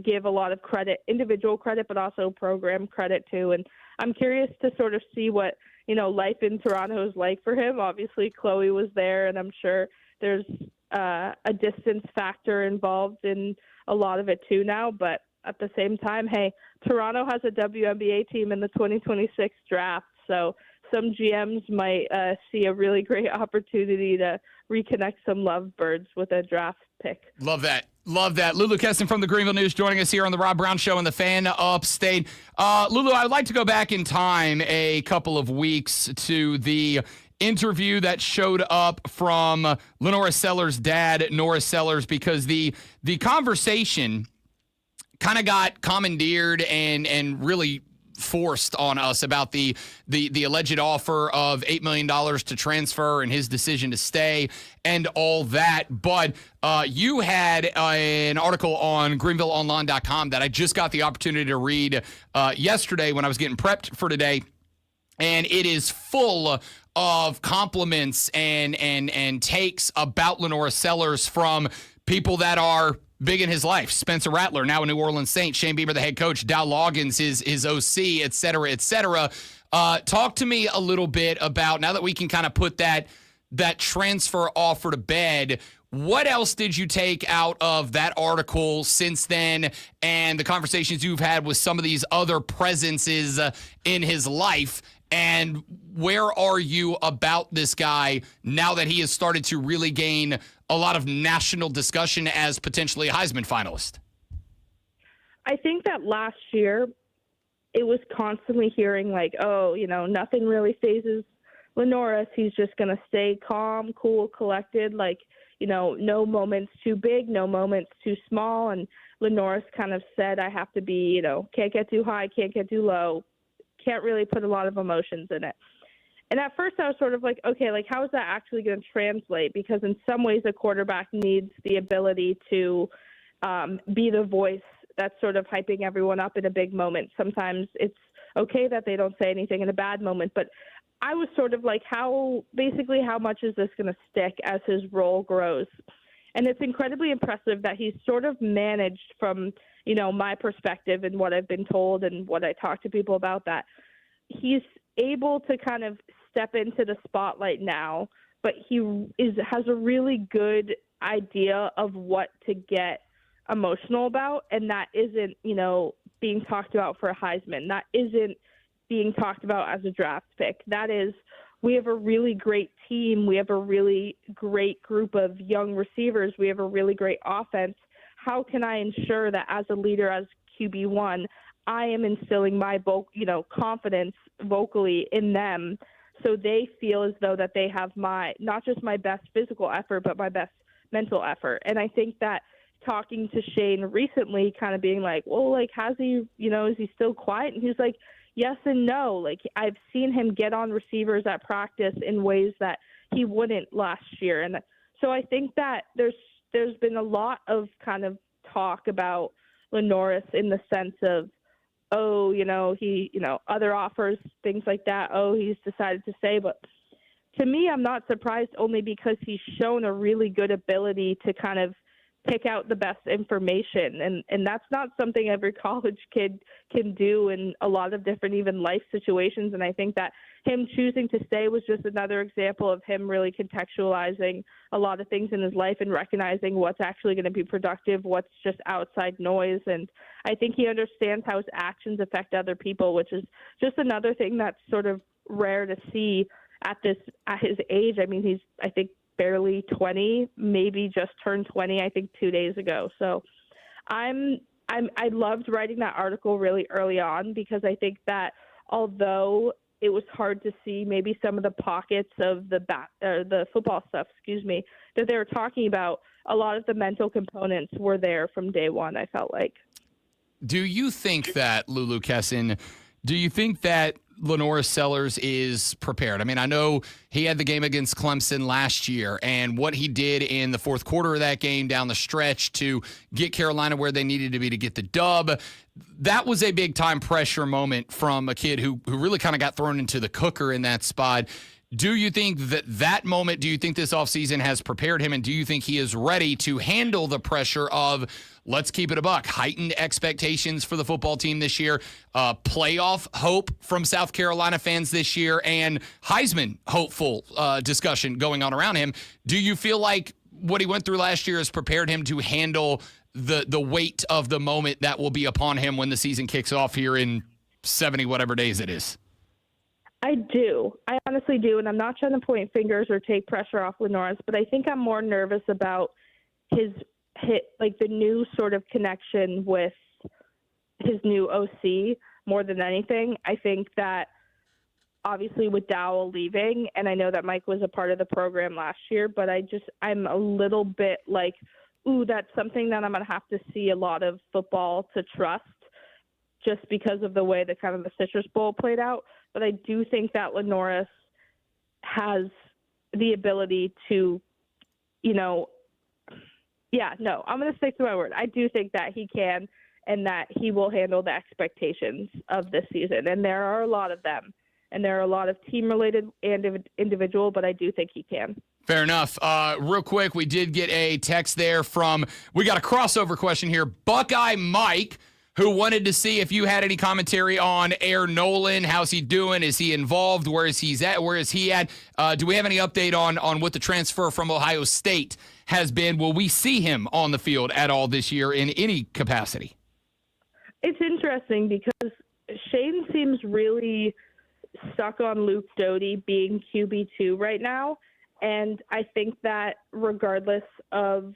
give a lot of credit, individual credit, but also program credit to. And I'm curious to sort of see what, life in Toronto is like for him. Obviously, Chloe was there, and I'm sure there's a distance factor involved in a lot of it too now. But at the same time, hey, Toronto has a WNBA team in the 2026 draft. So some GMs might see a really great opportunity to reconnect some lovebirds with a draft pick. Love that. Love that. Lulu Keston from the Greenville News joining us here on the Rob Brown Show and the Fan Upstate. Lulu, I'd like to go back in time a couple of weeks to the interview that showed up from Lenora Sellers' dad, Nora Sellers, because the conversation kind of got commandeered and really forced on us about the alleged offer of $8 million to transfer and his decision to stay and all that. But you had an article on GreenvilleOnline.com that I just got the opportunity to read yesterday when I was getting prepped for today. And it is full of compliments and takes about Lenora Sellers from people that are big in his life. Spencer Rattler, now a New Orleans Saint. Shane Bieber, the head coach. Dow Loggins, his OC, et cetera, et cetera. Talk to me a little bit about, now that we can kind of put that transfer offer to bed, what else did you take out of that article since then and the conversations you've had with some of these other presences in his life? And where are you about this guy now that he has started to really gain a lot of national discussion as potentially a Heisman finalist? I think that last year it was constantly hearing like, oh, nothing really phases Lenoris. He's just going to stay calm, cool, collected, like, no moments too big, no moments too small. And Lenoris kind of said, I have to be, can't get too high, can't get too low, can't really put a lot of emotions in it. And at first I was sort of like, okay, like how is that actually going to translate? Because in some ways a quarterback needs the ability to be the voice that's sort of hyping everyone up in a big moment. Sometimes it's okay that they don't say anything in a bad moment, but I was sort of like, how much is this going to stick as his role grows? And it's incredibly impressive that he's sort of managed from, my perspective and what I've been told and what I talk to people about, that he's able to kind of step into the spotlight now, but has a really good idea of what to get emotional about. And that isn't, being talked about for a Heisman. That isn't being talked about as a draft pick. That is, we have a really great team. We have a really great group of young receivers. We have a really great offense. How can I ensure that as a leader, as QB1, I am instilling my confidence vocally in them, so they feel as though that they have not just my best physical effort, but my best mental effort. And I think that talking to Shane recently, kind of being like, well, like, has he, is he still quiet? And he's like, yes and no. Like, I've seen him get on receivers at practice in ways that he wouldn't last year. And so I think that there's been a lot of kind of talk about Lenoris in the sense of, oh, he, other offers, things like that. Oh, he's decided to stay. But to me, I'm not surprised, only because he's shown a really good ability to kind of pick out the best information. And that's not something every college kid can do in a lot of different even life situations. And I think that him choosing to stay was just another example of him really contextualizing a lot of things in his life and recognizing what's actually going to be productive, what's just outside noise. And I think he understands how his actions affect other people, which is just another thing that's sort of rare to see at his age. I mean, he's, I think, barely 20, maybe just turned 20, I think 2 days ago. So I loved writing that article really early on, because I think that although it was hard to see maybe some of the pockets of the football stuff, that they were talking about, a lot of the mental components were there from day one, I felt like. Do you think that, Lulu Kesson, Lenoris Sellers is prepared? I mean, I know he had the game against Clemson last year, and what he did in the fourth quarter of that game down the stretch to get Carolina where they needed to be to get the dub, that was a big-time pressure moment from a kid who really kind of got thrown into the cooker in that spot. Do you think that moment, do you think this offseason has prepared him, and do you think he is ready to handle the pressure of, let's keep it a buck, heightened expectations for the football team this year, playoff hope from South Carolina fans this year, and Heisman hopeful discussion going on around him? Do you feel like what he went through last year has prepared him to handle the weight of the moment that will be upon him when the season kicks off here in 70 whatever days it is? I do. I honestly do. And I'm not trying to point fingers or take pressure off Lenoris, but I think I'm more nervous about his the new sort of connection with his new OC more than anything. I think that obviously with Dowell leaving, and I know that Mike was a part of the program last year, but I'm a little bit like, ooh, that's something that I'm going to have to see a lot of football to trust, just because of the way that kind of the Citrus Bowl played out. But I do think that Lenoris has the ability to, I'm going to stick to my word. I do think that he can, and that he will handle the expectations of this season. And there are a lot of them, and there are a lot of team-related and individual, but I do think he can. Fair enough. Real quick, we did get a text there we got a crossover question here. Buckeye Mike, who wanted to see if you had any commentary on Air Nolan. How's he doing? Is he involved? Where is he at? Do we have any update on what the transfer from Ohio State has been? Will we see him on the field at all this year in any capacity? It's interesting because Shane seems really stuck on Luke Doty being QB2 right now. And I think that regardless of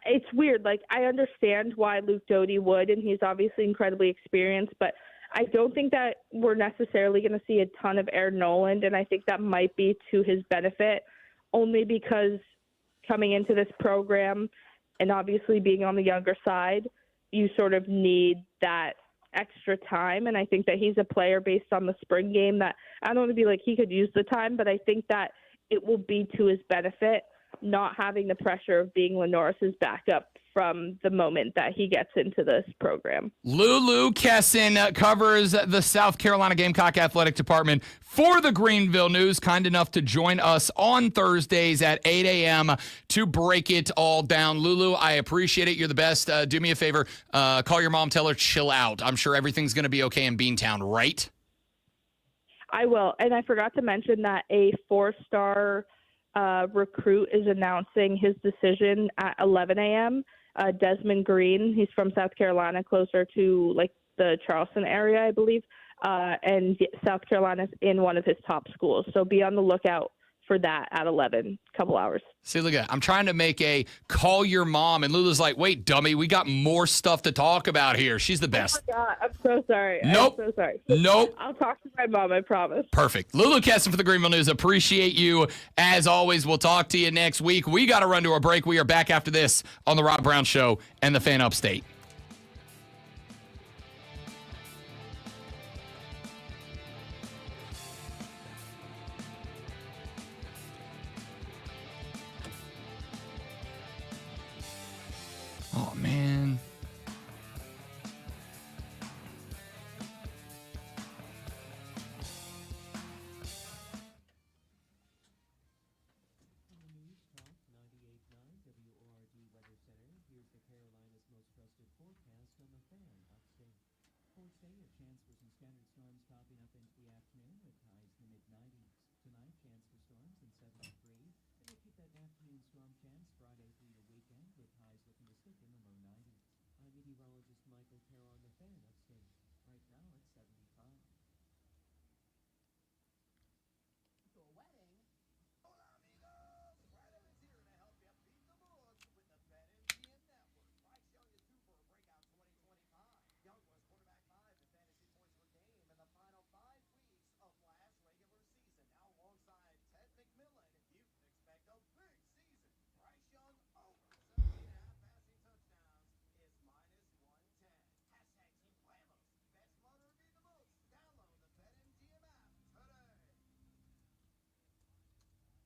it's weird. Like, I understand why Luke Doty would, and he's obviously incredibly experienced, but I don't think that we're necessarily going to see a ton of Aaron Noland, and I think that might be to his benefit, only because coming into this program and obviously being on the younger side, you sort of need that extra time, and I think that he's a player based on the spring game that I don't want to be like he could use the time, but I think that it will be to his benefit not having the pressure of being Lenoris's backup from the moment that he gets into this program. Lulu Kesson covers the South Carolina Gamecock Athletic Department for the Greenville News, kind enough to join us on Thursdays at 8 a.m. to break it all down. Lulu, I appreciate it. You're the best. Do me a favor. Call your mom. Tell her chill out. I'm sure everything's going to be okay in Beantown, right? I will. And I forgot to mention that a 4-star recruit is announcing his decision at 11 a.m. Desmond Green, he's from South Carolina, closer to like the Charleston area, I believe. And South Carolina's in one of his top schools. So be on the lookout for that at 11, couple hours. See, look at it. I'm trying to make a call your mom, and Lulu's like, wait, dummy, we got more stuff to talk about here. She's the best. Oh my God, I'm so sorry. Nope. I'm so sorry. Nope. I'll talk to my mom, I promise. Perfect. Lulu Kesson for the Greenville News. Appreciate you. As always, we'll talk to you next week. We got to run to a break. We are back after this on The Rob Brown Show and the Fan Upstate. Oh, man.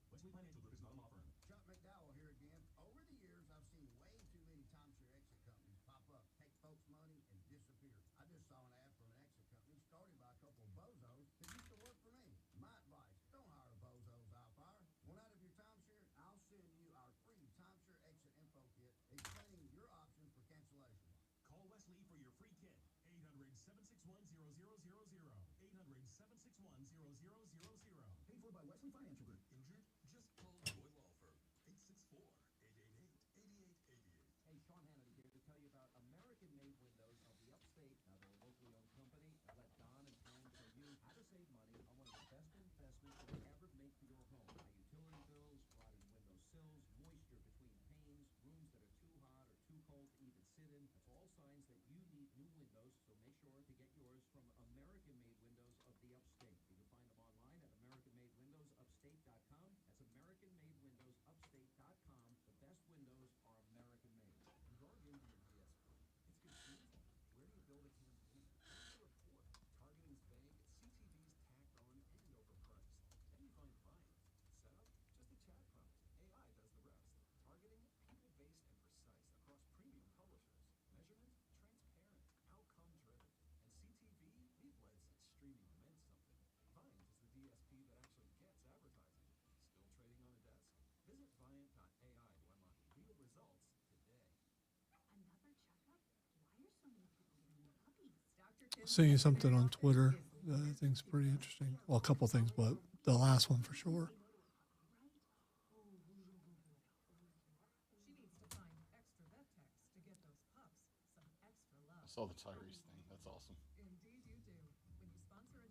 Wesley Financial Group is not a law firm. Chuck McDowell here again. Over the years, I've seen way too many timeshare exit companies pop up, take folks' money, and disappear. I just saw an ad from an exit company started by a couple of bozos that used to work for me. My advice, don't hire bozos out there. Want out of your timeshare? I'll send you our free timeshare exit info kit explaining your options for cancellation. Call Wesley for your free kit. 800-761-0000. 800-761-0000. Paid for by Wesley Financial Group. Injured? Just call Doin Law Firm. 864-888-8888. Hey, Sean Hannity here to tell you about American-made windows of the Upstate. Now, they're a locally owned company. I let Don and Pam show you how to save money on one of the best investments you'll ever make for your home. High utility bills, rotting window sills, moisture between panes, rooms that are too hot or too cold to even sit in. That's all signs that you need new windows, so make sure to get yours from American-made windows of the Upstate. You can find them online at AmericanMadeWindowsUpstate.com. That's AmericanMadeWindowsUpstate.com. The best windows are American-made. You're into your DSP. It's good season. Where do you build a campaign? How do you report? Targeting's vague, CTV's tacked on and overpriced. Then you find Viant. Setup? Just a chat prompt. AI does the rest. Targeting? People-based and precise across premium publishers. Measurement? Transparent. Outcome-driven. And CTV? We've led since streaming meant something. Viant is the DSP that actually gets advertising. Still trading on a desk? Visit Viant.ai to unlock real results today. Another checkup? Why are so many people getting puppies? Seeing something on Twitter that I think's pretty interesting. Well, a couple things, but the last one for sure. She needs to find extra vet techs to get those pups some extra love. I saw the Tyrese thing. That's awesome. Indeed you do. When you sponsor a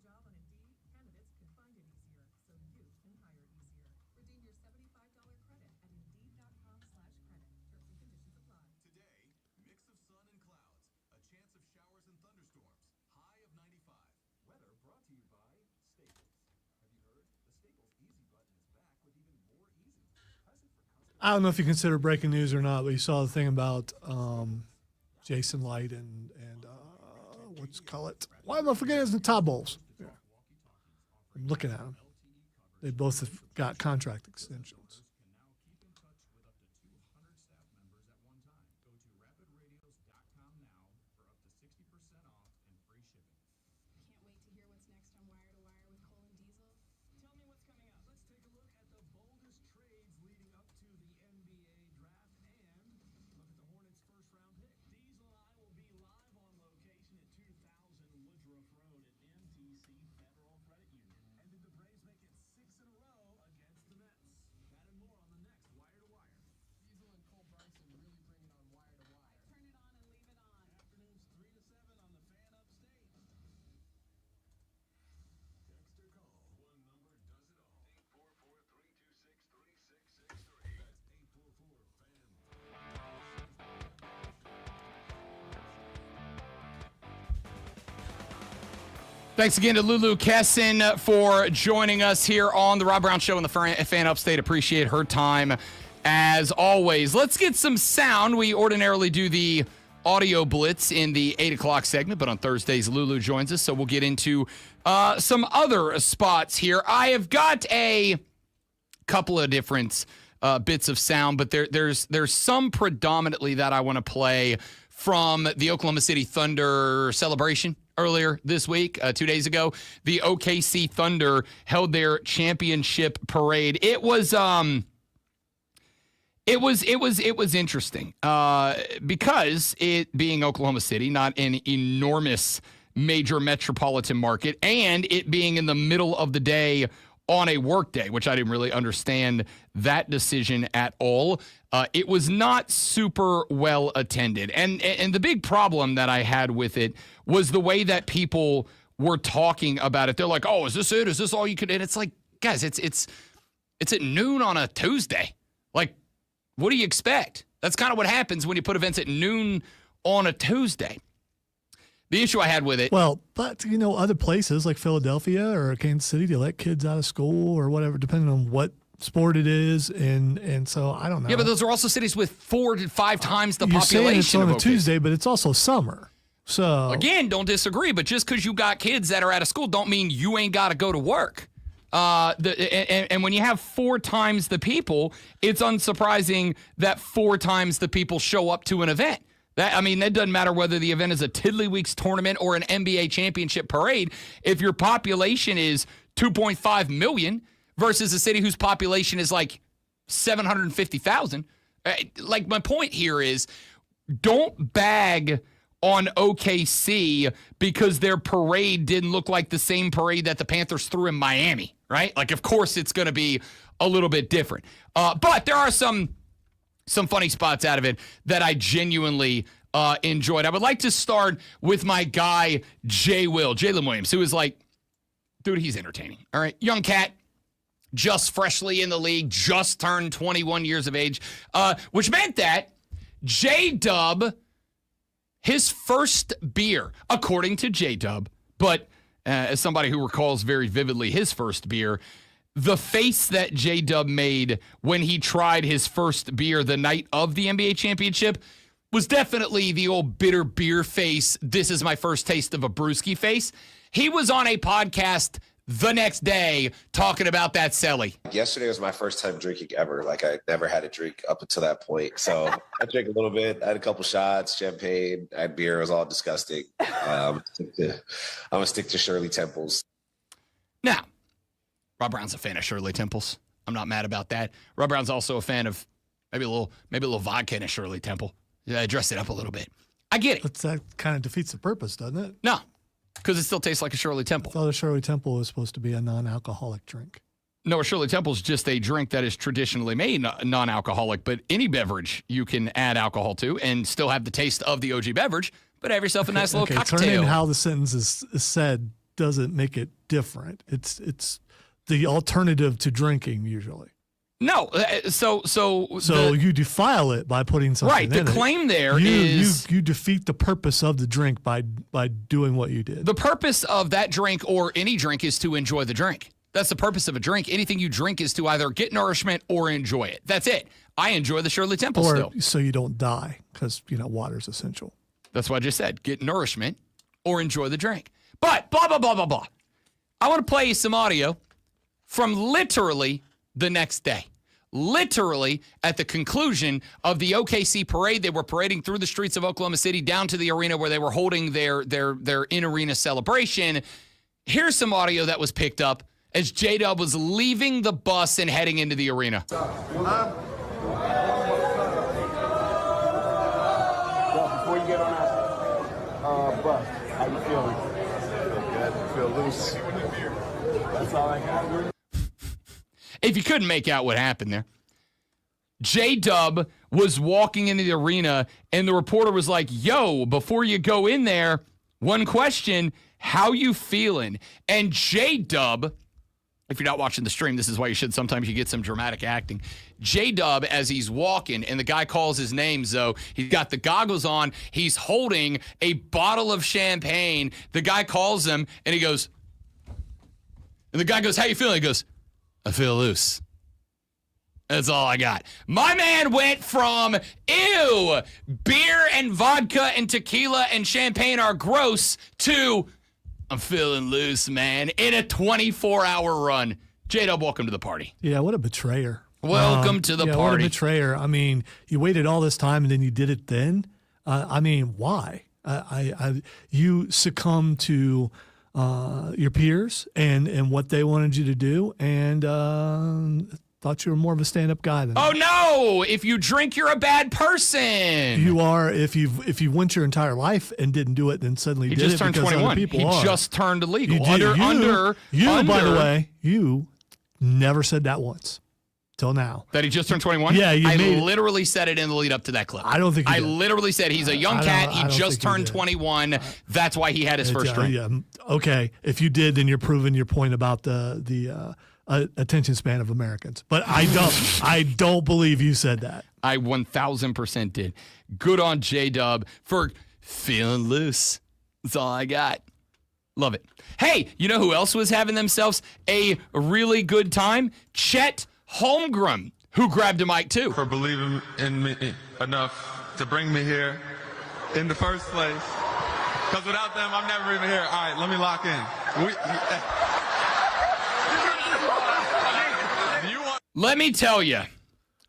I don't know if you consider breaking news or not, but you saw the thing about Jason Light and what's call it? Why am I forgetting his Todd Bowles? Yeah. I'm looking at them. They both have got contract extensions. Thanks again to Lulu Kesson for joining us here on the Rob Brown Show and the Fan Upstate. Appreciate her time as always. Let's get some sound. We ordinarily do the audio blitz in the 8 o'clock segment, but on Thursdays, Lulu joins us, so we'll get into some other spots here. I have got a couple of different bits of sound, but there's some predominantly that I want to play from the Oklahoma City Thunder celebration earlier this week, 2 days ago. The OKC Thunder held their championship parade. It was interesting because it being Oklahoma City, not an enormous major metropolitan market, and it being in the middle of the day on a work day, which I didn't really understand that decision at all. It was not super well attended. And the big problem that I had with it was the way that people were talking about it. They're like, oh, is this it? Is this all you could? And it's like, guys, it's at noon on a Tuesday. Like, what do you expect? That's kind of what happens when you put events at noon on a Tuesday. The issue I had with it. Well, but, other places like Philadelphia or Kansas City, they let kids out of school or whatever, depending on what sport it is. And so I don't know. Yeah, but those are also cities with 4 to 5 times the You're population. saying it's on of a Tuesday, but it's also summer. So again, don't disagree. But just because you got kids that are out of school don't mean you ain't got to go to work. And when you have 4 times the people, it's unsurprising that 4 times the people show up to an event. That doesn't matter whether the event is a Tiddlywinks tournament or an NBA championship parade. If your population is 2.5 million versus a city whose population is like 750,000, like my point here is don't bag on OKC because their parade didn't look like the same parade that the Panthers threw in Miami, right? Like, of course, it's going to be a little bit different. But there are some funny spots out of it that I genuinely enjoyed. I would like to start with my guy, Jalen Williams, who is like, dude, he's entertaining. All right. Young cat, just freshly in the league, just turned 21 years of age, which meant that J-Dub, his first beer, according to J-Dub, but as somebody who recalls very vividly his first beer, the face that J-Dub made when he tried his first beer the night of the NBA championship was definitely the old bitter beer face, this is my first taste of a brewski face. He was on a podcast the next day talking about that celly. Yesterday was my first time drinking ever. Like, I never had a drink up until that point. So I drank a little bit. I had a couple shots, champagne, I had beer. It was all disgusting. I'm going to stick to Shirley Temples. Now, Rob Brown's a fan of Shirley Temples. I'm not mad about that. Rob Brown's also a fan of maybe a little vodka in a Shirley Temple. Yeah, dress it up a little bit. I get it. But that kind of defeats the purpose, doesn't it? No, because it still tastes like a Shirley Temple. I thought a Shirley Temple was supposed to be a non-alcoholic drink. No, a Shirley Temple is just a drink that is traditionally made non-alcoholic, but any beverage you can add alcohol to and still have the taste of the OG beverage, but have yourself a nice little cocktail. Turning how the sentence is said doesn't make it different. It's the alternative to drinking usually. No, so you defile it by putting something right. in The it. claim there is you defeat the purpose of the drink by doing what you did. The purpose of that drink or any drink is to enjoy the drink. That's the purpose of a drink. Anything you drink is to either get nourishment or enjoy it. That's it. I enjoy the Shirley Temple or still. so you don't die because, water's essential. That's what I just said. Get nourishment or enjoy the drink. But blah, blah, blah, blah, blah. I want to play you some audio from literally the next day. Literally at the conclusion of the OKC parade. They were parading through the streets of Oklahoma City down to the arena where they were holding their in-arena celebration. Here's some audio that was picked up as J-Dub was leaving the bus and heading into the arena. Before you get on that bus, how you feeling? Feel good. Feel loose. That's all I got. If you couldn't make out what happened there, J-Dub was walking into the arena, and the reporter was like, yo, before you go in there, one question, how you feeling? And J-Dub, if you're not watching the stream, this is why you should. Sometimes you get some dramatic acting. J-Dub, as he's walking, and the guy calls his name, Zoe, he's got the goggles on. He's holding a bottle of champagne. The guy calls him, and he goes, and the guy goes, how you feeling? He goes, I feel loose. That's all I got. My man went from, ew, beer and vodka and tequila and champagne are gross, to, I'm feeling loose, man, in a 24-hour run. J-Dub, welcome to the party. Yeah, what a betrayer. Welcome to the party. What a betrayer. I mean, you waited all this time and then you did it then? Why? You succumbed to your peers and what they wanted you to do, and thought you were more of a stand-up guy than Oh no! If you drink, you're a bad person. you are. If you went your entire life and didn't do it, then suddenly He did just it turned because 21. other people He are. just turned legal. You did. Under. By the way, you never said that once till now. That he just turned 21? Yeah, I literally said it in the lead up to that clip. I don't think you I did. literally said he's a young cat. He just turned 21. That's why he had his first drink. Yeah. Okay, if you did, then you're proving your point about the attention span of Americans. But I don't believe you said that. I 1,000% did. Good on J-Dub for feeling loose. That's all I got. Love it. Hey, you know who else was having themselves a really good time? Chet Holmgren, who grabbed a mic too. For believing in me enough to bring me here in the first place. Because without them, I'm never even here. All right, let me lock in. Let me tell you,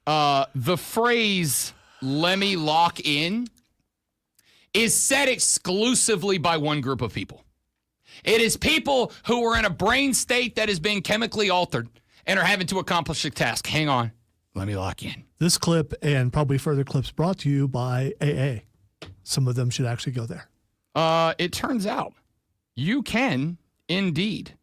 the phrase, let me lock in, is said exclusively by one group of people. It is people who are in a brain state that is being chemically altered and are having to accomplish a task. Hang on. Let me lock in. This clip and probably further clips brought to you by AA. Some of them should actually go there. It turns out you can indeed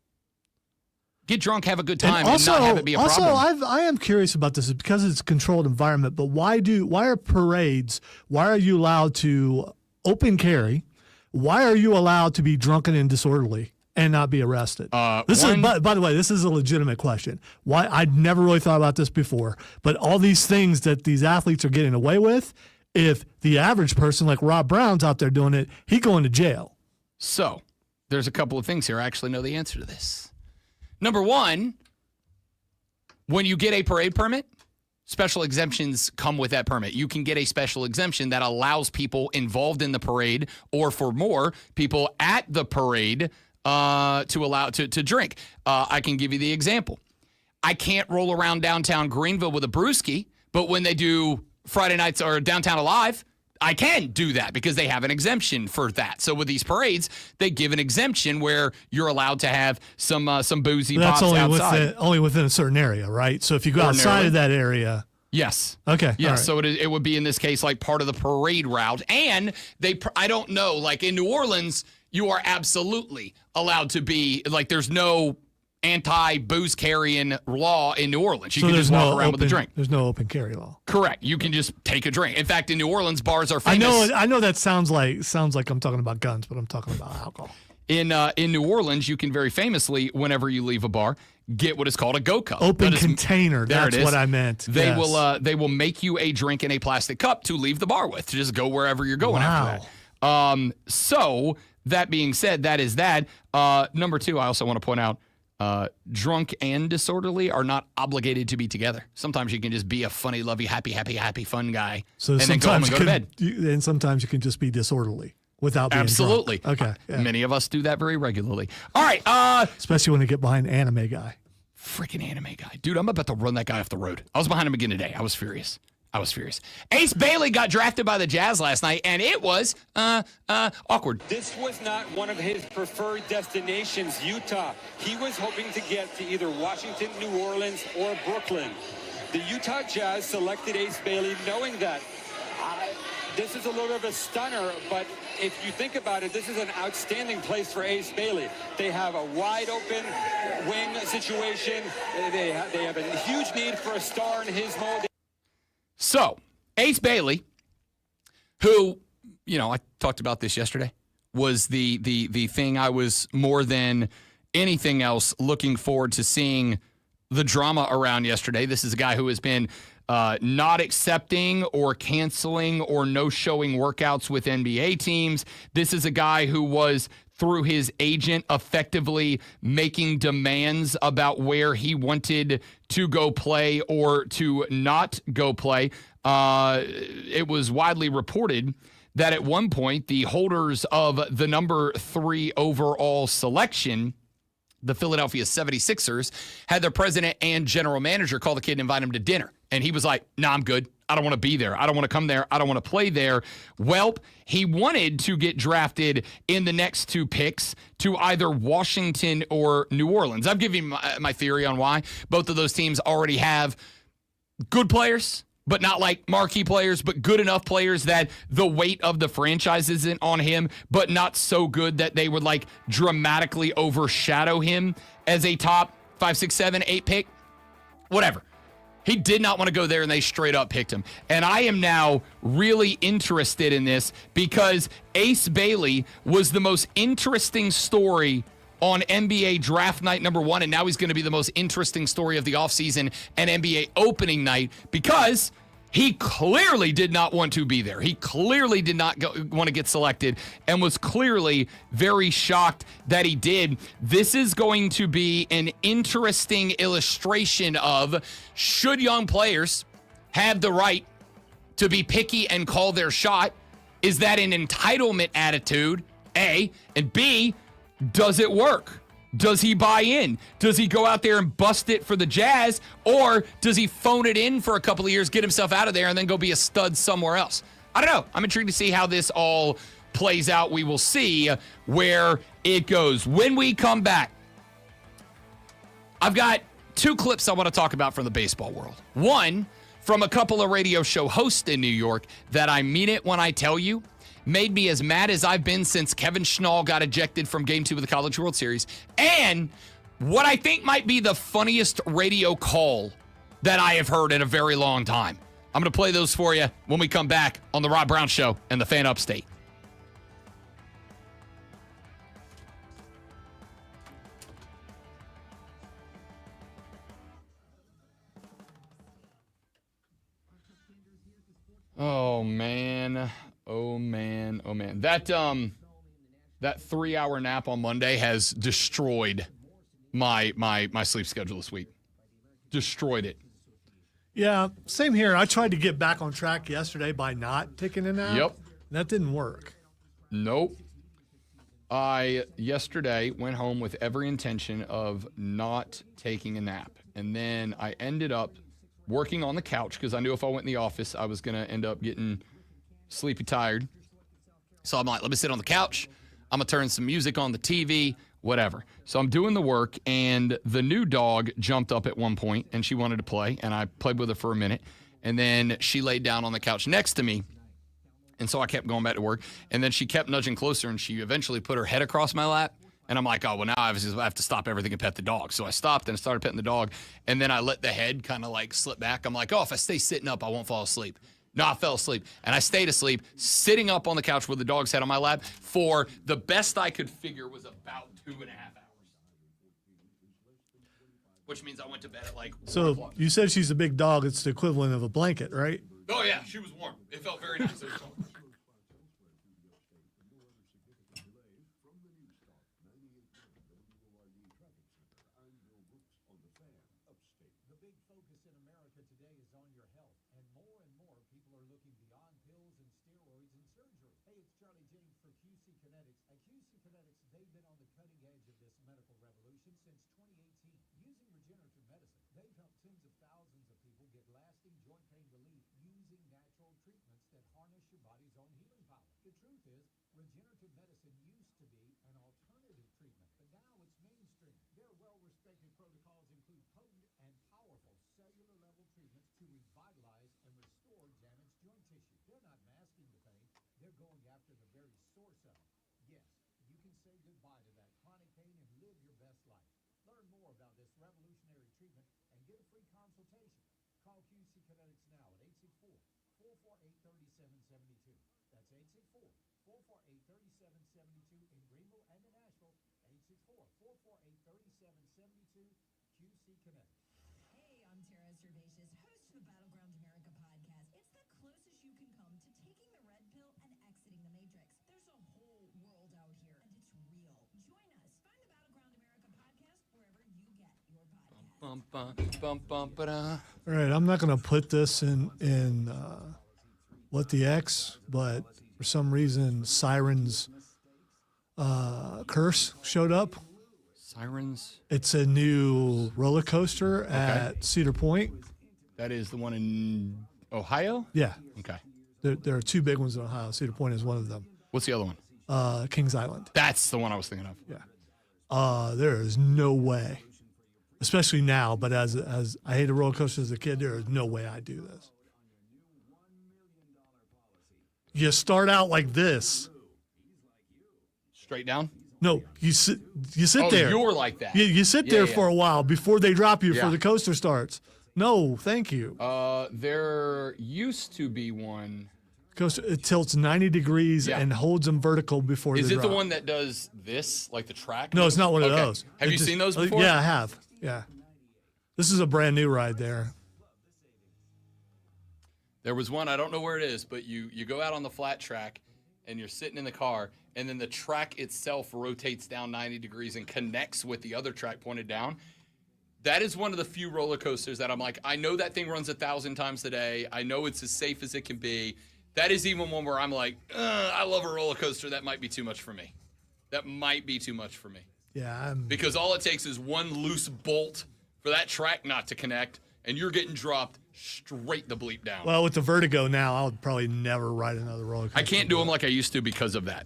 get drunk, have a good time, and not have it be a problem. Also, I am curious about this because it's a controlled environment, but why are parades, why are you allowed to open carry? Why are you allowed to be drunken and disorderly and not be arrested? By the way, this is a legitimate question. Why? I'd never really thought about this before, but all these things that these athletes are getting away with, if the average person like Rob Brown's out there doing it, he going to jail. So there's a couple of things here. I actually know the answer to this. Number one, when you get a parade permit, special exemptions come with that permit. You can get a special exemption that allows people involved in the parade, or for more people at the parade, to allow to drink. I can give you the example. I can't roll around downtown Greenville with a brewski, but when they do Friday nights or Downtown Alive, I can do that because they have an exemption for that. So with these parades, they give an exemption where you're allowed to have some boozy pops outside. Only within a certain area, right? So if you go outside of that area. Yes. Okay. Yes. Right. So it would be in this case like part of the parade route. And I don't know, like in New Orleans, you are absolutely allowed to be like, there's no anti-booze carrying law in New Orleans. You can just walk around with a drink. There's no open carry law. Correct. You can just take a drink. In fact, in New Orleans, bars are famous. I know that sounds like I'm talking about guns, but I'm talking about alcohol. In New Orleans, you can very famously, whenever you leave a bar, get what is called a go cup. Open container. That's what I meant. They will make you a drink in a plastic cup to leave the bar with, to just go wherever you're going after that. So that being said, that is that. Number two, I also want to point out, drunk and disorderly are not obligated to be together. Sometimes you can just be a funny, lovey, happy, fun guy, So and then go home and go to bed. And sometimes you can just be disorderly without being Absolutely. drunk. Okay. Yeah. Many of us do that very regularly. All right. Especially when you get behind an anime guy. Freaking anime guy. Dude, I'm about to run that guy off the road. I was behind him again today. I was furious. Ace Bailey got drafted by the Jazz last night, and it was awkward. This was not one of his preferred destinations, Utah. He was hoping to get to either Washington, New Orleans, or Brooklyn. The Utah Jazz selected Ace Bailey knowing that. This is a little bit of a stunner, but if you think about it, this is an outstanding place for Ace Bailey. They have a wide open wing situation. They have a huge need for a star in his mold. So, Ace Bailey, who, I talked about this yesterday, was the thing I was more than anything else looking forward to seeing the drama around yesterday. This is a guy who has been not accepting or canceling or no-showing workouts with NBA teams. This is a guy who was, through his agent, effectively making demands about where he wanted to go play or to not go play. It was widely reported that at one point, the holders of the number 3 overall selection, the Philadelphia 76ers, had their president and general manager call the kid and invite him to dinner. And he was like, nah, I'm good. I don't want to be there. I don't want to come there. I don't want to play there. Well, he wanted to get drafted in the next 2 picks to either Washington or New Orleans. I've given you my theory on why. Both of those teams already have good players, but not like marquee players, but good enough players that the weight of the franchise isn't on him, but not so good that they would like dramatically overshadow him as a top 5, 6, 7, 8 pick. Whatever. He did not want to go there, and they straight up picked him. And I am now really interested in this because Ace Bailey was the most interesting story on NBA draft night number 1, and now he's going to be the most interesting story of the offseason and NBA opening night because he clearly did not want to be there. He clearly did not want to get selected and was clearly very shocked that he did. This is going to be an interesting illustration of, should young players have the right to be picky and call their shot? Is that an entitlement attitude, A? And B, does it work? Does he buy in? Does he go out there and bust it for the Jazz? Or does he phone it in for a couple of years, get himself out of there, and then go be a stud somewhere else? I don't know. I'm intrigued to see how this all plays out. We will see where it goes. When we come back, I've got 2 clips I want to talk about from the baseball world. One, from a couple of radio show hosts in New York that, I mean it when I tell you, made me as mad as I've been since Kevin Schnall got ejected from Game 2 of the College World Series. And what I think might be the funniest radio call that I have heard in a very long time. I'm going to play those for you when we come back on The Rob Brown Show and the Fan Upstate. Oh, man. Oh, man. Oh, man. That 3-hour nap on Monday has destroyed my sleep schedule this week. Destroyed it. Yeah, same here. I tried to get back on track yesterday by not taking a nap. Yep. That didn't work. Nope. I yesterday went home with every intention of not taking a nap. And then I ended up working on the couch because I knew if I went in the office, I was going to end up getting sleepy tired. So I'm like, let me sit on the couch. I'm going to turn some music on the TV, whatever. So I'm doing the work, and the new dog jumped up at one point, and she wanted to play, and I played with her for a minute. And then she laid down on the couch next to me, and so I kept going back to work. And then she kept nudging closer, and she eventually put her head across my lap. And I'm like, oh, well, now I have to stop everything and pet the dog. So I stopped and started petting the dog. And then I let the head kind of like slip back. I'm like, oh, if I stay sitting up, I won't fall asleep. No, I fell asleep. And I stayed asleep, sitting up on the couch with the dog's head on my lap for the best I could figure was about 2.5 hours. Which means I went to bed at like 1 So o'clock. you said she's a big dog. It's the equivalent of a blanket, right? Oh, yeah, she was warm. It felt very nice. It was warm. America today is on your health, and more people are looking beyond pills and steroids and surgery. Hey, it's Charlie James for QC Kinetics. At QC Kinetics, they've been on the cutting edge of this medical revolution since 2018. Using regenerative medicine, they've helped tens of thousands of people get lasting joint pain relief using natural treatments that harness your body's own healing power. The truth is, regenerative medicine used to be an alternative treatment, but now it's mainstream. Their well-respected protocols include potent and powerful cellular-level treatments to revitalize and restore damaged joint tissue. They're not masking the pain. They're going after the very source of it. Yes, you can say goodbye to that chronic pain and live your best life. Learn more about this revolutionary treatment and get a free consultation. Call QC Kinetics now at 864-448-3772. That's 864-448-3772 in Greenville and in Nashville. 864-448-3772, QC Kinetics. Hey, I'm Tara Servatius, host of the Battleground America podcast. It's the closest you can come to taking the red pill and exiting the matrix. There's a whole world out here, and it's real. Join us. Find the Battleground America podcast wherever you get your podcast. All right, I'm not going to put this in What the X, but for some reason, Siren's curse showed up. Sirens? It's a new roller coaster at Cedar Point. That is the one in Ohio? Yeah. Okay. There are two big ones in Ohio. Cedar Point is one of them. What's the other one? Kings Island. That's the one I was thinking of. Yeah. There is no way, especially now, but as I hated roller coasters as a kid, there is no way I do this. You start out like this. Straight down? No, you sit Oh, there. you're like that. You sit Yeah, there yeah. for a while before they drop you Yeah. before the coaster starts. No, thank you. There used to be one. Coaster, it tilts 90 degrees Yeah. and holds them vertical before Is they it drop. the one that does this, like the track? No, it's not one of Okay. those. Have It you just- seen those before? Yeah, I have. Yeah. This is a brand new ride there. There was one, I don't know where it is, but you go out on the flat track and you're sitting in the car, and then the track itself rotates down 90 degrees and connects with the other track pointed down. That is one of the few roller coasters that I'm like, I know that thing runs 1,000 times a day. I know it's as safe as it can be. That is even one where I'm like, I love a roller coaster. That might be too much for me. That might be too much for me. Yeah. Because all it takes is one loose bolt for that track not to connect, and you're getting dropped straight the bleep down. Well, with the vertigo now, I would probably never ride another roller coaster. I can't do them like I used to because of that.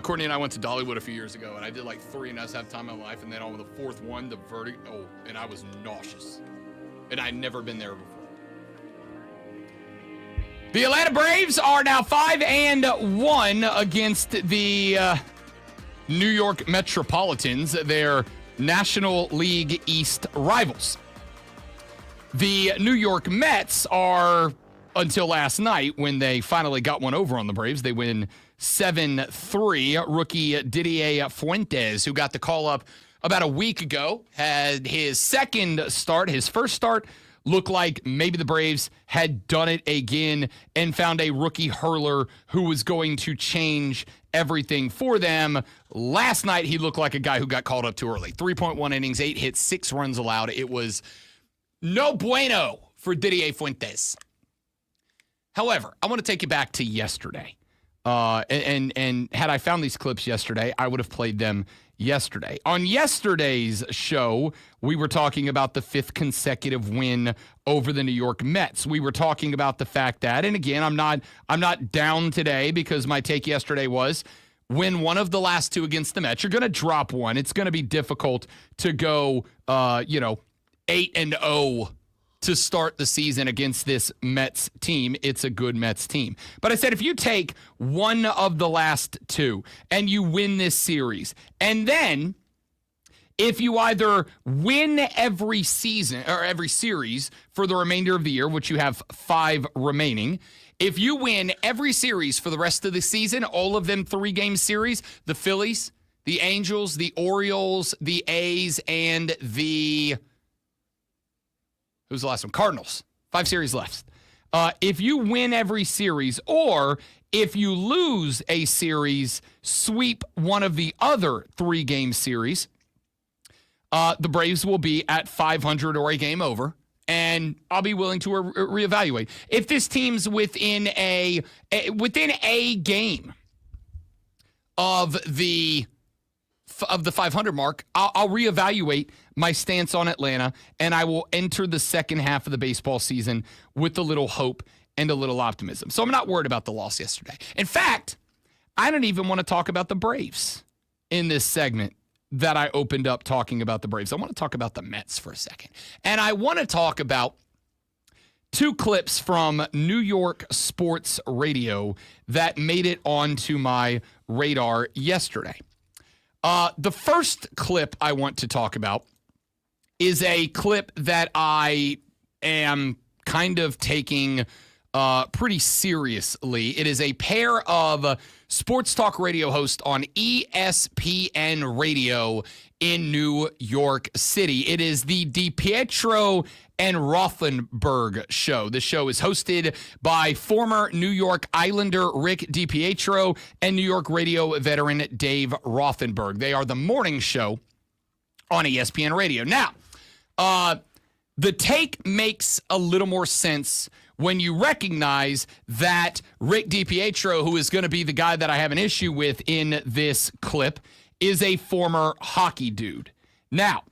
Courtney and I went to Dollywood a few years ago, and I did like 3, and I was having time of my life, and then on the 4th one, the vertigo, and I was nauseous. And I'd never been there before. The Atlanta Braves are now 5-1 against the New York Metropolitans, their National League East rivals. The New York Mets are, until last night when they finally got one over on the Braves, they win 7-3. Rookie Didier Fuentes, who got the call up about a week ago, had his second start, his first start, looked like maybe the Braves had done it again and found a rookie hurler who was going to change everything for them. Last night, he looked like a guy who got called up too early. 3.1 innings, 8 hits, 6 runs allowed. It was no bueno for Didier Fuentes. However, I want to take you back to yesterday. And had I found these clips yesterday, I would have played them yesterday. On yesterday's show, we were talking about the 5th consecutive win over the New York Mets. We were talking about the fact that, and again, I'm not down today because my take yesterday was win one of the last 2 against the Mets. You're going to drop one. It's going to be difficult to go 8-0 to start the season against this Mets team. It's a good Mets team. But I said, if you take one of the last 2 and you win this series, and then if you either win every season or every series for the remainder of the year, which you have 5 remaining, if you win every series for the rest of the season, all of them 3-game series, the Phillies, the Angels, the Orioles, the A's, and the who's the last one? Cardinals. 5 series left. If you win every series, or if you lose a series, sweep one of the other 3-game series, the Braves will be at 500 or a game over, and I'll be willing to reevaluate. If this team's within a game of the 500 mark, I'll reevaluate my stance on Atlanta, and I will enter the second half of the baseball season with a little hope and a little optimism. So I'm not worried about the loss yesterday. In fact, I don't even want to talk about the Braves in this segment that I opened up talking about the Braves. I want to talk about the Mets for a second. And I want to talk about two clips from New York sports radio that made it onto my radar yesterday. The first clip I want to talk about is a clip that I am kind of taking pretty seriously. It is a pair of sports talk radio hosts on ESPN Radio in New York City. It is the DiPietro and Rothenberg show. The show is hosted by former New York Islander Rick DiPietro and New York radio veteran Dave Rothenberg. They are the morning show on ESPN Radio. Now, the take makes a little more sense when you recognize that Rick DiPietro, who is going to be the guy that I have an issue with in this clip, is a former hockey dude. Now,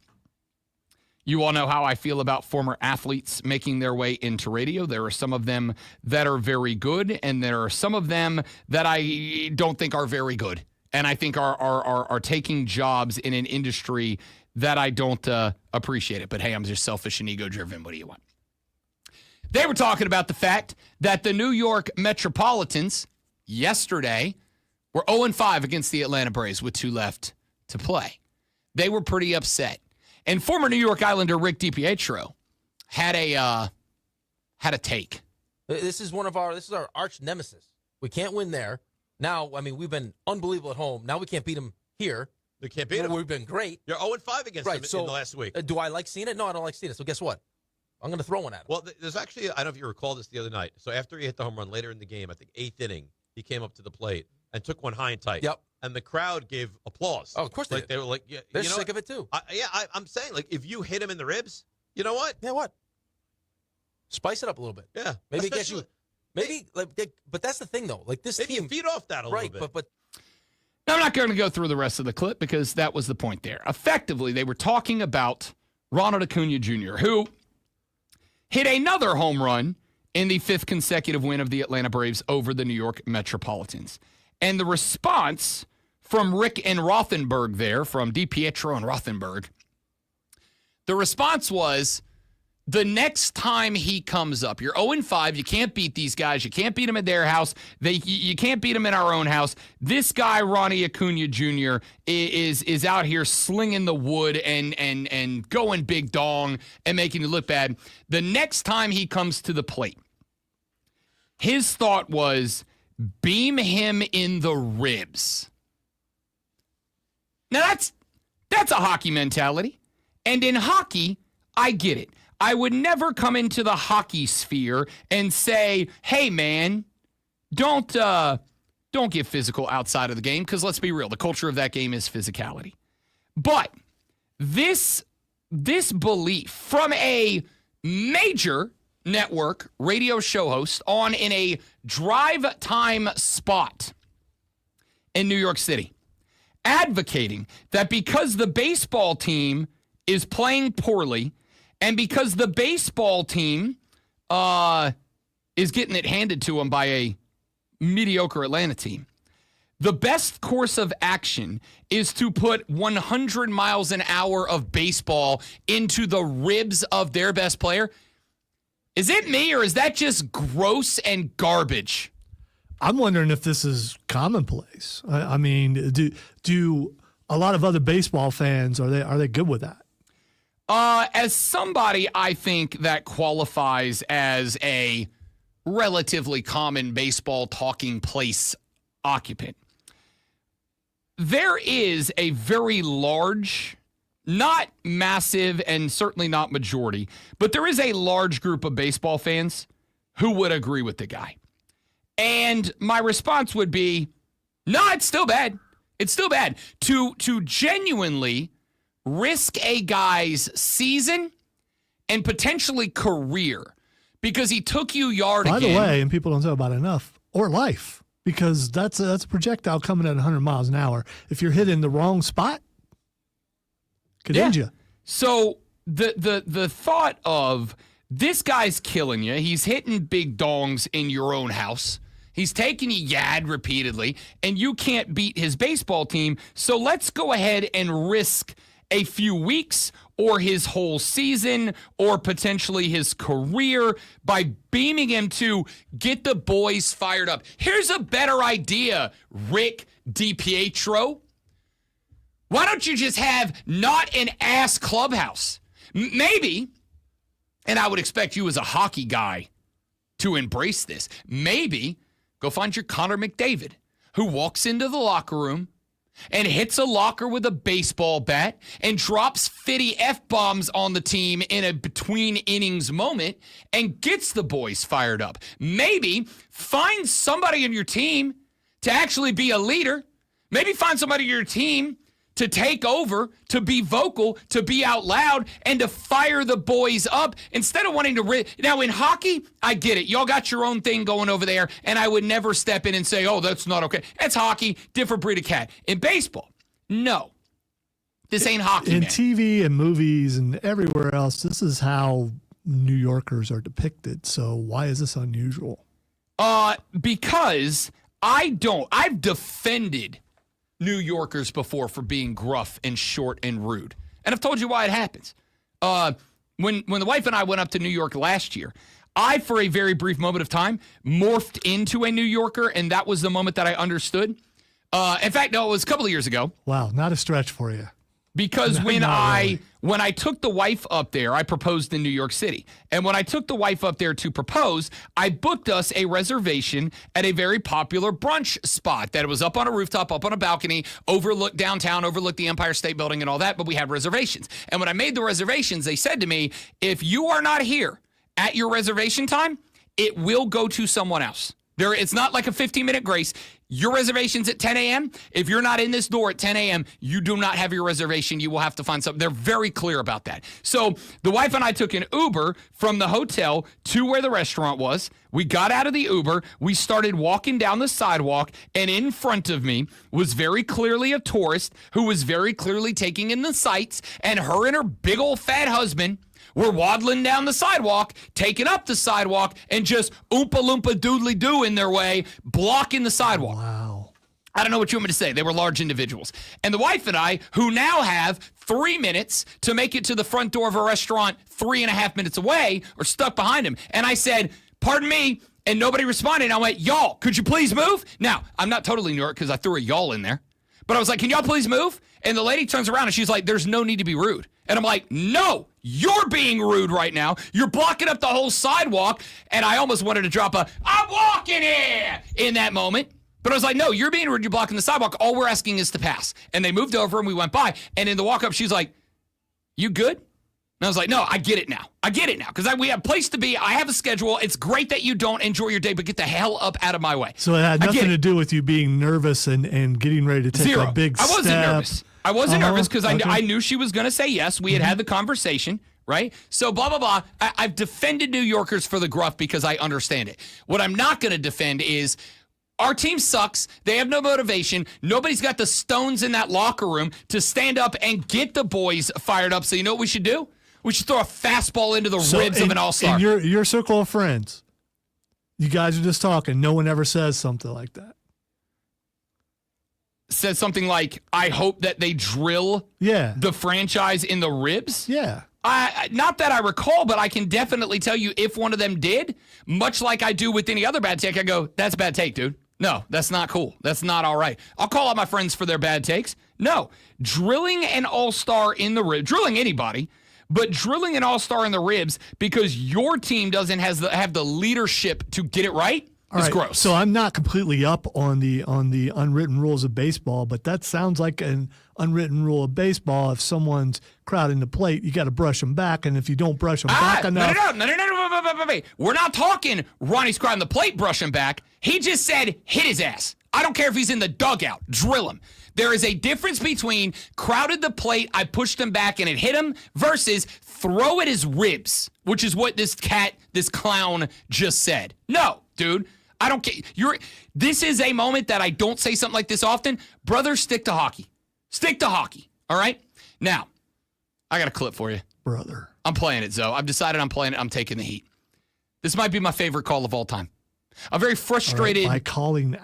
you all know how I feel about former athletes making their way into radio. There are some of them that are very good, and there are some of them that I don't think are very good, and I think are taking jobs in an industry that I don't appreciate it. But hey, I'm just selfish and ego-driven. What do you want? They were talking about the fact that the New York Metropolitans yesterday were 0-5 against the Atlanta Braves with 2 left to play. They were pretty upset. And former New York Islander Rick DiPietro had a take. This is our arch nemesis. We can't win there. Now, I mean, we've been unbelievable at home. Now we can't beat them here. We can't beat them. We've been great. You're 0-5 against them in the last week. Do I like seeing it? No, I don't like seeing it. So guess what? I'm going to throw one at him. Well, there's actually, I don't know if you recall this the other night. So after he hit the home run later in the game, I think 8th inning, he came up to the plate and took one high and tight. Yep. And the crowd gave applause. Oh, of course they did. They were like, yeah, they're sick of it too. I'm saying, like, if you hit him in the ribs, you know what? Yeah, what? Spice it up a little bit. Yeah. Maybe get you. Maybe, but that's the thing though. Like this maybe team, you feed off that a little bit. But I'm not going to go through the rest of the clip because that was the point there. Effectively, they were talking about Ronald Acuna Jr., who hit another home run in the 5th consecutive win of the Atlanta Braves over the New York Metropolitans. And the response from Rick and Rothenberg there, from DiPietro and Rothenberg, the response was, the next time he comes up, you're 0-5, you can't beat these guys, you can't beat them at their house, you can't beat them in our own house. This guy, Ronnie Acuna Jr., is out here slinging the wood and going big dong and making it look bad. The next time he comes to the plate, his thought was, beam him in the ribs. Now, that's a hockey mentality. And in hockey, I get it. I would never come into the hockey sphere and say, hey, man, don't get physical outside of the game, because let's be real, the culture of that game is physicality. But this belief from a major network radio show host on in a drive time spot in New York City, advocating that because the baseball team is playing poorly and because the baseball team is getting it handed to them by a mediocre Atlanta team, the best course of action is to put 100 miles an hour of baseball into the ribs of their best player. Is it me, or is that just gross and garbage? I'm wondering if this is commonplace. I mean, do a lot of other baseball fans, are they good with that? As somebody I think that qualifies as a relatively common baseball talking place occupant, there is a very large, not massive and certainly not majority, but there is a large group of baseball fans who would agree with the guy. And my response would be, no, it's still bad. It's still bad. To genuinely risk a guy's season and potentially career because he took you yard By again. the way, and people don't talk about it enough, or life, because that's a projectile coming at 100 miles an hour. If you're hit in the wrong spot, could end you. So the thought of this guy's killing you, he's hitting big dongs in your own house, he's taking you yad repeatedly, and you can't beat his baseball team, so let's go ahead and risk a few weeks or his whole season or potentially his career by beaming him to get the boys fired up. Here's a better idea, Rick DiPietro. Why don't you just have not an ass clubhouse? Maybe, and I would expect you as a hockey guy to embrace this, maybe go find your Connor McDavid, who walks into the locker room and hits a locker with a baseball bat and drops 50 F-bombs on the team in a between innings moment and gets the boys fired up. Maybe find somebody on your team to actually be a leader. Maybe find somebody on your team to take over, to be vocal, to be out loud, and to fire the boys up instead of wanting to... Now, in hockey, I get it. Y'all got your own thing going over there, and I would never step in and say, oh, that's not okay. That's hockey, different breed of cat. In baseball, no. This ain't hockey, In man. TV and movies and everywhere else, this is how New Yorkers are depicted. So why is this unusual? Because I've defended New Yorkers before for being gruff and short and rude. And I've told you why it happens. When the wife and I went up to New York last year, I, for a very brief moment of time, morphed into a New Yorker, and that was the moment that I understood. In fact, no, it was a couple of years ago. Wow, not a stretch for you. Because when I took the wife up there, I proposed in New York City. And when I took the wife up there to propose, I booked us a reservation at a very popular brunch spot that was up on a rooftop, up on a balcony, overlooked downtown, overlooked the Empire State Building and all that, but we had reservations. And when I made the reservations, they said to me, if you are not here at your reservation time, it will go to someone else. It's not like a 15-minute grace. Your reservation's at 10 a.m. If you're not in this door at 10 a.m., you do not have your reservation. You will have to find something. They're very clear about that. So the wife and I took an Uber from the hotel to where the restaurant was. We got out of the Uber. We started walking down the sidewalk, and in front of me was very clearly a tourist who was very clearly taking in the sights, and her and her big old fat husband were waddling down the sidewalk, taking up the sidewalk, and just oompa loompa doodly doo in their way, blocking the sidewalk. Wow. I don't know what you want me to say. They were large individuals. And the wife and I, who now have 3 minutes to make it to the front door of a restaurant 3.5 minutes away, are stuck behind him. And I said, pardon me, and nobody responded. I went, y'all, could you please move? Now, I'm not totally New York because I threw a y'all in there. But I was like, can y'all please move? And the lady turns around and she's like, there's no need to be rude. And I'm like, no, you're being rude right now. You're blocking up the whole sidewalk. And I almost wanted to drop I'm walking here in that moment. But I was like, no, you're being rude. You're blocking the sidewalk. All we're asking is to pass. And they moved over and we went by. And in the walk up, she's like, you good? And I was like, no, I get it now. I get it now. Because we have a place to be. I have a schedule. It's great that you don't enjoy your day, but get the hell up out of my way. So it had nothing to do with you being nervous and getting ready to take a big step. I wasn't nervous. I wasn't nervous because I knew she was going to say yes. We had the conversation, right? So blah, blah, blah. I've defended New Yorkers for the gruff because I understand it. What I'm not going to defend is our team sucks. They have no motivation. Nobody's got the stones in that locker room to stand up and get the boys fired up. So you know what we should do? We should throw a fastball into the ribs of an all-star. In your circle of friends, you guys are just talking. No one ever says something like that. Says something like, I hope that they drill the franchise in the ribs? Yeah. Not that I recall, but I can definitely tell you if one of them did, much like I do with any other bad take, I go, that's a bad take, dude. No, that's not cool. That's not all right. I'll call out my friends for their bad takes. No, drilling an all-star in the rib, drilling anybody, but drilling an all-star in the ribs because your team doesn't have the leadership to get it right is gross. So I'm not completely up on the unwritten rules of baseball, but that sounds like an unwritten rule of baseball. If someone's crowding the plate, you got to brush them back, and if you don't brush them back enough, no. We're not talking Ronnie's crowding the plate, brush him back. He just said hit his ass. I don't care if he's in the dugout. Drill him. There is a difference between crowded the plate, I pushed him back and it hit him, versus throw at his ribs, which is what this clown just said. No, dude. I don't care. This is a moment that I don't say something like this often. Brother, stick to hockey. Stick to hockey. All right? Now, I got a clip for you. Brother. I'm playing it, Zoe. I've decided I'm playing it. I'm taking the heat. This might be my favorite call of all time. I'm very frustrated. By pointing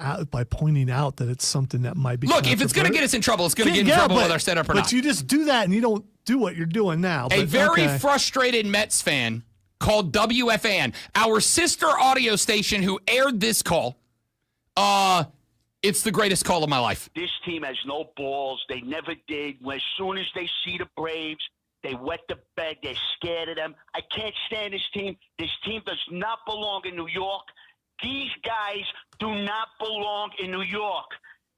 out that it's something that might be. Look, if it's going to get us in trouble, it's going to get in trouble whether I stand up or not. But you just do that and you don't do what you're doing now. A very frustrated Mets fan called WFAN, our sister audio station who aired this call. It's the greatest call of my life. This team has no balls. They never did. As soon as they see the Braves, they wet the bed. They're scared of them. I can't stand this team. This team does not belong in New York. These guys do not belong in New York.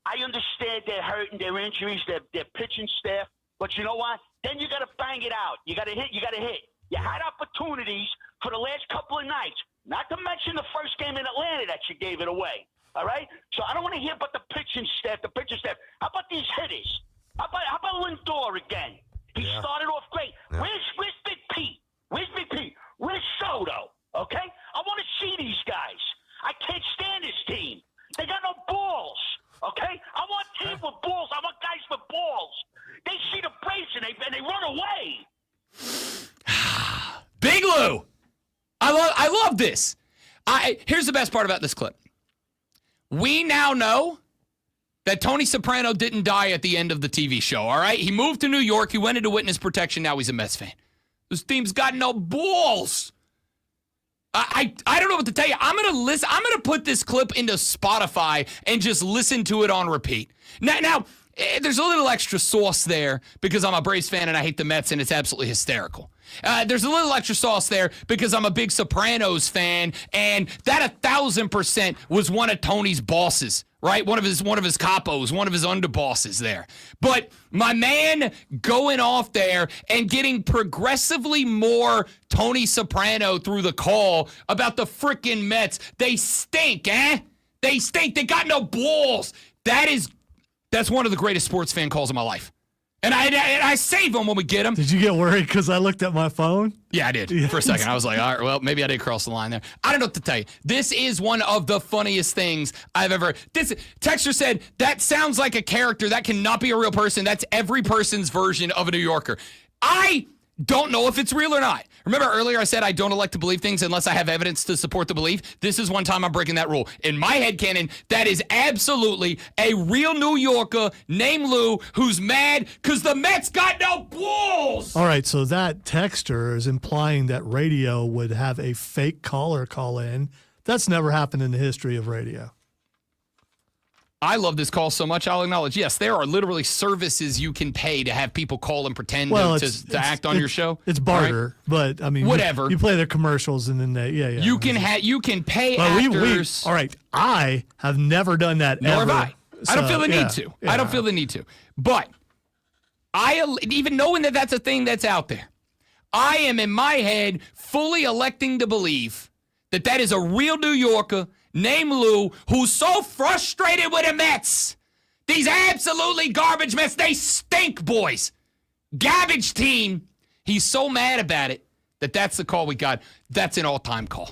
I understand they're hurting, their injuries, their pitching staff. But you know what? Then you got to bang it out. You got to hit. You got to hit. You had opportunities for the last couple of nights, not to mention the first game in Atlanta that you gave it away. All right? So I don't want to hear about the pitching staff, the pitching staff. How about these hitters? How about Lindor again? He started off great. Yeah. Where's Big Pete? Where's Big Pete? Where's Soto? Okay? I want to see these guys. I can't stand this team. They got no balls. Okay? I want teams with balls. I want guys with balls. They see the Braves and they run away. Big Lou. I love this. Here's the best part about this clip. We now know that Tony Soprano didn't die at the end of the TV show, all right? He moved to New York. He went into witness protection. Now he's a Mets fan. This team's got no balls. I don't know what to tell you. I'm gonna put this clip into Spotify and just listen to it on repeat. Now, there's a little extra sauce there because I'm a Braves fan and I hate the Mets and it's absolutely hysterical. There's a little extra sauce there because I'm a big Sopranos fan and that 1,000% was one of Tony's bosses, right? One of his capos, one of his underbosses there. But my man going off there and getting progressively more Tony Soprano through the call about the freaking Mets. They stink, eh? They stink. They got no balls. That's one of the greatest sports fan calls of my life. And I save them when we get them. Did you get worried because I looked at my phone? Yeah, I did. For a second. I was like, all right, well, maybe I did cross the line there. I don't know what to tell you. This is one of the funniest things I've ever. Texter said, that sounds like a character. That cannot be a real person. That's every person's version of a New Yorker. I don't know if it's real or not. Remember earlier I said I don't elect to believe things unless I have evidence to support the belief? This is one time I'm breaking that rule. In my headcanon, that is absolutely a real New Yorker named Lou who's mad because the Mets got no balls. All right, so that texter is implying that radio would have a fake caller call in. That's never happened in the history of radio. I love this call so much, I'll acknowledge, yes, there are literally services you can pay to have people call and pretend to act on your show. It's barter, right? But I mean, whatever. You play their commercials and then You can pay actors. All right, I have never done that Nor ever. have I. I don't feel the need to. I don't feel the need to. But even knowing that that's a thing that's out there, I am in my head fully electing to believe that is a real New Yorker named Lou, who's so frustrated with the Mets. These absolutely garbage Mets. They stink, boys. Garbage team. He's so mad about it that's the call we got. That's an all-time call.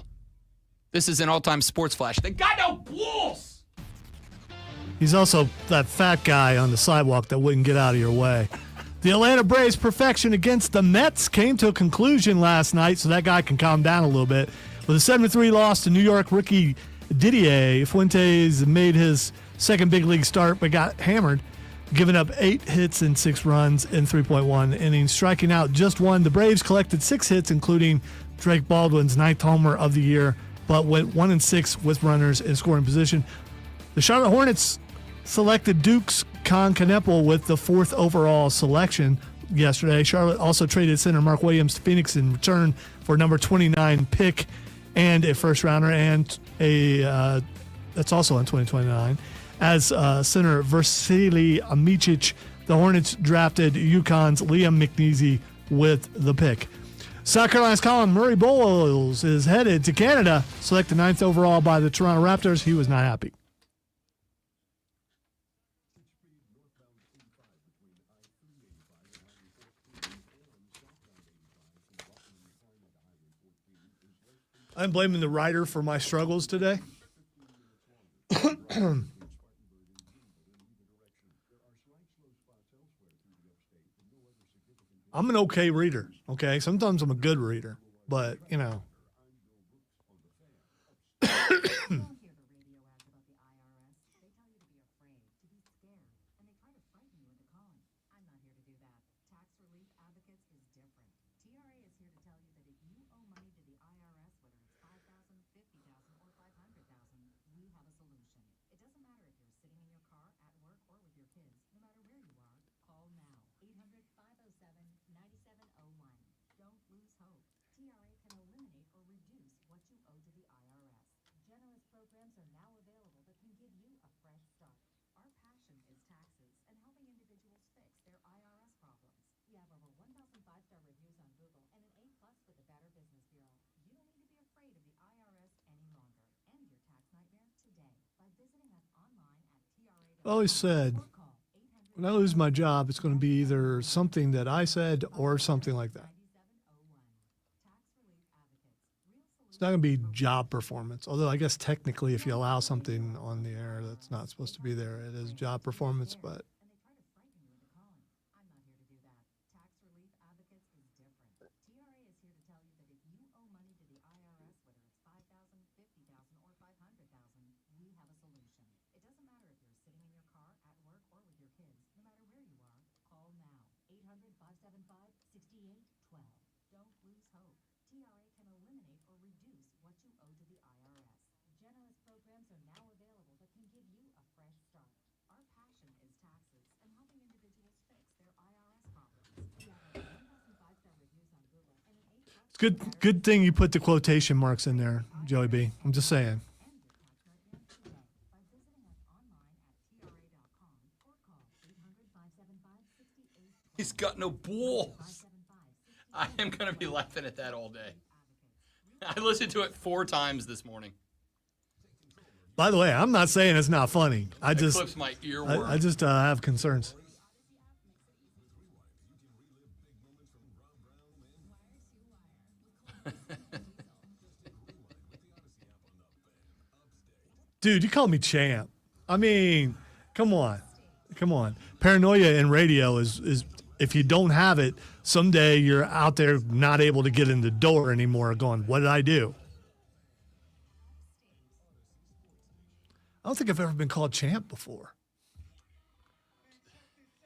This is an all-time sports flash. They got no balls. He's also that fat guy on the sidewalk that wouldn't get out of your way. The Atlanta Braves' perfection against the Mets came to a conclusion last night, so that guy can calm down a little bit. With a 7-3 loss to New York rookie Didier, Fuentes made his second big league start but got hammered, giving up 8 hits and 6 runs in 3.1 innings, striking out just one. The Braves collected 6 hits, including Drake Baldwin's 9th homer of the year, but went 1-6 with runners in scoring position. The Charlotte Hornets selected Dukes Caneppel with the 4th overall selection yesterday. Charlotte also traded center Mark Williams to Phoenix in return for number 29 pick and a first rounder, and that's also in 2029. As center Vasily Amicic, the Hornets drafted UConn's Liam McNeasy with the pick. South Carolina's Colin Murray Bowles is headed to Canada, selected 9th overall by the Toronto Raptors. He was not happy. I'm blaming the writer for my struggles today. I'm an okay reader, okay? Sometimes I'm a good reader, but, you know. I always said, when I lose my job, it's going to be either something that I said or something like that. It's not going to be job performance, although I guess technically if you allow something on the air that's not supposed to be there, it is job performance, but good thing you put the quotation marks in there, Joey B. I'm just saying. He's got no balls. I am going to be laughing at that all day. I listened to it 4 times this morning. By the way, I'm not saying it's not funny. I just clips my earworm. I just have concerns. Dude, you call me champ. I mean, come on. Paranoia in radio is if you don't have it, someday you're out there not able to get in the door anymore going, what did I do? I don't think I've ever been called champ before.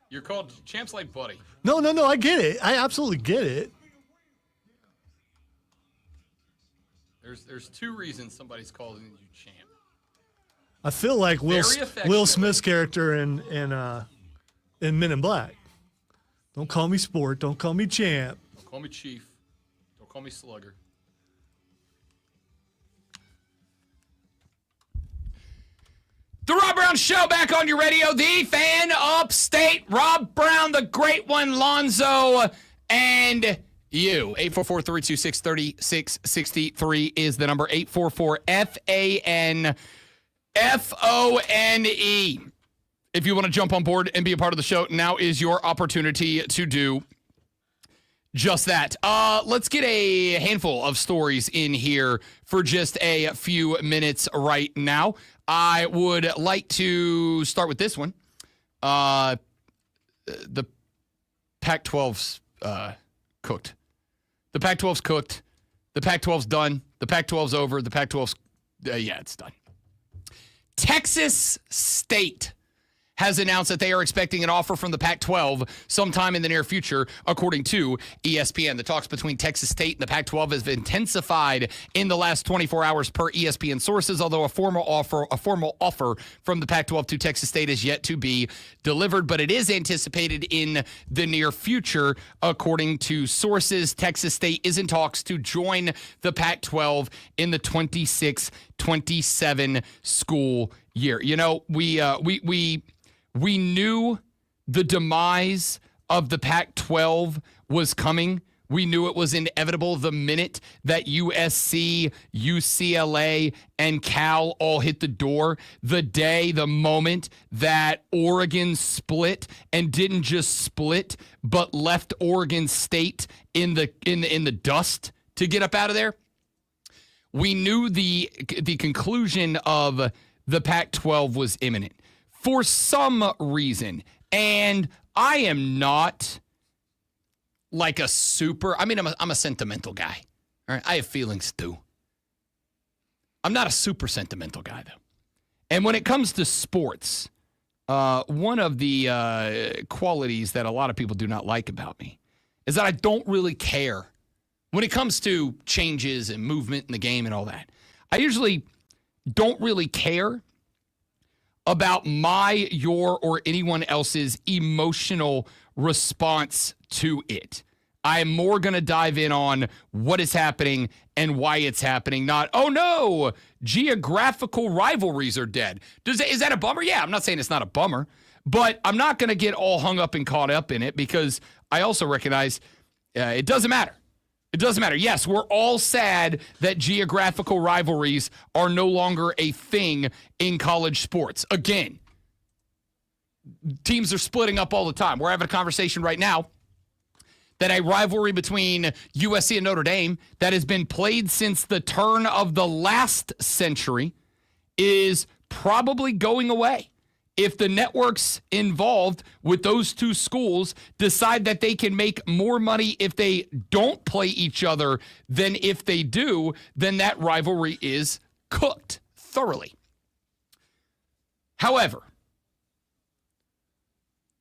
You're called champs like Buddy. No, I get it. I absolutely get it. There's 2 reasons somebody's calling you champ. I feel like Will Smith's character in Men in Black. Don't call me sport. Don't call me champ. Don't call me chief. Don't call me slugger. The Rob Brown Show back on your radio. The fan upstate. Rob Brown, the great one, Lonzo, and you. 844-326-3663 is the number. 844-FAN. FONE. If you want to jump on board and be a part of the show, now is your opportunity to do just that. Let's get a handful of stories in here for just a few minutes right now. I would like to start with this one. The Pac-12's cooked. The Pac-12's cooked. The Pac-12's done. The Pac-12's over. The Pac-12's, it's done. Texas State has announced that they are expecting an offer from the Pac-12 sometime in the near future, according to ESPN. The talks between Texas State and the Pac-12 have intensified in the last 24 hours per ESPN sources, although a formal offer from the Pac-12 to Texas State is yet to be delivered, but it is anticipated in the near future, according to sources. Texas State is in talks to join the Pac-12 in the 26-27 school year. You know, we knew the demise of the Pac-12 was coming. We knew it was inevitable the minute that USC, UCLA, and Cal all hit the door. The moment that Oregon split, and didn't just split, but left Oregon State in the dust to get up out of there. we knew the conclusion of the Pac-12 was imminent for some reason. And I am not like a super, I mean, I'm a sentimental guy. All right, I have feelings too. I'm not a super sentimental guy, though. And when it comes to sports, one of the qualities that a lot of people do not like about me is that I don't really care when it comes to changes and movement in the game and all that. I usually don't really care about my, your, or anyone else's emotional response to it. I'm more going to dive in on what is happening and why it's happening, not, oh no, geographical rivalries are dead. Is that a bummer? Yeah, I'm not saying it's not a bummer, but I'm not going to get all hung up and caught up in it because I also recognize it doesn't matter. It doesn't matter. Yes, we're all sad that geographical rivalries are no longer a thing in college sports. Again, teams are splitting up all the time. We're having a conversation right now that a rivalry between USC and Notre Dame that has been played since the turn of the last century is probably going away. If the networks involved with those two schools decide that they can make more money if they don't play each other than if they do, then that rivalry is cooked thoroughly. However,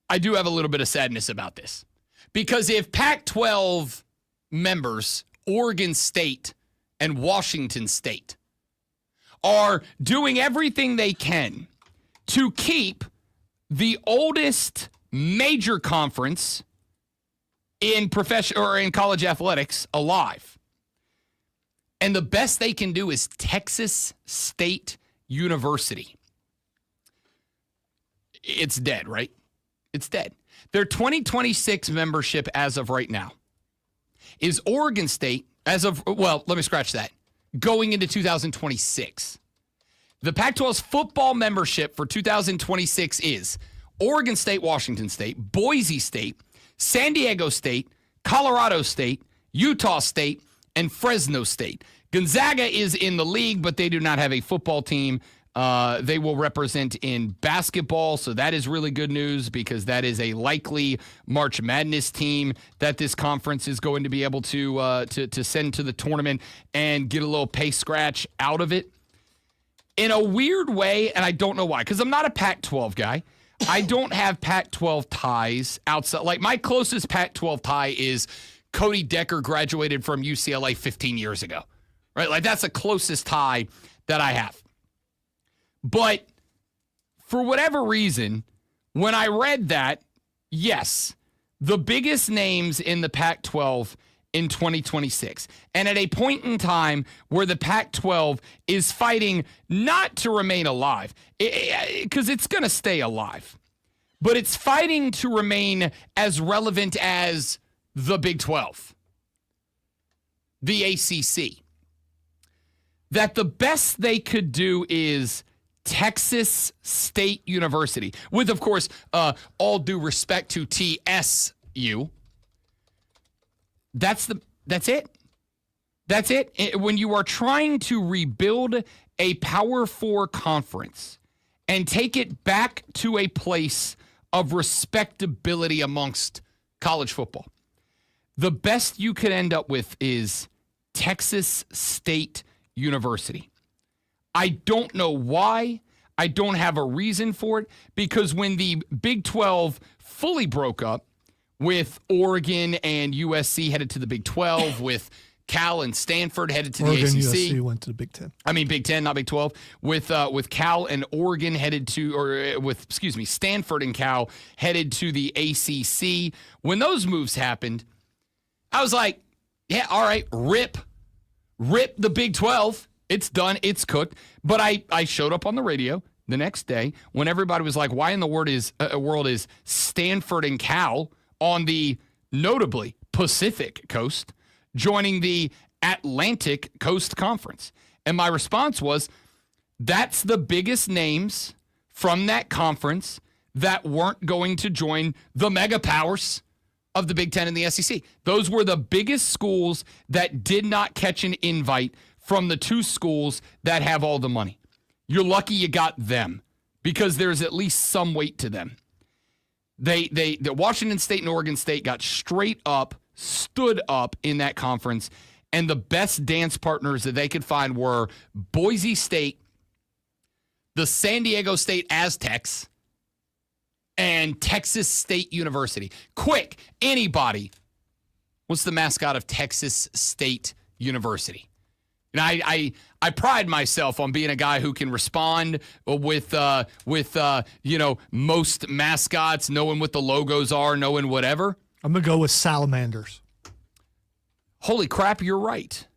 I do have a little bit of sadness about this. Because if Pac-12 members, Oregon State and Washington State, are doing everything they can to keep the oldest major conference in professional or in college athletics alive, and the best they can do is Texas State University, it's dead, right? It's dead. Their 2026 membership as of right now is Oregon State as of, well, let me scratch that, going into 2026. The Pac-12's football membership for 2026 is Oregon State, Washington State, Boise State, San Diego State, Colorado State, Utah State, and Fresno State. Gonzaga is in the league, but they do not have a football team. They will represent in basketball, so that is really good news because that is a likely March Madness team that this conference is going to be able to send to the tournament and get a little pay scratch out of it. In a weird way, and I don't know why, because I'm not a Pac-12 guy. I don't have Pac-12 ties outside. Like, my closest Pac-12 tie is Cody Decker graduated from UCLA 15 years ago, right? Like, that's the closest tie that I have. But for whatever reason, when I read that, yes, the biggest names in the Pac-12 in 2026. And at a point in time where the Pac-12 is fighting not to remain alive, because it's going to stay alive, but it's fighting to remain as relevant as the Big 12, the ACC, that the best they could do is Texas State University, with, of course, all due respect to TSU. That's it. That's it. When you are trying to rebuild a Power 4 conference and take it back to a place of respectability amongst college football, the best you could end up with is Texas State University. I don't know why. I don't have a reason for it, because when the Big 12 fully broke up, with Oregon and USC headed to the Big 12, with Cal and Stanford headed to Oregon, the ACC. USC went to the Big 10. I mean, Big 10, not Big 12. With Cal and Oregon headed to, or with, Stanford and Cal headed to the ACC. When those moves happened, I was like, yeah, all right, rip the Big 12. It's done. It's cooked. But I showed up on the radio the next day when everybody was like, why in the world is Stanford and Cal on the notably Pacific Coast joining the Atlantic Coast Conference? And my response was, that's the biggest names from that conference that weren't going to join the mega powers of the Big Ten and the SEC. Those were the biggest schools that did not catch an invite from the two schools that have all the money. You're lucky you got them because there's at least some weight to them. The Washington State and Oregon State got straight up, stood up in that conference, and the best dance partners that they could find were Boise State, the San Diego State Aztecs, and Texas State University. Quick, anybody, what's the mascot of Texas State University? And I pride myself on being a guy who can respond with most mascots, knowing what the logos are, knowing whatever. I'm going to go with salamanders. Holy crap, you're right.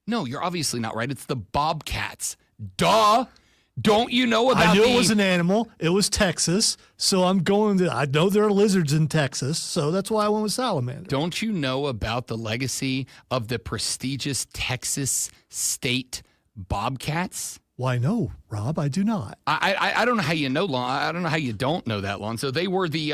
No, you're obviously not right. It's the Bobcats. Duh. Don't you know about I knew it was an animal. It was Texas. So I know there are lizards in Texas. So that's why I went with salamander. Don't you know about the legacy of the prestigious Texas State Bobcats? Why, no, Rob, I do not. I don't know how you know, Lon. I don't know how you don't know that, Lon. So they were the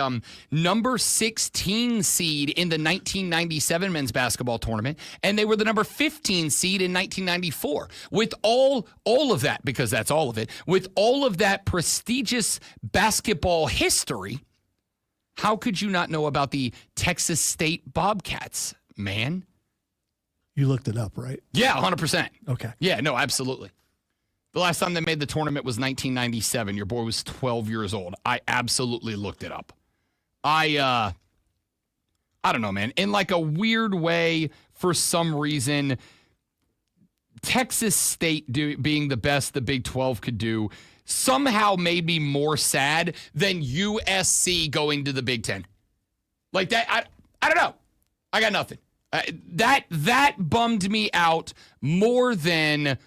number 16 seed in the 1997 men's basketball tournament, and they were the number 15 seed in 1994. With all of that, because that's all of it, with all of that prestigious basketball history, how could you not know about the Texas State Bobcats, man? You looked it up, right? Yeah, 100%. Okay. Yeah, no, absolutely. The last time they made the tournament was 1997. Your boy was 12 years old. I absolutely looked it up. I don't know, man. In like a weird way, for some reason, Texas State being the best the Big 12 could do somehow made me more sad than USC going to the Big 10. Like that, I don't know. I got nothing. That bummed me out more than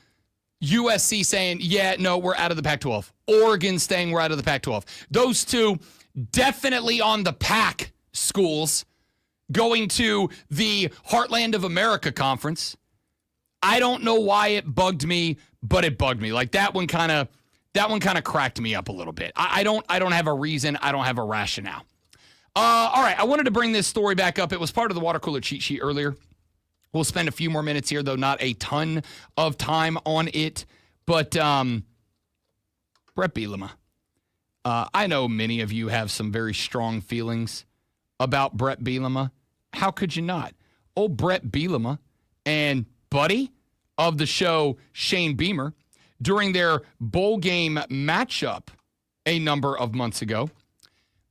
USC saying, yeah, no, we're out of the Pac-12. Oregon saying we're out of the Pac-12. Those two definitely on the Pac schools going to the Heartland of America conference. I don't know why it bugged me, but it bugged me. Like that one kind of cracked me up a little bit. I don't have a reason. I don't have a rationale. All right, I wanted to bring this story back up. It was part of the water cooler cheat sheet earlier. We'll spend a few more minutes here, though not a ton of time on it. But Bret Bielema, I know many of you have some very strong feelings about Bret Bielema. How could you not? Old Bret Bielema and buddy of the show, Shane Beamer, during their bowl game matchup a number of months ago,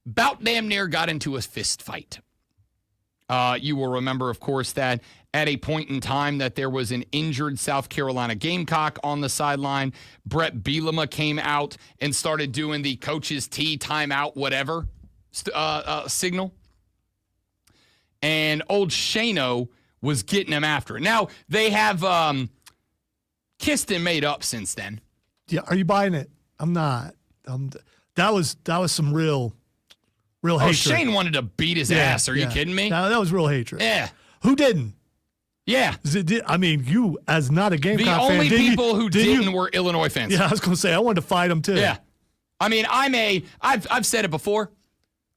about damn near got into a fist fight. You will remember, of course, that at a point in time that there was an injured South Carolina Gamecock on the sideline. Bret Bielema came out and started doing the coach's tee, timeout, whatever signal. And old Shano was getting him after it. Now, they have kissed and made up since then. Yeah, are you buying it? I'm not. That was some real hatred. Shane wanted to beat his ass. Are you kidding me? No, that was real hatred. Yeah. Who didn't? Yeah. I mean, you, as not a Gamecock fan. The only people who didn't were Illinois fans. Yeah, I was going to say, I wanted to fight them too. Yeah. I mean, I've said it before.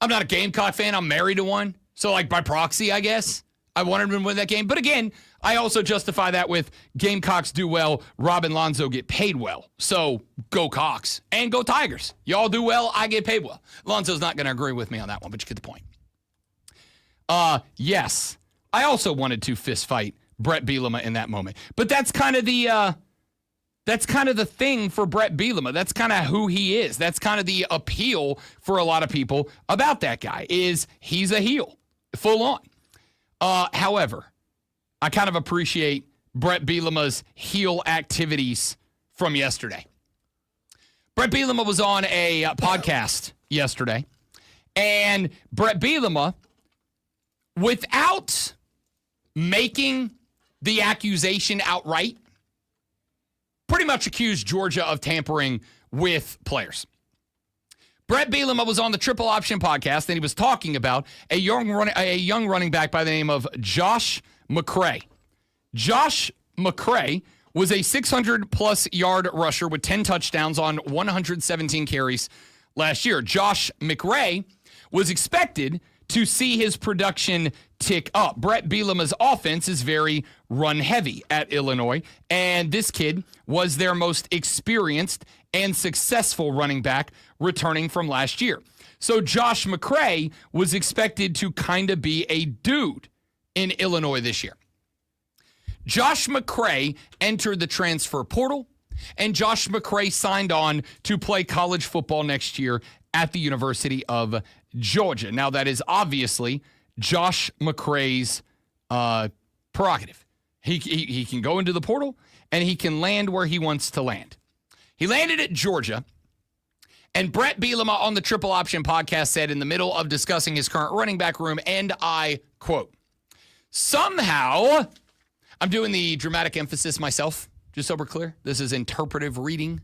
I'm not a Gamecock fan. I'm married to one. So, like, by proxy, I guess, I wanted him to win that game. But again, I also justify that with Gamecocks do well, Rob and Lonzo get paid well. So, go Cox and go Tigers. Y'all do well, I get paid well. Lonzo's not going to agree with me on that one, but you get the point. Yes, I also wanted to fist fight Bret Bielema in that moment. But that's kind of the thing for Bret Bielema. That's kind of who he is. That's kind of the appeal for a lot of people about that guy is he's a heel, full on. However, I kind of appreciate Bret Bielema's heel activities from yesterday. Bret Bielema was on a podcast yesterday, and Bret Bielema, without making the accusation outright, pretty much accused Georgia of tampering with players. Bret Bielema was on the Triple Option podcast, and he was talking about a young running back by the name of Josh McCray. Josh McCray was a 600-plus yard rusher with 10 touchdowns on 117 carries last year. Josh McCray was expected to see his production tick up. Brett Bielema's offense is very run-heavy at Illinois, and this kid was their most experienced and successful running back returning from last year. So Josh McCray was expected to kind of be a dude in Illinois this year. Josh McCray entered the transfer portal, and Josh McCray signed on to play college football next year at the University of Georgia. Now, that is obviously Josh McCray's prerogative. He can go into the portal, and he can land where he wants to land. He landed at Georgia, and Brett Bielema on the Triple Option podcast said in the middle of discussing his current running back room, and I quote, "Somehow," I'm doing the dramatic emphasis myself, just so we're clear. This is interpretive reading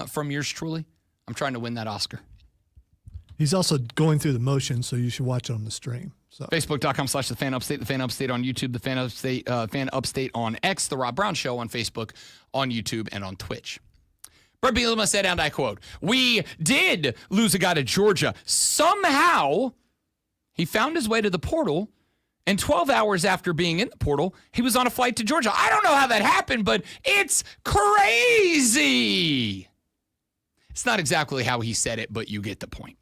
from yours truly. I'm trying to win that Oscar. He's also going through the motions, so you should watch it on the stream. So Facebook.com/The Fan Upstate, The Fan Upstate on YouTube, The Fan Upstate on X, The Rob Brown Show on Facebook, on YouTube, and on Twitch. Brett Bielema said, and I quote, "We did lose a guy to Georgia. Somehow, he found his way to the portal, and 12 hours after being in the portal, he was on a flight to Georgia." I don't know how that happened, but it's crazy. It's not exactly how he said it, but you get the point.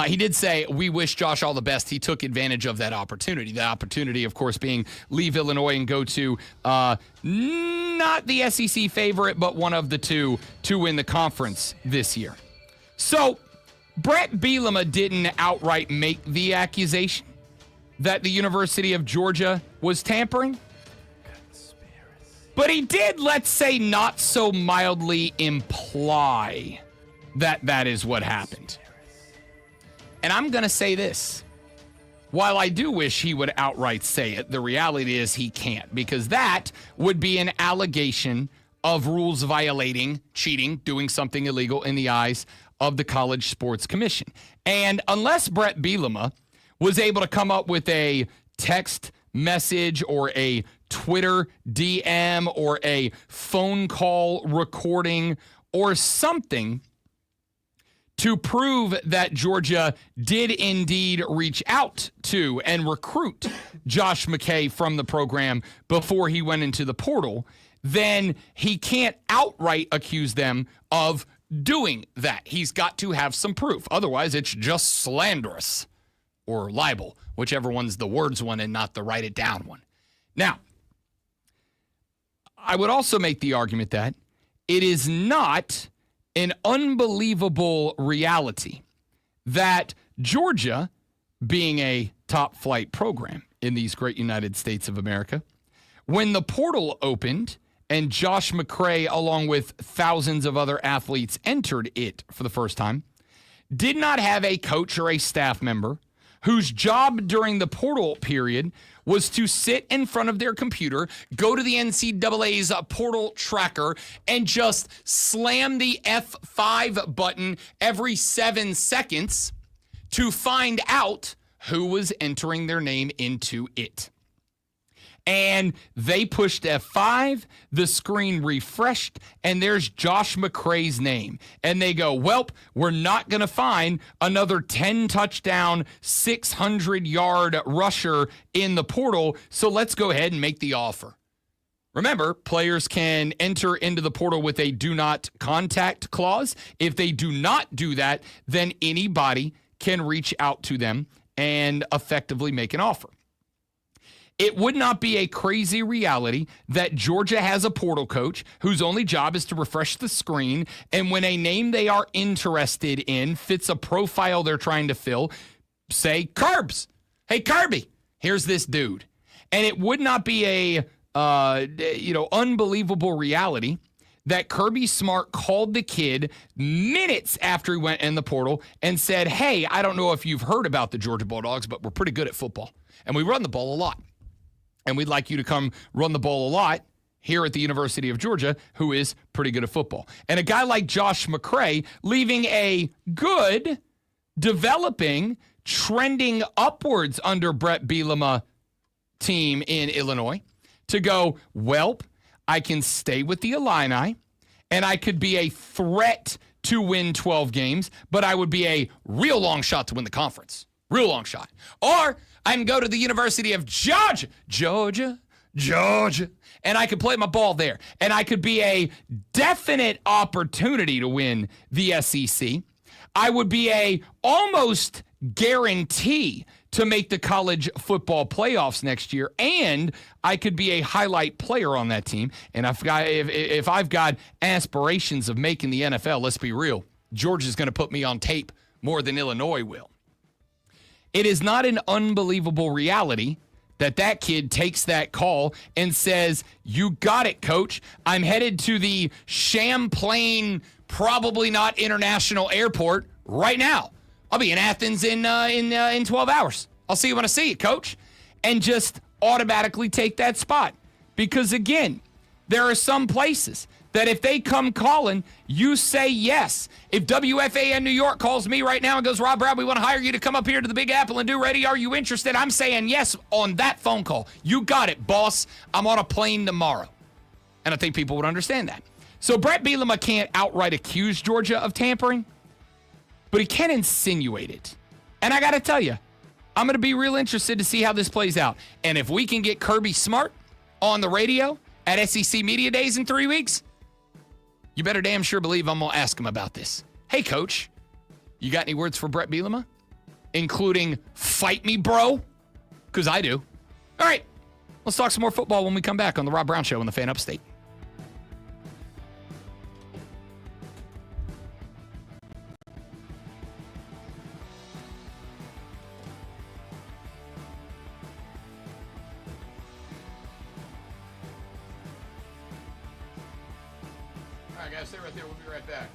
He did say, "We wish Josh all the best. He took advantage of that opportunity." The opportunity, of course, being leave Illinois and go to not the SEC favorite, but one of the two to win the conference this year. So Brett Bielema didn't outright make the accusation that the University of Georgia was tampering. But he did, let's say, not so mildly imply that that is what happened. And I'm going to say this. While I do wish he would outright say it, the reality is he can't, because that would be an allegation of rules violating, cheating, doing something illegal in the eyes of the College Sports Commission. And unless Brett Bielema was able to come up with a text message or a Twitter DM or a phone call recording or something to prove that Georgia did indeed reach out to and recruit Josh McCray from the program before he went into the portal, then he can't outright accuse them of doing that. He's got to have some proof. Otherwise, it's just slanderous or libel, whichever one's the words one and not the write it down one. Now, I would also make the argument that it is not an unbelievable reality that Georgia, being a top flight program in these great United States of America, when the portal opened and Josh McCray, along with thousands of other athletes, entered it for the first time, did not have a coach or a staff member whose job during the portal period was to sit in front of their computer, go to the NCAA's portal tracker, and just slam the F5 button every 7 seconds to find out who was entering their name into it. And they pushed F5, the screen refreshed, and there's Josh McCray's name. And they go, "Welp, we're not going to find another 10-touchdown, 600-yard rusher in the portal, so let's go ahead and make the offer." Remember, players can enter into the portal with a do not contact clause. If they do not do that, then anybody can reach out to them and effectively make an offer. It would not be a crazy reality that Georgia has a portal coach whose only job is to refresh the screen, and when a name they are interested in fits a profile they're trying to fill, say, "Carbs. Hey, Kirby, here's this dude." And it would not be a unbelievable reality that Kirby Smart called the kid minutes after he went in the portal and said, "Hey, I don't know if you've heard about the Georgia Bulldogs, but we're pretty good at football, and we run the ball a lot. And we'd like you to come run the ball a lot here at the University of Georgia, who is pretty good at football." And a guy like Josh McCray, leaving a good, developing, trending upwards under Brett Bielema team in Illinois, to go, "Welp, I can stay with the Illini, and I could be a threat to win 12 games, but I would be a real long shot to win the conference." Real long shot. Or I can go to the University of Georgia, and I could play my ball there. And I could be a definite opportunity to win the SEC. I would be a almost guarantee to make the college football playoffs next year, and I could be a highlight player on that team. And if I've got aspirations of making the NFL, let's be real, Georgia's going to put me on tape more than Illinois will. It is not an unbelievable reality that kid takes that call and says, you got it, coach. I'm headed to the Champlain, probably not international airport right now. I'll be in Athens in 12 hours. I'll see you when I see you, coach. And just automatically take that spot. Because, again, there are some places that if they come calling, you say yes. If WFAN New York calls me right now and goes, Rob Brown, we want to hire you to come up here to the Big Apple and do radio. Are you interested? I'm saying yes on that phone call. You got it, boss. I'm on a plane tomorrow. And I think people would understand that. So Brett Bielema can't outright accuse Georgia of tampering, but he can insinuate it. And I got to tell you, I'm going to be real interested to see how this plays out. And if we can get Kirby Smart on the radio at SEC Media Days in 3 weeks, you better damn sure believe I'm going to ask him about this. Hey, coach, you got any words for Brett Bielema? Including fight me, bro? Because I do. All right, let's talk some more football when we come back on The Rob Brown Show on the Fan Upstate. All right, guys, stay right there. We'll be right back.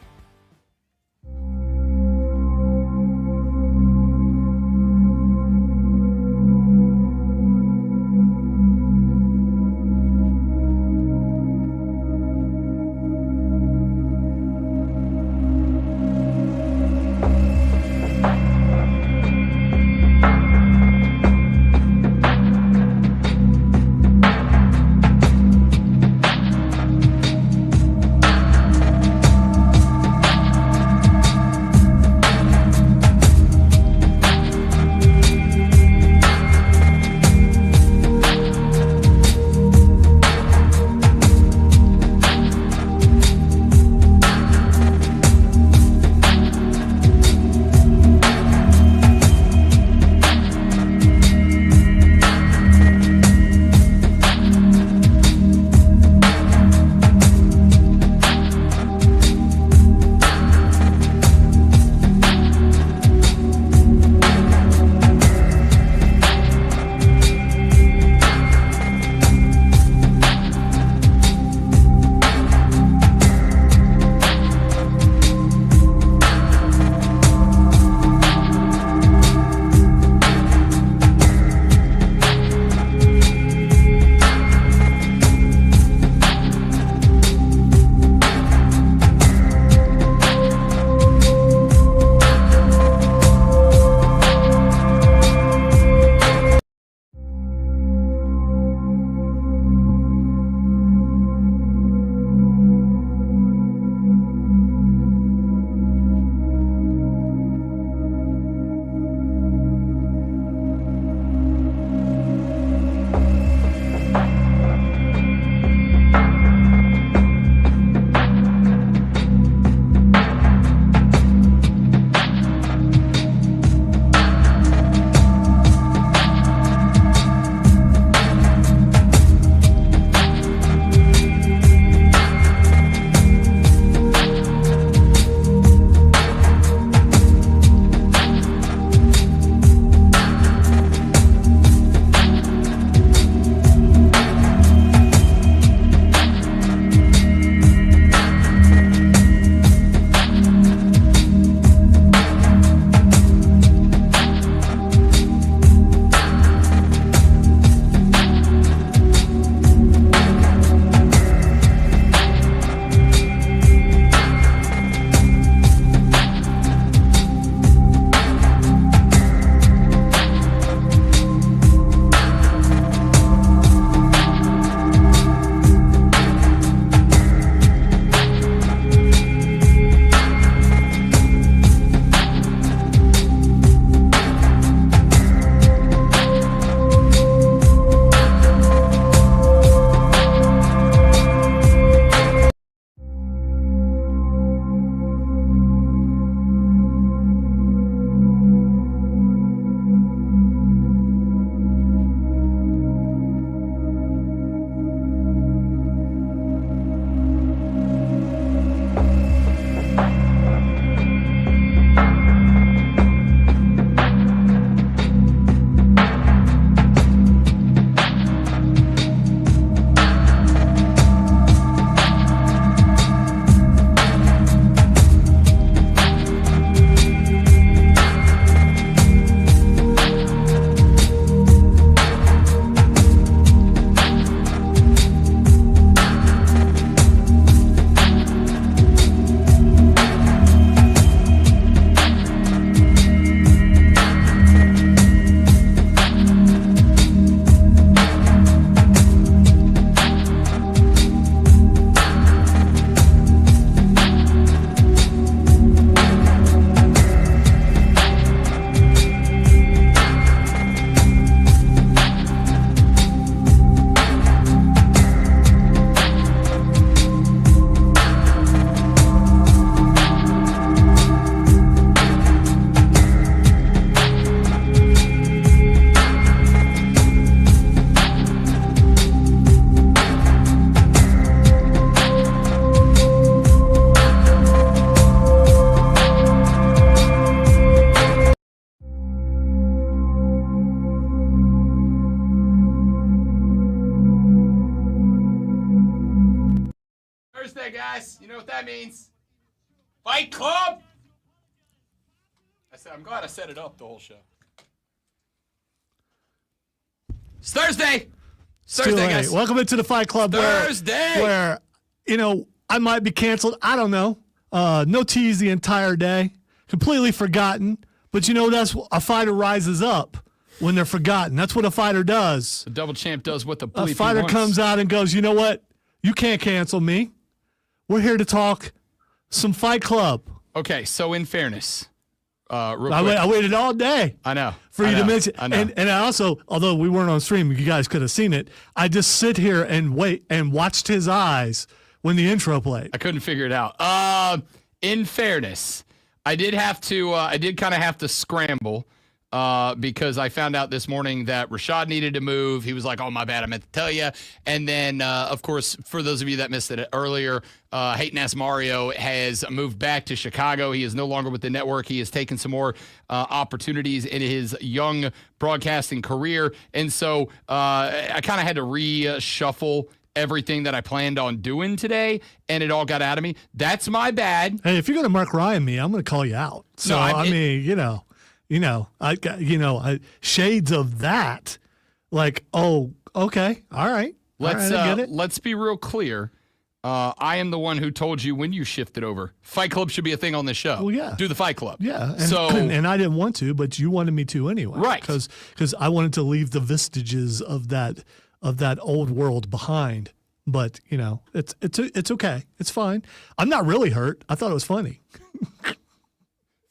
Thursday, guys. You know what that means. Fight Club! I'm glad I set it up the whole show. It's Thursday! It's Thursday, guys. Welcome into the Fight Club. Thursday! Where, I might be canceled. I don't know. No tease the entire day. Completely forgotten. But that's a fighter rises up when they're forgotten. That's what a fighter does. The double champ does what the bleep he A fighter wants. comes out and goes, you know what? You can't cancel me. We're here to talk some Fight Club. Okay, so in fairness, real I quick. waited all day. I know. For you to mention. I know. And I also, although we weren't on stream, you guys could have seen it, I just sit here and wait and watched his eyes when the intro played. I couldn't figure it out. In fairness, I did kind of have to scramble because I found out this morning that Rashad needed to move. He was like, oh, my bad, I meant to tell you. And then, of course, for those of you that missed it earlier, Hayden S. Mario has moved back to Chicago. He is no longer with the network. He has taken some more opportunities in his young broadcasting career. And so I kind of had to reshuffle everything that I planned on doing today, and it all got out of me. That's my bad. Hey, if you're going to Mark Ryan me, I'm going to call you out. So, shades of that. Like, oh, okay, all right. I get it. Let's be real clear. I am the one who told you when you shifted over. Fight Club should be a thing on this show. Well, yeah. Do the Fight Club. Yeah. And I didn't want to, but you wanted me to anyway. Right. Because I wanted to leave the vestiges of that old world behind. But, it's okay. It's fine. I'm not really hurt. I thought it was funny.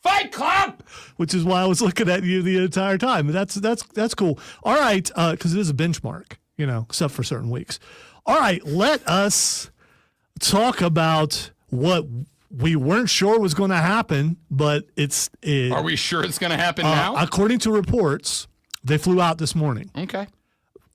Fight Club! Which is why I was looking at you the entire time. That's cool. All right, because it is a benchmark, except for certain weeks. All right, let us talk about what we weren't sure was going to happen, but Are we sure it's going to happen now? According to reports, they flew out this morning. Okay.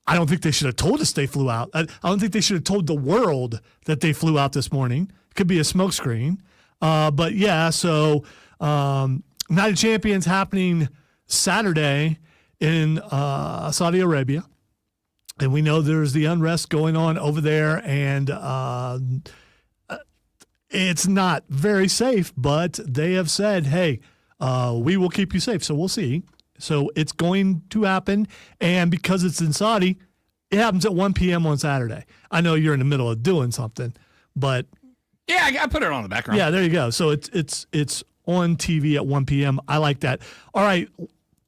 I don't think they should have told us they flew out. I don't think they should have told the world that they flew out this morning. It could be a smokescreen. But yeah, so Night of Champions happening Saturday in Saudi Arabia. And we know there's the unrest going on over there, and it's not very safe, but they have said, hey, we will keep you safe. So we'll see. So it's going to happen, and because it's in Saudi, it happens at 1 p.m. on Saturday. I know you're in the middle of doing something, but yeah, I put it on the background. Yeah, there you go. So it's on TV at 1 p.m. I like that. All right,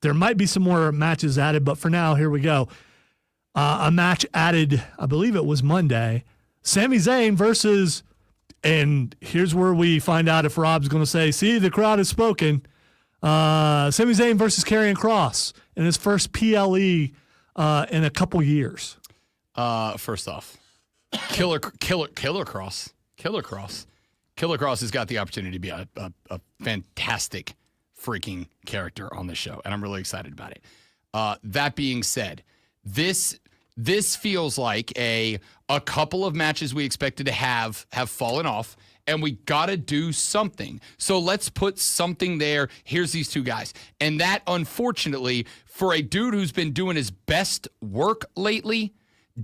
there might be some more matches added, but for now, here we go. A match added, I believe it was Monday. Sami Zayn versus, and here's where we find out if Rob's going to say, see, the crowd has spoken. Sami Zayn versus Karrion Kross in his first PLE in a couple years. First off, Killer Kross. Killer Kross has got the opportunity to be a fantastic freaking character on this show, and I'm really excited about it. That being said, this feels like a couple of matches we expected to have fallen off, and we got to do something. So let's put something there. Here's these two guys. And that, unfortunately, for a dude who's been doing his best work lately,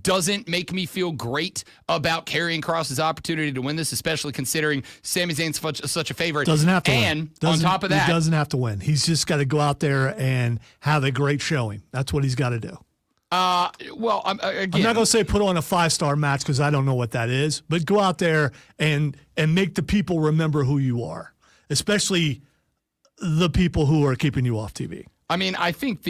doesn't make me feel great about Karrion Kross's opportunity to win this, especially considering Sami Zayn's such a favorite. Doesn't have to win. And on top of that, he doesn't have to win. He's just got to go out there and have a great showing. That's what he's got to do. Well, again, I'm not going to say put on a 5-star match because I don't know what that is, but go out there and make the people remember who you are, especially the people who are keeping you off TV. I mean, I think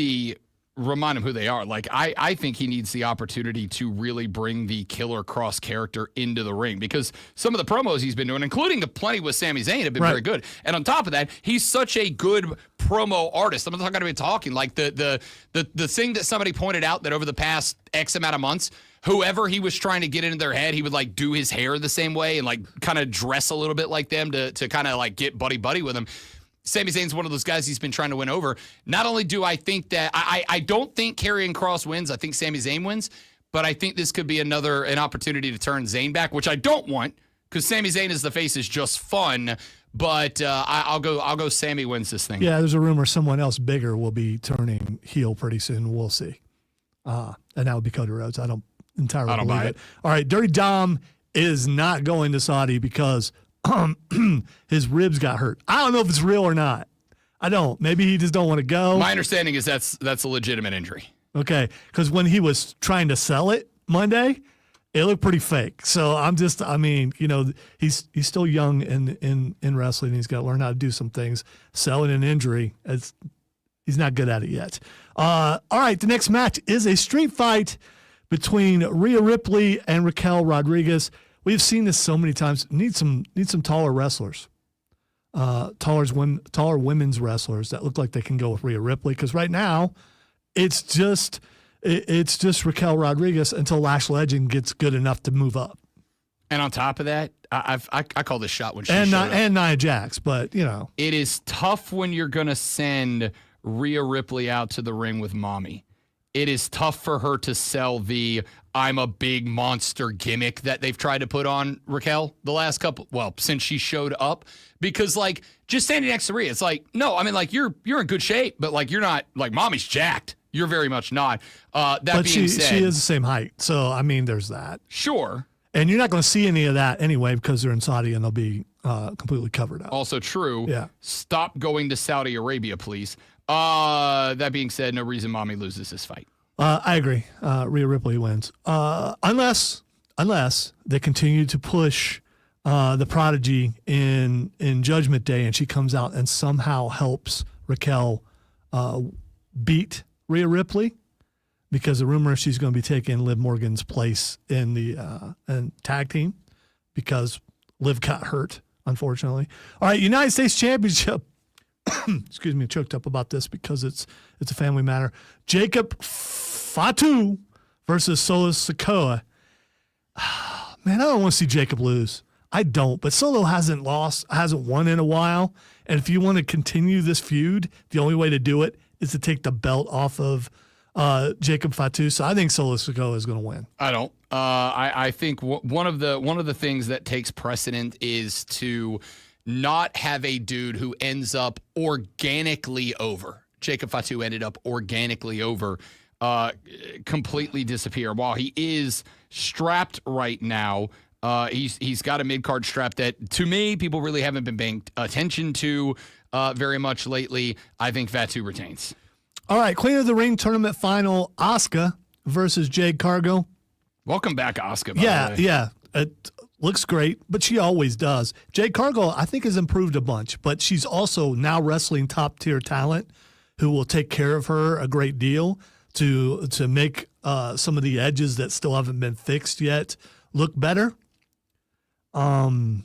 remind them who they are. Like, I think he needs the opportunity to really bring the Killer Kross character into the ring, because some of the promos he's been doing, including the plenty with Sami Zayn, have been very good. And on top of that, he's such a good promo artist. I'm not going to be talking like the thing that somebody pointed out, that over the past X amount of months, whoever he was trying to get into their head, he would like do his hair the same way and like kind of dress a little bit like them to kind of like get buddy with them. Sami Zayn's one of those guys he's been trying to win over. Not only do I think that I don't think Karrion Kross wins, I think Sami Zayn wins, but I think this could be an opportunity to turn Zayn back, which I don't want, because Sami Zayn as the face is just fun. But I'll go Sami wins this thing. Yeah, there's a rumor someone else bigger will be turning heel pretty soon. We'll see. And that would be Cody Rhodes. I don't entirely believe it. All right, Dirty Dom is not going to Saudi because his ribs got hurt. I don't know if it's real or not. I don't. Maybe he just don't want to go. My understanding is that's a legitimate injury. Okay, because when he was trying to sell it Monday, it looked pretty fake. So he's still young in wrestling. He's got to learn how to do some things. Selling an injury, he's not good at it yet. All right, the next match is a street fight between Rhea Ripley and Raquel Rodriguez. We've seen this so many times. Need some taller wrestlers, taller women's wrestlers that look like they can go with Rhea Ripley. Because right now, it's just Raquel Rodriguez until Lash Legend gets good enough to move up. And on top of that, I call this shot when she and showed up. and Nia Jax, but It is tough when you're gonna send Rhea Ripley out to the ring with mommy. It is tough for her to sell the I'm a big monster gimmick that they've tried to put on Raquel the last since she showed up. Because just standing next to Rhea, it's no, I mean you're in good shape, but you're not mommy's jacked. You're very much not. But being said, she is the same height. So I mean there's that. Sure. And you're not going to see any of that anyway because they're in Saudi and they'll be completely covered up. Also true. Yeah. Stop going to Saudi Arabia, please. That being said, no reason mommy loses this fight. I agree. Rhea Ripley wins. Unless they continue to push the Prodigy in Judgment Day and she comes out and somehow helps Raquel beat Rhea Ripley, because the rumor is she's going to be taking Liv Morgan's place in the tag team because Liv got hurt, unfortunately. All right, United States Championship. Excuse me, choked up about this because it's a family matter. Jacob Fatu versus Solo Sikoa. Man, I don't want to see Jacob lose. I don't, but Solo hasn't won in a while. And if you want to continue this feud, the only way to do it is to take the belt off of Jacob Fatu. So I think Solo Sikoa is going to win. I don't. I think one of the things that takes precedent is to not have a dude who ends up organically over. Jacob Fatu ended up organically over, completely disappear. While he is strapped right now, he's got a mid-card strap that, to me, people really haven't been paying attention to very much lately. I think Fatu retains. All right, Queen of the Ring tournament final, Asuka versus Jade Cargill. Welcome back, Asuka. By the way. Yeah. It looks great, but she always does. Jade Cargill, I think, has improved a bunch, but she's also now wrestling top-tier talent who will take care of her a great deal to make some of the edges that still haven't been fixed yet look better. I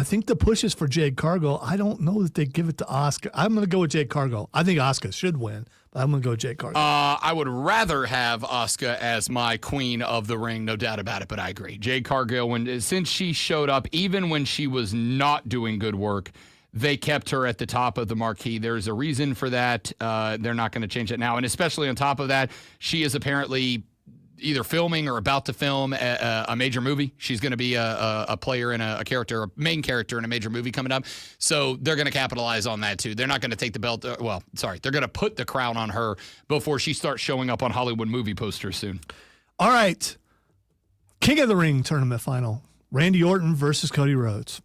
think the push is for Jade Cargill. I don't know that they give it to Asuka. I'm going to go with Jade Cargill. I think Asuka should win, but I'm going to go with Jade Cargill. I would rather have Asuka as my queen of the ring, no doubt about it, but I agree. Jade Cargill, since she showed up, even when she was not doing good work, they kept her at the top of the marquee. There's a reason for that. They're not going to change it now. And especially on top of that, she is apparently either filming or about to film a major movie. She's going to be a player in a main character in a major movie coming up. So they're going to capitalize on that too. They're not going to take the belt. They're going to put the crown on her before she starts showing up on Hollywood movie posters soon. All right. King of the Ring tournament final. Randy Orton versus Cody Rhodes.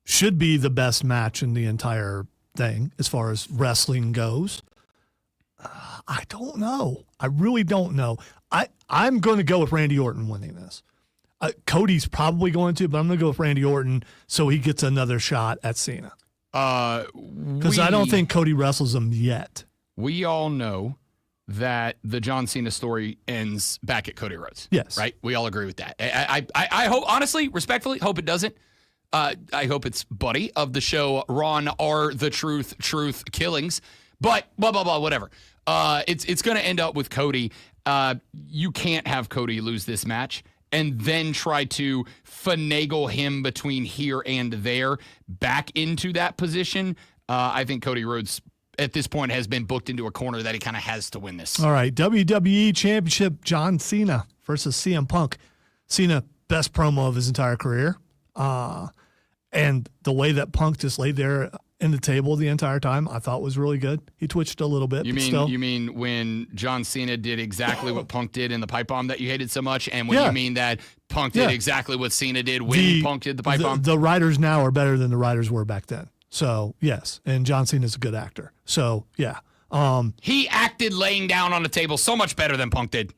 Should be the best match in the entire thing as far as wrestling goes. I don't know. I really don't know. I'm going to go with Randy Orton winning this. Cody's probably going to, but I'm going to go with Randy Orton so he gets another shot at Cena. Because I don't think Cody wrestles him yet. We all know that the John Cena story ends back at Cody Rhodes. Yes. Right? We all agree with that. I hope, honestly, respectfully, hope it doesn't. I hope it's Buddy of the show Ron R. The Truth Killings. But blah, blah, blah, whatever. It's going to end up with Cody. You can't have Cody lose this match and then try to finagle him between here and there back into that position. I think Cody Rhodes at this point has been booked into a corner that he kind of has to win this. All right, WWE Championship, John Cena versus CM Punk. Cena, best promo of his entire career. And the way that Punk just laid there in the table the entire time. I thought was really good. He twitched a little bit. You but mean still. you mean when John Cena did exactly what Punk did in the pipe bomb that you hated so much, and when you mean that Punk did exactly what Cena did when Punk did the pipe bomb? The writers now are better than the writers were back then. So yes, and John Cena's a good actor. So yeah. He acted laying down on the table so much better than Punk did.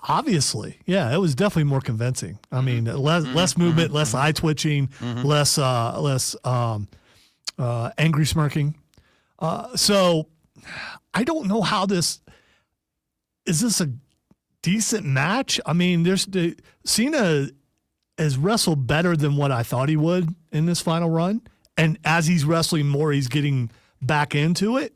Obviously, yeah, it was definitely more convincing. I mean, less movement, less eye twitching, less angry smirking. So I don't know how is this a decent match? I mean, Cena has wrestled better than what I thought he would in this final run, and as he's wrestling more, he's getting back into it.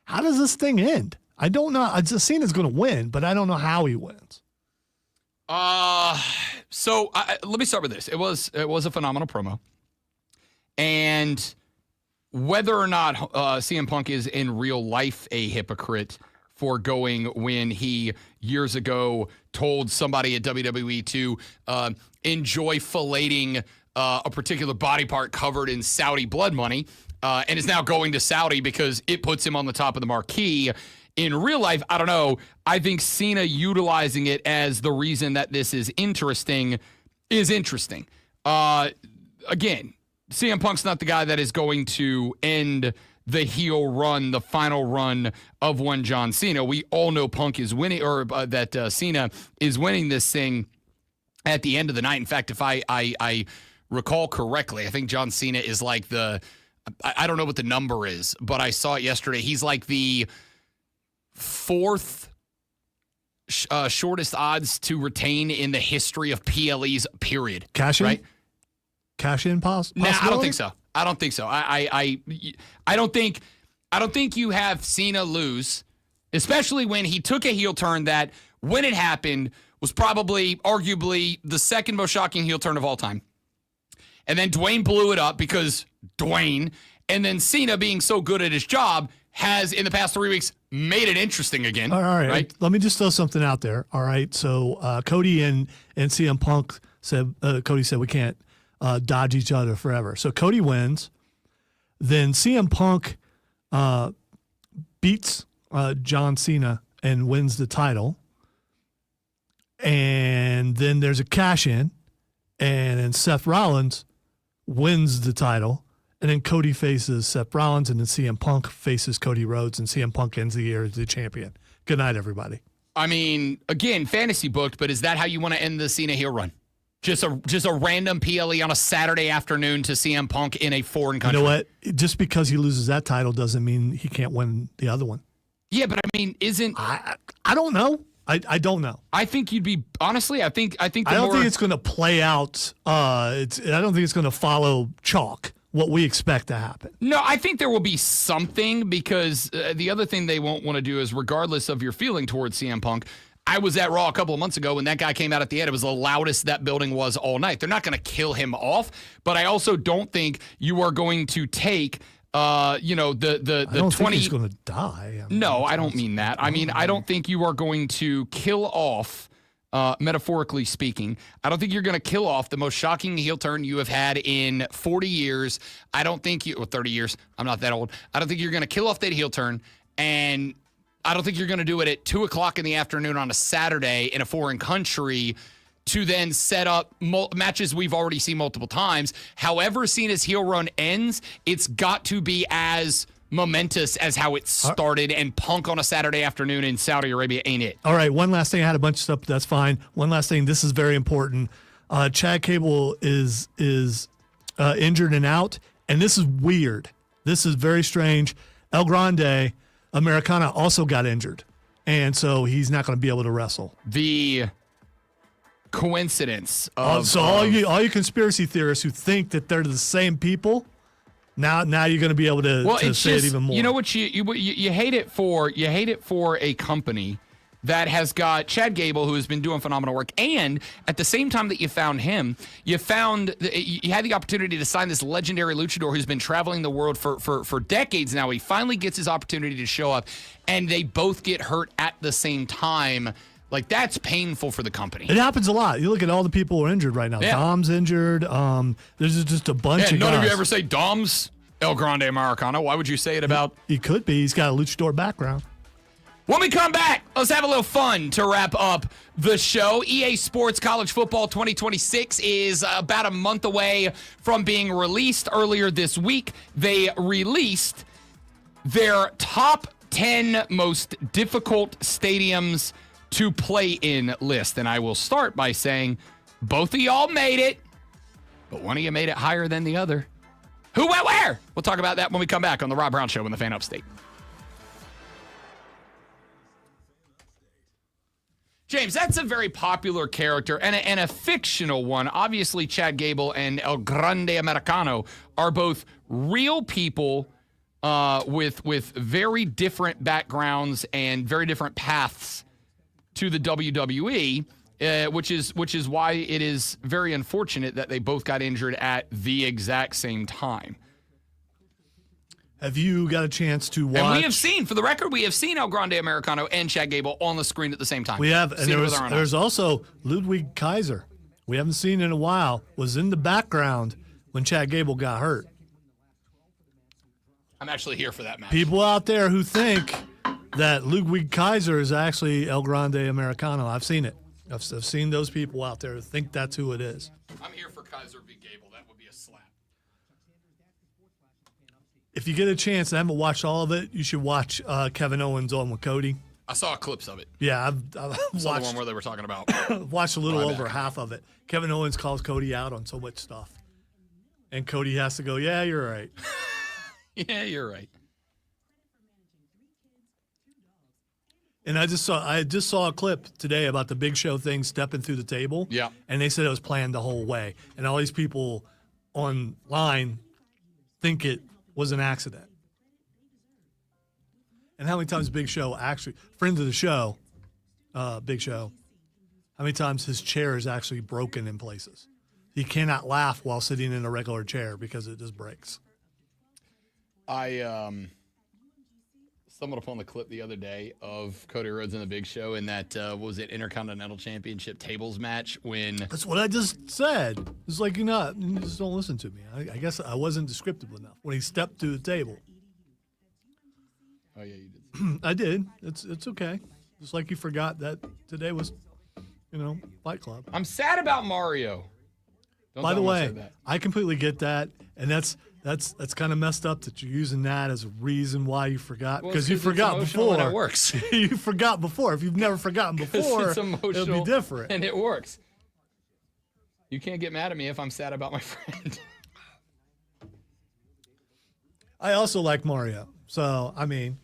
How does this thing end? I don't know. Cena's going to win, but I don't know how he wins. So let me start with this. It was a phenomenal promo, and whether or not CM Punk is in real life a hypocrite for going when he years ago told somebody at WWE to enjoy filleting a particular body part covered in Saudi blood money, and is now going to Saudi because it puts him on the top of the marquee. In real life, I don't know. I think Cena utilizing it as the reason that this is interesting is interesting. Again, CM Punk's not the guy that is going to end the heel run, the final run of one John Cena. We all know Punk is winning, or that Cena is winning this thing at the end of the night. In fact, if I recall correctly, I think John Cena is like I don't know what the number is, but I saw it yesterday. He's like the fourth shortest odds to retain in the history of PLEs, period. Cash in? Right? Cash in possibility? Nah, I don't think so. I don't think so. I don't think you have Cena lose, especially when he took a heel turn that, when it happened, was probably arguably the second most shocking heel turn of all time. And then Dwayne blew it up because Dwayne, and then Cena being so good at his job has in the past 3 weeks made it interesting again. All right. Let me just throw something out there. All right. So Cody and CM Punk said, Cody said we can't dodge each other forever. So Cody wins. Then CM Punk beats John Cena and wins the title. And then there's a cash in. And then Seth Rollins wins the title. And then Cody faces Seth Rollins, and then CM Punk faces Cody Rhodes, and CM Punk ends the year as the champion. Good night, everybody. I mean, again, fantasy booked, but is that how you want to end the Cena heel run? Just a random PLE on a Saturday afternoon to CM Punk in a foreign country. You know what? Just because he loses that title doesn't mean he can't win the other one. Yeah, but I mean, I don't know. I don't know. I think you'd be honestly. I think. I don't think it's going to play out. I don't think it's going to follow chalk. What we expect to happen. No, I think there will be something, because the other thing they won't want to do is, regardless of your feeling towards CM Punk, I was at Raw a couple of months ago when that guy came out at the end. It was the loudest that building was all night. They're not going to kill him off, but I also don't think you are going to take, the I don't 20. Think he's going to die. No, I don't mean that. I mean, I don't think you are going to kill off. Metaphorically speaking, I don't think you're going to kill off the most shocking heel turn you have had in 40 years. I don't think 30 years. I'm not that old. I don't think you're going to kill off that heel turn, and I don't think you're going to do it at 2:00 in the afternoon on a Saturday in a foreign country to then set up matches we've already seen multiple times. However Cena's heel run ends, it's got to be as momentous as how it started, and Punk on a Saturday afternoon in Saudi Arabia ain't it. All right, one last thing. I had a bunch of stuff, but that's fine. One last thing. This is very important. Chad Cable is injured and out, and this is weird. This is very strange. El Grande Americana also got injured, and so he's not going to be able to wrestle. The coincidence of all you conspiracy theorists who think that they're the same people. Now you're going to be able to say it even more. You know what you hate it for? You hate it for a company that has got Chad Gable, who has been doing phenomenal work, and at the same time that you found him, you had the opportunity to sign this legendary luchador who's been traveling the world for decades now. He finally gets his opportunity to show up, and they both get hurt at the same time. Like, that's painful for the company. It happens a lot. You look at all the people who are injured right now. Yeah. Dom's injured. There's just a bunch of guys. None of you ever say Dom's El Grande Americano. Why would you say it about? He could be. He's got a luchador background. When we come back, let's have a little fun to wrap up the show. EA Sports College Football 2026 is about a month away from being released. Earlier this week, they released their top 10 most difficult stadiums to play in list. And I will start by saying both of y'all made it, but one of you made it higher than the other. Who went where? We'll talk about that when we come back on the Rob Brown Show in the Fan Upstate. James, that's a very popular character and a fictional one. Obviously, Chad Gable and El Grande Americano are both real people with very different backgrounds and very different paths to the WWE, which is why it is very unfortunate that they both got injured at the exact same time. Have you got a chance to watch? And we have seen, for the record, El Grande Americano and Chad Gable on the screen at the same time. We have, and there's also Ludwig Kaiser. We haven't seen in a while. Was in the background when Chad Gable got hurt. I'm actually here for that match. People out there who think that Ludwig Kaiser is actually El Grande Americano. I've seen it. I've seen those people out there who think that's who it is. I'm here for Kaiser v. Gable. That would be a slap. If you get a chance, I haven't watched all of it, you should watch Kevin Owens on with Cody. I saw clips of it. Yeah, I've Saw watched the one where they were talking about. watched a little over half of it. Kevin Owens calls Cody out on so much stuff. And Cody has to go, yeah, you're right. Yeah, you're right. And I just saw a clip today about the Big Show thing stepping through the table. Yeah. And they said it was planned the whole way. And all these people online think it was an accident. And how many times Big Show actually, friend of the show, Big Show, how many times his chair is actually broken in places? He cannot laugh while sitting in a regular chair because it just breaks. I stumbled upon the clip the other day of Cody Rhodes and the Big Show in that, was it Intercontinental Championship tables match when... That's what I just said. It's like, you just don't listen to me. I guess I wasn't descriptive enough. When he stepped to the table. Oh, yeah, you did. I did. It's okay. Just like you forgot that today was, Fight Club. I'm sad about Mario. By the way, I completely get that, and that's kind of messed up that you're using that as a reason why you forgot, because you forgot before. And it works. You forgot before. If you've never forgotten before, it's emotional, it'll be different. and it works. You can't get mad at me if I'm sad about my friend. I also like Mario, so I mean,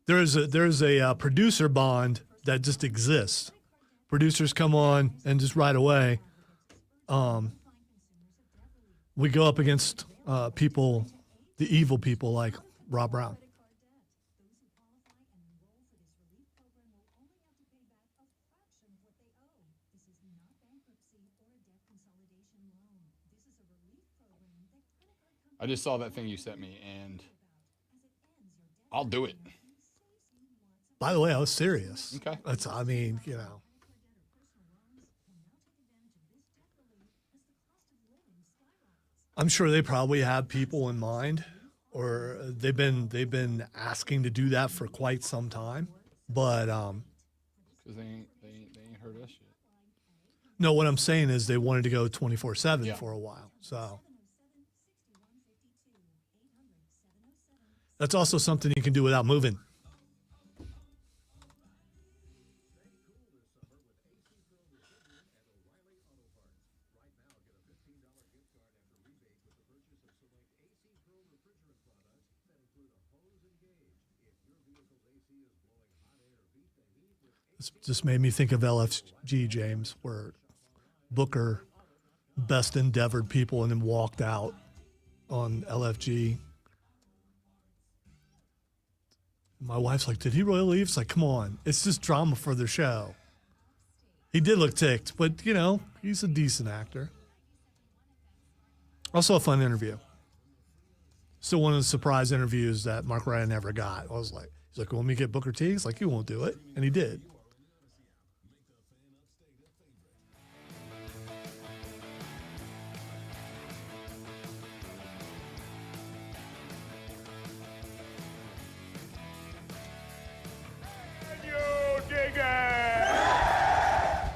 there's a producer bond that just exists. Producers come on and just right away, we go up against people, the evil people like Rob Brown. I just saw that thing you sent me, and I'll do it. By the way, I was serious. Okay. I'm sure they probably have people in mind, or they've been asking to do that for quite some time. But because they ain't heard us yet. No, what I'm saying is they wanted to go 24/7 for a while. So that's also something you can do without moving. This just made me think of LFG, James, where Booker best endeavored people and then walked out on LFG. My wife's like, did he really leave? It's like, come on. It's just drama for the show. He did look ticked, but, he's a decent actor. Also a fun interview. Still one of the surprise interviews that Mark Ryan never got. He's like, well, let me get Booker T. He's like, you won't do it. And he did.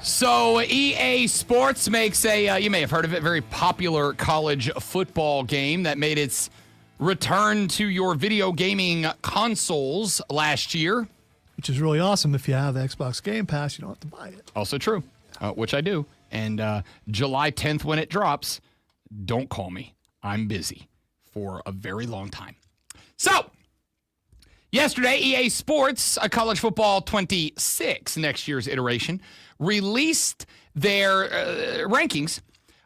So EA Sports makes you may have heard of it, very popular college football game that made its return to your video gaming consoles last year. Which is really awesome. If you have Xbox Game Pass, you don't have to buy it. Also true, which I do. And July 10th when it drops, don't call me. I'm busy for a very long time. So, yesterday, EA Sports, College Football 26, next year's iteration, released their rankings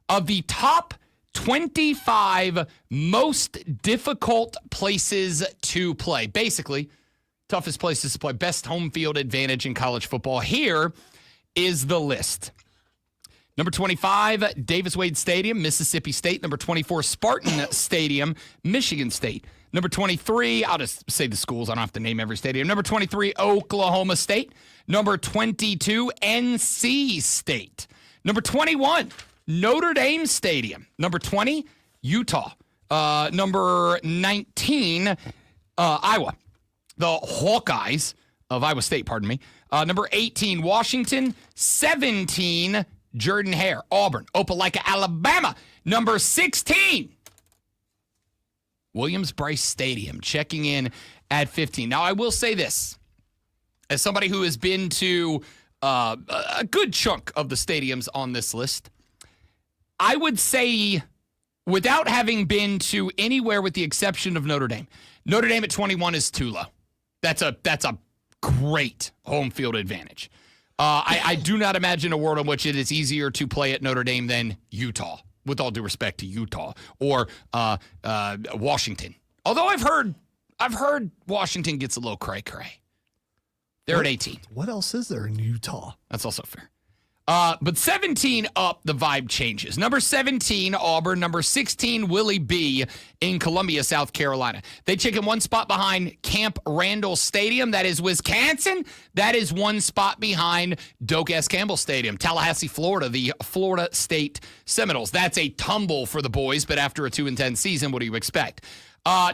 of the top 25 most difficult places to play. Basically, toughest places to play, best home field advantage in college football. Here is the list. Number 25, Davis Wade Stadium, Mississippi State. Number 24, Spartan Stadium, Michigan State. Number 23, I'll just say the schools. I don't have to name every stadium. Number 23, Oklahoma State. Number 22, NC State. Number 21, Notre Dame Stadium. Number 20, Utah. Number 19, Iowa. The Hawkeyes of Iowa State, pardon me. Number 18, Washington. 17, Jordan Hare, Auburn. Opelika, Alabama. Number 16, Williams-Brice Stadium, checking in at 15. Now, I will say this. As somebody who has been to a good chunk of the stadiums on this list, I would say, without having been to anywhere with the exception of Notre Dame at 21 is too low. That's a great home field advantage. I do not imagine a world in which it is easier to play at Notre Dame than Utah, with all due respect to Utah, or Washington. Although I've heard Washington gets a little cray-cray. They're at 18. What else is there in Utah? That's also fair. But 17 up, the vibe changes. Number 17, Auburn. Number 16, Willie B. in Columbia, South Carolina. They check in one spot behind Camp Randall Stadium. That is Wisconsin. That is one spot behind Doak S. Campbell Stadium. Tallahassee, Florida, the Florida State Seminoles. That's a tumble for the boys, but after a 2-10 season, what do you expect?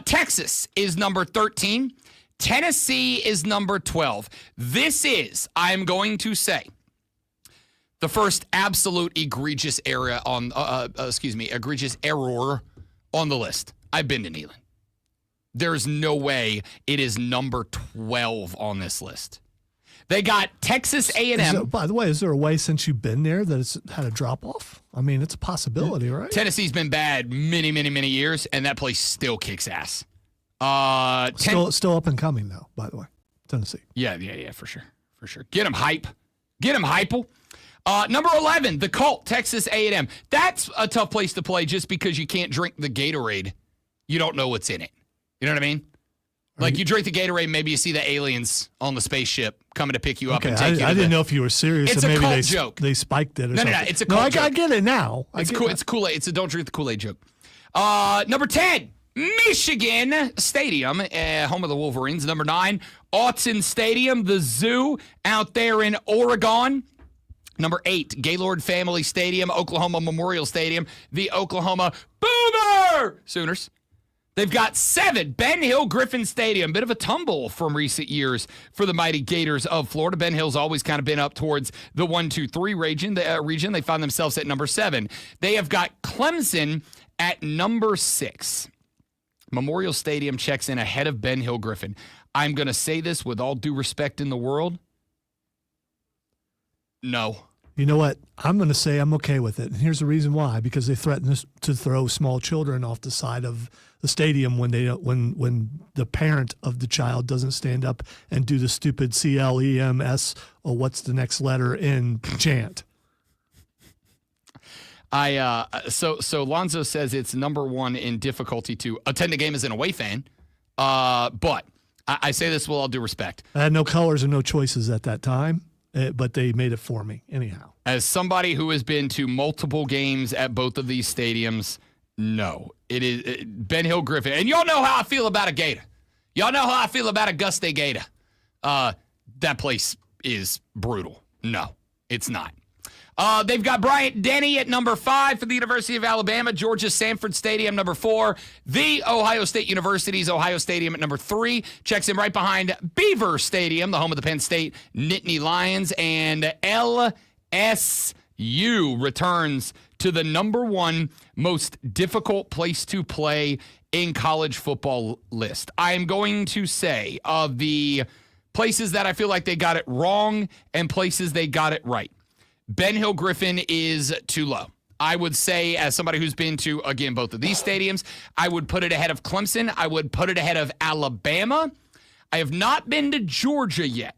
Texas is number 13. Tennessee is number 12. This is, I'm going to say, the first absolute egregious error on the list. I've been to Neyland. There's no way it is number 12 on this list. They got Texas A&M. By the way, is there a way since you've been there that it's had a drop off? I mean, it's a possibility, right? Tennessee's been bad many, many, many years, and that place still kicks ass. Still up and coming though. By the way, Tennessee. Yeah, for sure. Get them hype. Get them hype. Number 11, the Colt, Texas A&M. That's a tough place to play just because you can't drink the Gatorade. You don't know what's in it. You know what I mean? Like you drink the Gatorade, maybe you see the aliens on the spaceship coming to pick you up and take you. I didn't know if you were serious. It's maybe a cult joke. They spiked it or something. No, it's a cult joke. I get it now. It's cool. It's Kool-Aid. It's a don't drink the Kool-Aid joke. Number 10, Michigan Stadium, home of the Wolverines. Number 9, Autzen Stadium, the zoo out there in Oregon. Number 8, Gaylord Family Stadium, Oklahoma Memorial Stadium, the Oklahoma Boomer Sooners. They've got 7, Ben Hill Griffin Stadium. Bit of a tumble from recent years for the mighty Gators of Florida. Ben Hill's always kind of been up towards the 1, 2, 3 region. They find themselves at number 7. They have got Clemson at number 6. Memorial Stadium checks in ahead of Ben Hill Griffin. I'm going to say this with all due respect in the world. No. You know what? I'm going to say I'm okay with it. And here's the reason why. Because they threaten to throw small children off the side of the stadium when the parent of the child doesn't stand up and do the stupid CLEMS or what's the next letter in chant. So Lonzo says it's number 1 in difficulty to attend a game as an away fan. But I say this with all due respect. I had no colors and no choices at that time. But they made it for me anyhow. As somebody who has been to multiple games at both of these stadiums, no. It is Ben Hill Griffin. And y'all know how I feel about a Gator. Y'all know how I feel about Augusta Gator. That place is brutal. No, it's not. They've got Bryant Denny at number 5 for the University of Alabama. Georgia Sanford Stadium, number 4. The Ohio State University's Ohio Stadium at number 3. Checks in right behind Beaver Stadium, the home of the Penn State Nittany Lions. And SU returns to the number one most difficult place to play in college football list. I am going to say of the places that I feel like they got it wrong and places they got it right, Ben Hill Griffin is too low. I would say, as somebody who's been to, again, both of these stadiums, I would put it ahead of Clemson. I would put it ahead of Alabama. I have not been to Georgia yet.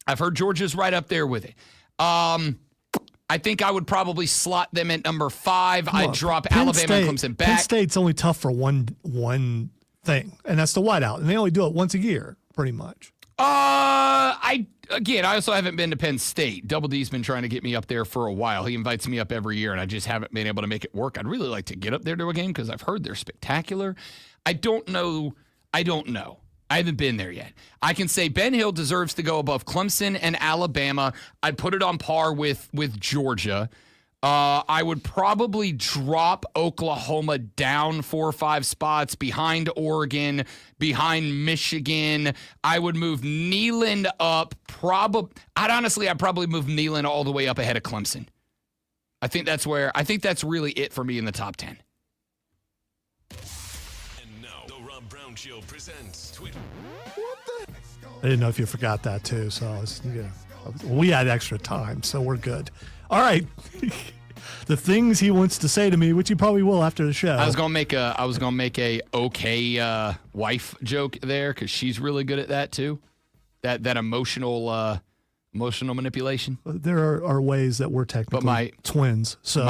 I've heard Georgia's right up there with it. I think I would probably slot them at number 5. I'd drop Alabama and Clemson back. Penn State's only tough for one thing, and that's the whiteout, and they only do it once a year, pretty much. I also haven't been to Penn State. Double D's been trying to get me up there for a while. He invites me up every year, and I just haven't been able to make it work. I'd really like to get up there to a game because I've heard they're spectacular. I don't know. I haven't been there yet. I can say Ben Hill deserves to go above Clemson and Alabama. I'd put it on par with Georgia. I would probably drop Oklahoma down 4 or 5 spots behind Oregon, behind Michigan. I would move Neyland up. I'd probably move Neyland all the way up ahead of Clemson. I think that's really it for me in the top 10. And now the Rob Brown Show presents Twitter. I didn't know if you forgot that too, so we had extra time, so we're good. All right. The things he wants to say to me, which he probably will after the show. I was gonna make a okay wife joke there because she's really good at that too. That emotional manipulation. There are ways that we're technically twins, so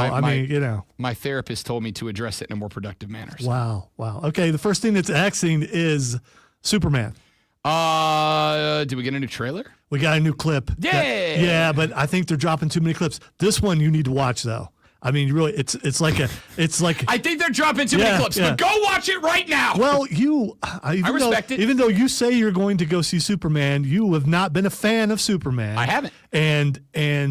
my therapist told me to address it in a more productive manner. So. Wow. Okay, the first thing that's Xing is Superman. Did we get a new trailer? We got a new clip. Yeah. But I think they're dropping too many clips. This one you need to watch though. I mean, really, it's like I think they're dropping too many clips, but go watch it right now. Well, I respect it. Even though you say you're going to go see Superman, you have not been a fan of Superman. I haven't.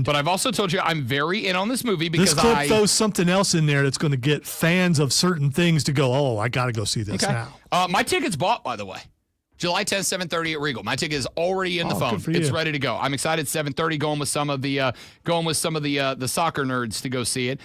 But I've also told you I'm very in on this movie because this clip throws something else in there that's going to get fans of certain things to go, oh, I got to go see this now. My ticket's bought, by the way. July 10th, 7:30 at Regal. My ticket is already in the phone. It's ready to go. I'm excited. 7:30, going with some of the soccer nerds to go see it.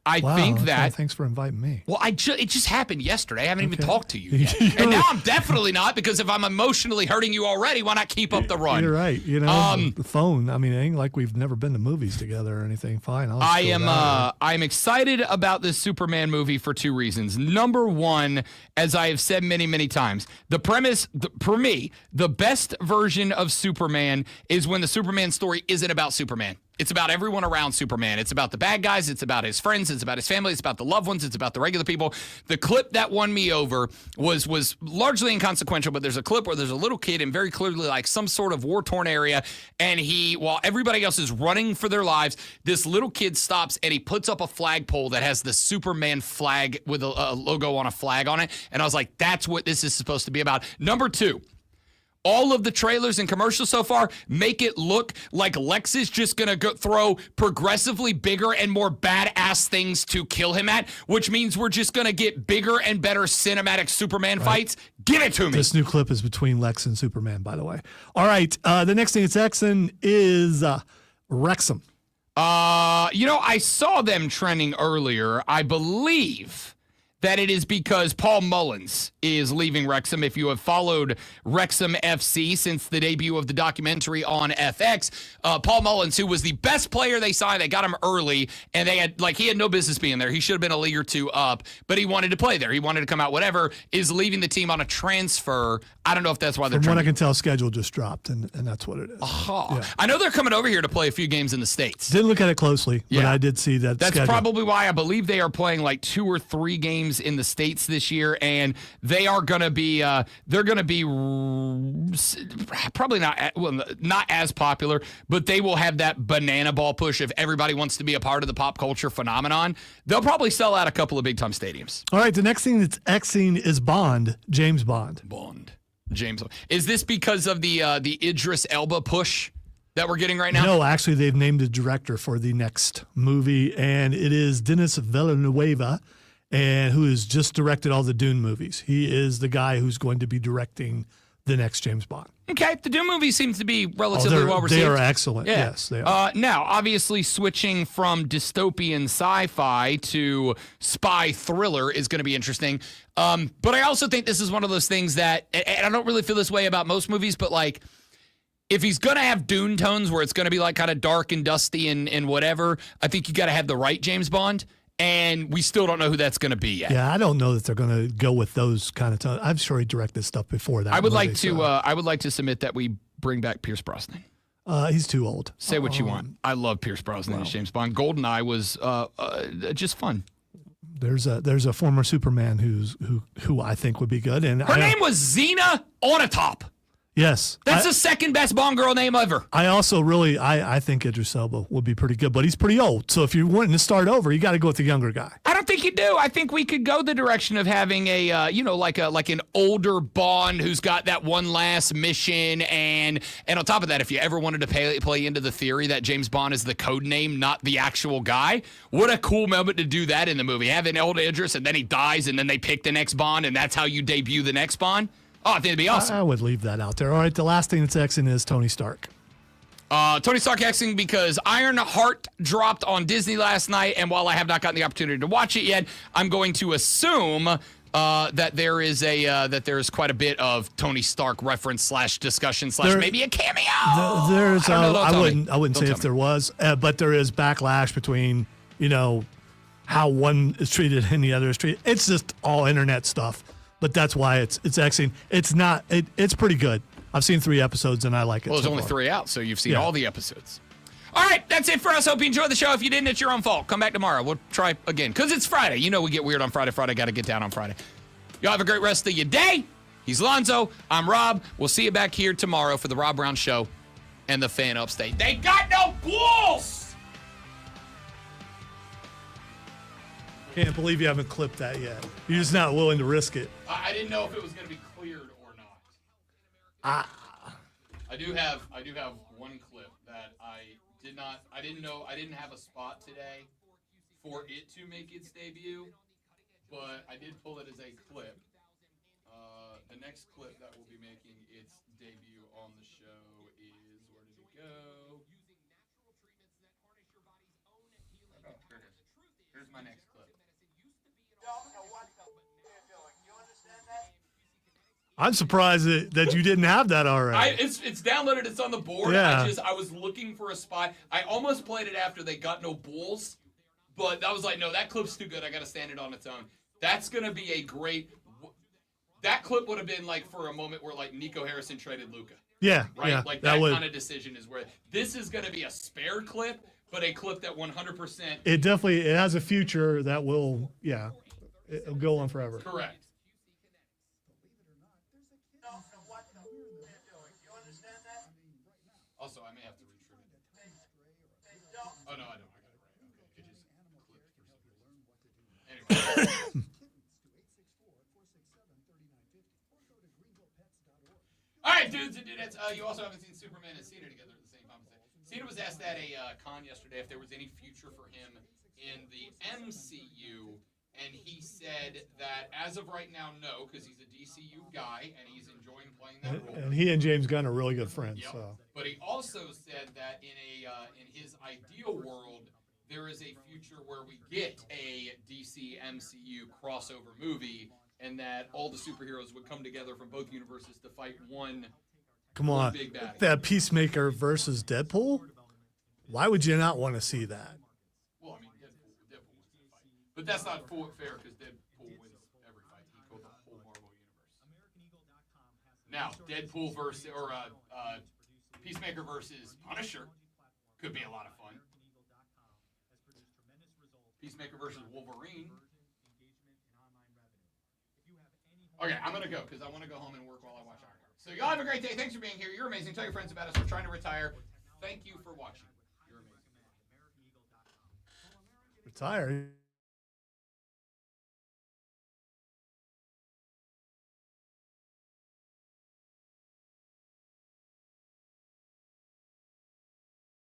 Thanks for inviting me. Well, it just happened yesterday. I haven't even talked to you yet. And now I'm definitely not, because if I'm emotionally hurting you already, why not keep up the run? You're right. The phone. I mean, it ain't like we've never been to movies together or anything. Fine. I'm excited about this Superman movie for 2 reasons. Number one, as I have said many, many times, the premise, for me, the best version of Superman is when the Superman story isn't about Superman. It's about everyone around Superman. It's about the bad guys. It's about his friends. It's about his family. It's about the loved ones. It's about the regular people. The clip that won me over was largely inconsequential, but there's a clip where there's a little kid in very clearly like some sort of war-torn area, and while everybody else is running for their lives, this little kid stops and he puts up a flagpole that has the Superman flag with a logo on a flag on it, and I was like, that's what this is supposed to be about. Number 2, all of the trailers and commercials so far make it look like Lex is just going to throw progressively bigger and more badass things to kill him at, which means we're just going to get bigger and better cinematic Superman fights. Give it to me. This new clip is between Lex and Superman, by the way. All right. The next thing it's Xing is Wrexham. I saw them trending earlier. I believe that it is because Paul Mullins is leaving Wrexham. If you have followed Wrexham FC since the debut of the documentary on FX, Paul Mullins, who was the best player they signed, they got him early, and he had no business being there. He should have been a league or 2 up, but he wanted to play there. He wanted to come out, whatever, is leaving the team on a transfer. I don't know if that's why they're From what I can tell, schedule just dropped, and that's what it is. Yeah. I know they're coming over here to play a few games in the States. Didn't look at it closely, but I did see that. That's schedule. probably why I believe they are playing like 2 or 3 games in the States this year, and they are going to be probably not as popular, but they will have that banana ball push if everybody wants to be a part of the pop culture phenomenon. They'll probably sell out a couple of big time stadiums. All right, the next thing that's Xing is Bond, James Bond. James. Is this because of the Idris Elba push that we're getting right now? No, actually, they've named a director for the next movie, and it is Denis Villeneuve, and who has just directed all the Dune movies. He is the guy who's going to be directing the next James Bond. Okay, the Doom movie seems to be relatively well received. They are excellent. Yeah. Yes, they are. Now, obviously, switching from dystopian sci-fi to spy thriller is going to be interesting. But I also think this is one of those things that, and I don't really feel this way about most movies, but like, if he's going to have Dune tones where it's going to be like kind of dark and dusty and whatever, I think you got to have the right James Bond. And we still don't know who that's going to be yet. Yeah, I don't know that they're going to go with those kind of tones. I'm sure he directed stuff before that. I would like to submit that we bring back Pierce Brosnan. He's too old. Say what you want. I love Pierce Brosnan as James Bond. GoldenEye was just fun. There's a former Superman who I think would be good, and her name was Xena Onatopp. Yes. That's the second best Bond girl name ever. I also really, I think Idris Elba would be pretty good, but he's pretty old. So if you're wanting to start over, you got to go with the younger guy. I don't think you do. I think we could go the direction of having a, like an older Bond who's got that one last mission. And on top of that, if you ever wanted to play into the theory that James Bond is the code name, not the actual guy, what a cool moment to do that in the movie. Have an old Idris and then he dies and then they pick the next Bond and that's how you debut the next Bond. Oh, I think it'd be awesome. I would leave that out there. All right, the last thing that's Xing is Tony Stark. Tony Stark Xing because Ironheart dropped on Disney last night, and while I have not gotten the opportunity to watch it yet, I'm going to assume that there is quite a bit of Tony Stark reference / discussion / maybe a cameo. I wouldn't say if there was, but there is backlash between how one is treated and the other is treated. It's just all internet stuff. But that's why it's Xing. It's not. It's pretty good. I've seen 3 episodes and I like it. Well, there's only 3 out, so you've seen all the episodes. All right, that's it for us. Hope you enjoyed the show. If you didn't, it's your own fault. Come back tomorrow. We'll try again because it's Friday. We get weird on Friday. Friday got to get down on Friday. Y'all have a great rest of your day. He's Lonzo. I'm Rob. We'll see you back here tomorrow for the Rob Brown Show and the Fan Upstate. They got no balls. Can't believe you haven't clipped that yet. You're just not willing to risk it. I didn't know if it was going to be cleared or not. I do have one clip that I didn't have a spot today for it to make its debut, but I did pull it as a clip. The next clip that will be making its debut on the show is, where did it go? Oh, here it is. Here's my next clip. I'm surprised that you didn't have that already. It's downloaded. It's on the board. Yeah. I was looking for a spot. I almost played it after they got no bulls, but I was like, no, that clip's too good. I got to stand it on its own. That's gonna be a great. That clip would have been like for a moment where like Nico Harrison traded Luka. Yeah. Right. Yeah, like that kind of decision is where this is gonna be a spare clip, but a clip that 100%. It has a future that will. Yeah. It'll go on forever. Correct. Also, I may have to retrim it. Oh, no, I don't. I got it right. Okay. It just clipped through something. Anyway. All right, dudes and dudettes. You also haven't seen Superman and Cena together at the same time. Cena was asked at a con yesterday if there was any future for him in the MCU. And he said that as of right now, no, because he's a DCU guy and he's enjoying playing that role. And he and James Gunn are really good friends. Yep. So. But he also said that in his ideal world, there is a future where we get a DC MCU crossover movie, and that all the superheroes would come together from both universes to fight one. Come on, big bad. That Peacemaker versus Deadpool. Why would you not want to see that? Well, I mean, Deadpool wins the fight, but that's not fair because Deadpool wins every fight. He killed the whole Marvel universe. Now, Deadpool versus Peacemaker versus Punisher could be a lot of fun. Peacemaker versus Wolverine. Okay, I'm going to go because I want to go home and work while I watch Ironheart. So y'all have a great day. Thanks for being here. You're amazing. Tell your friends about us. We're trying to retire. Thank you for watching. You're amazing. Retire.